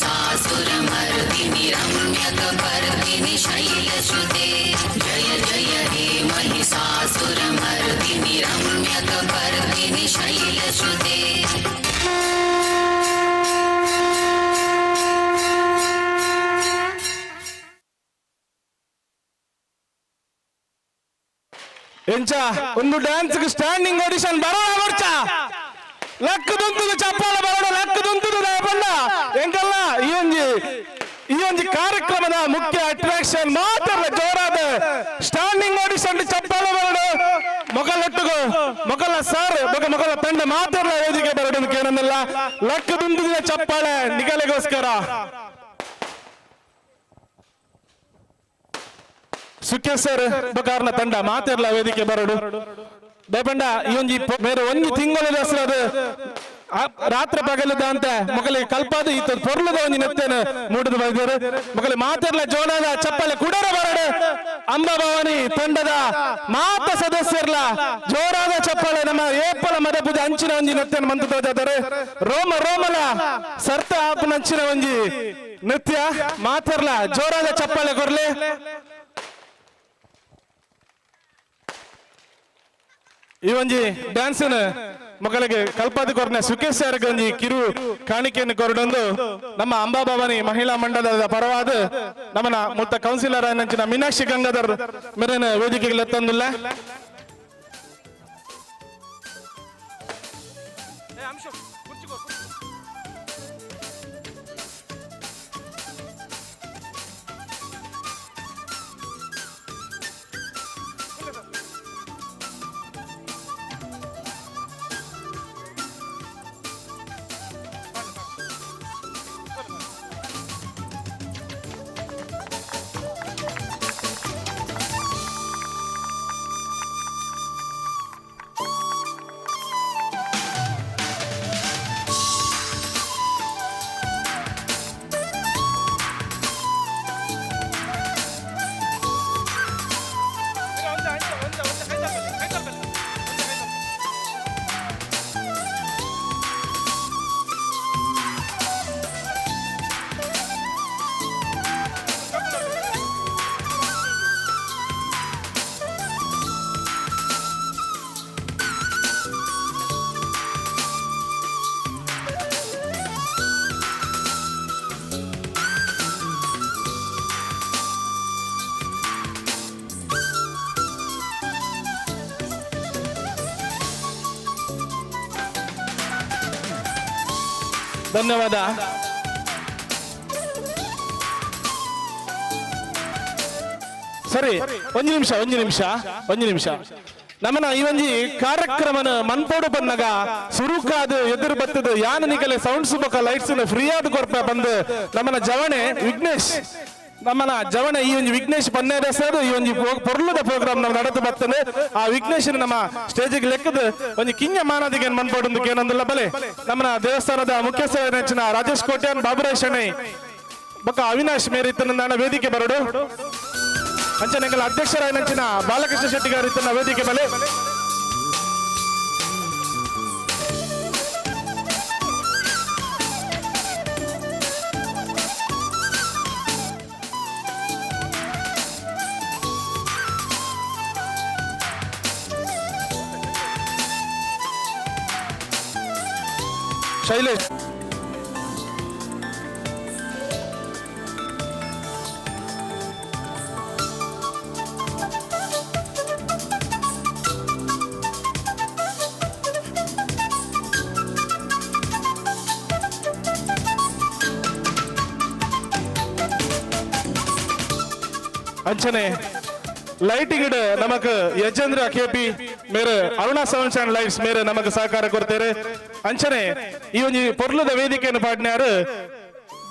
महिषासुरमर्दिनि रम्यकपर्दिनि शैलसुते जय जय हे महिषासुरमर्दिनि रम्यकपर्दिनि शैलसुते ಎಂಚ ಒಂದು ಡ್ಯಾನ್ಸ್ ಸ್ಟ್ಯಾಂಡಿಂಗ್ ಆಡಿಷನ್ ಬರೋಣ ಬರ್ಚ ಲಕ್ಕ ದುಂತುದು ಚಪ್ಪಾಳ ಬರೋಣ ಲಕ್ಕ ದುಂತುದು ಬಂದ ಎಂಕಲ್ಲ ಈ ಒಂದು ಕಾರ್ಯಕ್ರಮದ ಮುಖ್ಯ ಅಟ್ರಾಕ್ಷನ್ ಮಾತ್ರ ಜೋರಾದ ಸ್ಟ್ಯಾಂಡಿಂಗ್ ಆಡಿಷನ್ ಚಪ್ಪಾಳ ಬರೋಣ ಮೊಗಲ ಸರ್ ಮೊಗಲ ತಂಡ ಮಾತ್ರ ವೇದಿಕೆ ಬರೋಣ ಕೇಳೋದಿಲ್ಲ ಲಕ್ಕ ದುಂತುದ ಚಪ್ಪಾಳೆ ನಿಗಲೆಗೋಸ್ಕರ ಸುಖೆ ಸರ್ ಬಕಾರ್ನ ತಂಡ ಮಾತಿರ್ಲ ವೇದಿಕೆ ಬರಡು ಬೇಪಂಡ ಈ ಒಂಜಿ ಬೇರೆ ಒಂದು ತಿಂಗಳು ಹೆಸರು ರಾತ್ರಿ ಪಗಲದ ಅಂತ ಮಕ್ಕಳಿಗೆ ಕಲ್ಪಾದು ಈ ಪೊರ್ಲದ ಒಂದು ನೆತ್ತೇನು ಮೂಡಿದು ಬಂದಿರು ಮಕ್ಕಳಿಗೆ ಮಾತಿರ್ಲ ಜೋಳದ ಚಪ್ಪಲೆ ಕುಡರ ಬರಡು ಅಂಬಾಭವಾನಿ ತಂಡದ ಮಾತ ಸದಸ್ಯರ್ಲ ಜೋರಾದ ಚಪ್ಪಳೆ ನಮ್ಮ ಏಪಲ ಮದಪುಜ ಅಂಚಿನ ಒಂಜಿ ನೃತ್ಯ ಮಂತು ತೋಜಾದರೆ ರೋಮಲ ಸರ್ತ ಆಪನ ಅಂಚಿನ ಒಂಜಿ ನೃತ್ಯ ಮಾತಿರ್ಲ ಜೋರಾದ ಚಪ್ಪಳೆ ಕೊರ್ಲೆ ಈ ಒಂಜಿ ಡ್ಯಾನ್ಸ್ ಮಕ್ಕಳಿಗೆ ಕಲ್ಪಾದ ಕೊರನೆ ಸುಖೇಶ್ ಸರ್ಗೆ ಒಂಜಿ ಕಿರು ಕಾಣಿಕೆಯನ್ನು ಕೊರಡೊಂದು ನಮ್ಮ ಅಂಬಾಭವಾನಿ ಮಹಿಳಾ ಮಂಡಲದ ಪರವಾದ ನಮ್ಮನ ಮುತ್ತ ಕೌನ್ಸಿಲರ್ ನಂಚಿನ ಮೀನಾಕ್ಷಿ ಗಂಗಾಧರ್ ಮೇರೆನ ವೇದಿಕೆಗೆ ತಂದಿಲ್ಲ ಧನ್ಯವಾದ ಸರಿ ಒಂದು ನಿಮಿಷ ನಮ್ಮನ ಈ ಒಂಜಿ ಕಾರ್ಯಕ್ರಮನ ಮನ್ಪೋಡು ಬಂದಾಗ ಸುರುಕಾದ ಎದುರು ಬತ್ತದ ಯಾನ ನಿಗಲೆ ಸೌಂಡ್ಸ್ ಬೊಕ ಲೈಟ್ಸ್ ಫ್ರೀ ಆದ ಕೊರ್ಪ ಬಂದು ನಮ್ಮನ ಜವಣೆ ವಿಘ್ನೇಶ್ ನಮ್ಮನ ಜವಣೆ ಈ ಒಂದು ವಿಘ್ನೇಶ್ ಪನ್ನೇರ ಸರ್ ಈ ಒಂದು ಪೊರ್ಲದ ಪ್ರೋಗ್ರಾಮ್ ನಾವು ನಡೆದು ಬರ್ತದೆ ಆ ವಿಘ್ನೇಶ್ ನಮ್ಮ ಸ್ಟೇಜಿಗೆ ಲೆಕ್ಕದ ಒಂದು ಕಿಂಗ ಮಾನದಿಗೆ ಮನ್ಪೋಡು ಏನಂದಿಲ್ಲ ಬಲೆ ನಮ್ಮನ ದೇವಸ್ಥಾನದ ಮುಖ್ಯಸ್ಥ ನೆಚ್ಚಿನ ರಾಜೇಶ್ ಕೋಟ್ಯಾನ್ ಬಾಬುರಾಯ್ ಶೆಣೈ ಬೊಕ್ಕ ಅವಿನಾಶ್ ಮೇರಿತನ ವೇದಿಕೆ ಬರಡು ಅಂಚನೆಗಳ ಅಧ್ಯಕ್ಷರಾಯ ನಂಚಿನ ಬಾಲಕೃಷ್ಣ ಶೆಟ್ಟಿ ಗಾರು ಇತ್ತನ ವೇದಿಕೆ ಬಲೆ ಶೈಲೇಶ್ ಅಂಚನೆ ಲೈಟಿಂಗ್ ನಮಕ್ ಯಜೇಂದ್ರ ಕೆಪಿ ಮೇರೆ ಅರುಣಾ ಸೌಂಡ್ಸ್ ಅಂಡ್ ಲೈಟ್ಸ್ ಮೇರೆ ನಮಕ್ ಸಹಕಾರ ಕೊಡ್ತಾರೆ ಅಂಚನೆ ಈ ಒಂದು ಪೊರ್ಲದ ವೇದಿಕೆಯನ್ನು ಪಾಡ್ನ್ಯಾರು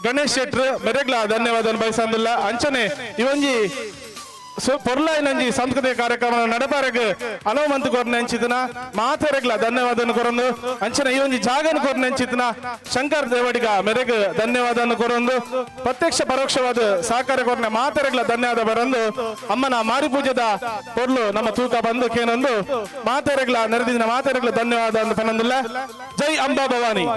ಗಣೇಶ್ ಶೆಟ್ರ್ ಮೆರೆಗ್ಲ ಧನ್ಯವಾದ ಬಯಸಂದಿಲ್ಲ ಅಂಚನೆ ಈ ಒಂಜಿ ಪೊರ್ಲಾಯಿನಂಜಿ ಸಾಂಸ್ಕೃತಿಕ ಕಾರ್ಯಕ್ರಮ ನಡಪಾರಗ ಅನುಮಂತ ಕೊರ್ನೆಂಚಿತನ ಮಾತೆರೆಗ್ಲ ಧನ್ಯವಾದ ಕೊರೊಂದು ಅಂಚನೆ ಈ ಒಂಜಿ ಜಾಗನ ಕೊರ್ನೆಂಚಿತನ ಶಂಕರ್ ದೇವಡಿಗ ಮೆರೆಗ್ ಧನ್ಯವಾದ ಕೊರೊಂದು ಪ್ರತ್ಯಕ್ಷ ಪರೋಕ್ಷವಾದ ಸಹಕಾರ ಕೊರ್ನೆ ಮಾತೆರೆಗ್ಲ ಧನ್ಯವಾದ ಬರಂದು ಅಮ್ಮನ ಮಾರಿ ಪೂಜದ ಪೊರ್ಲು ನಮ್ಮ ತೂಕ ಬಂದು ಕೇನೊಂದು ಮಾತೆರೆಗ್ಲ ನೆರೆದಿನ ಮಾತೆರೆಗ್ಲ ಧನ್ಯವಾದ ಅಂತ ಪನ್ನೊಂದಿಲ್ಲ ಜೈ ಅಂಬಾ ಭವಾನಿ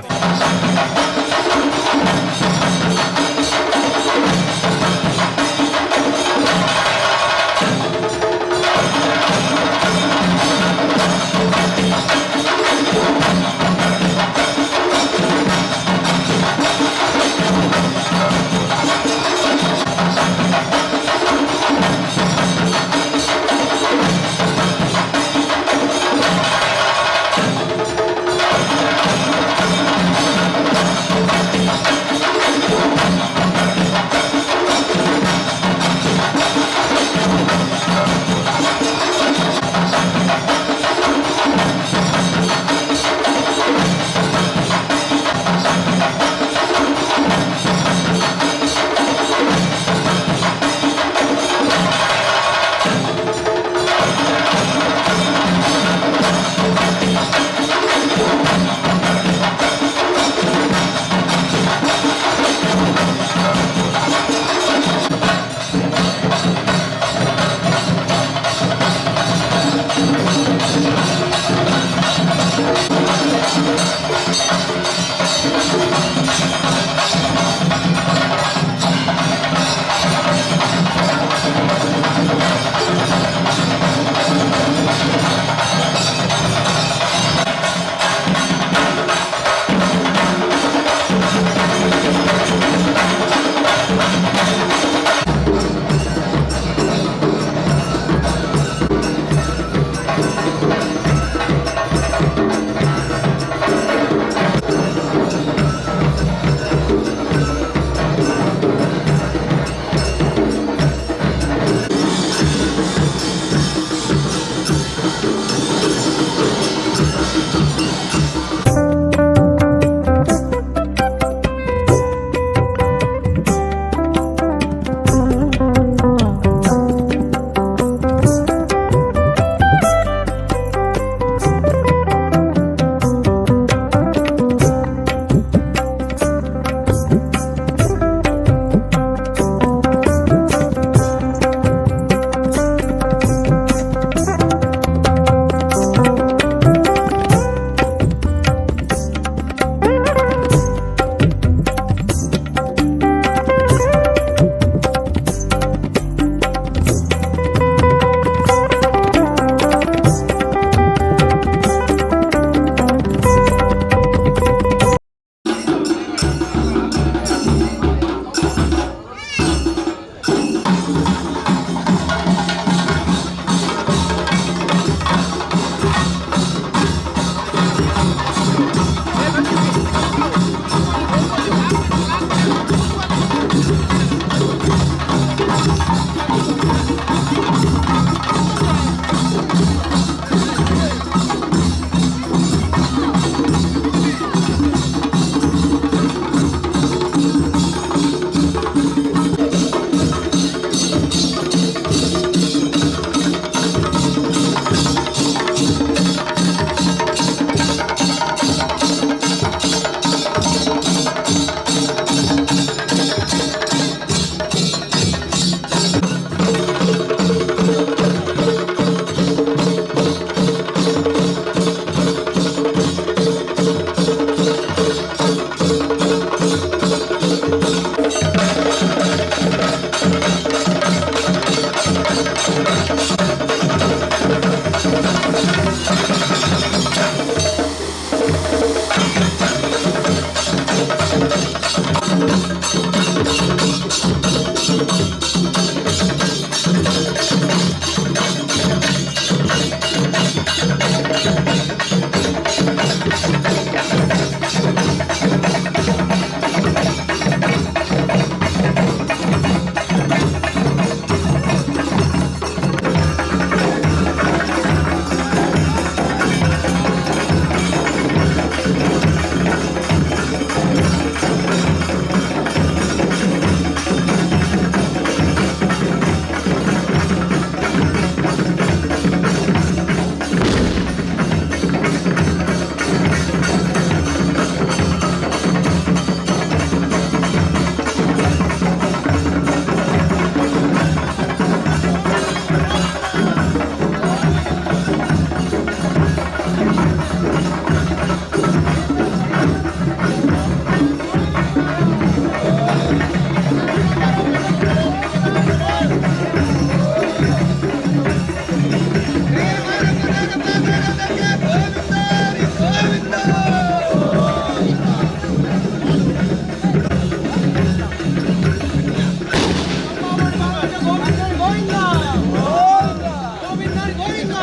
ಗೋವಿಂದ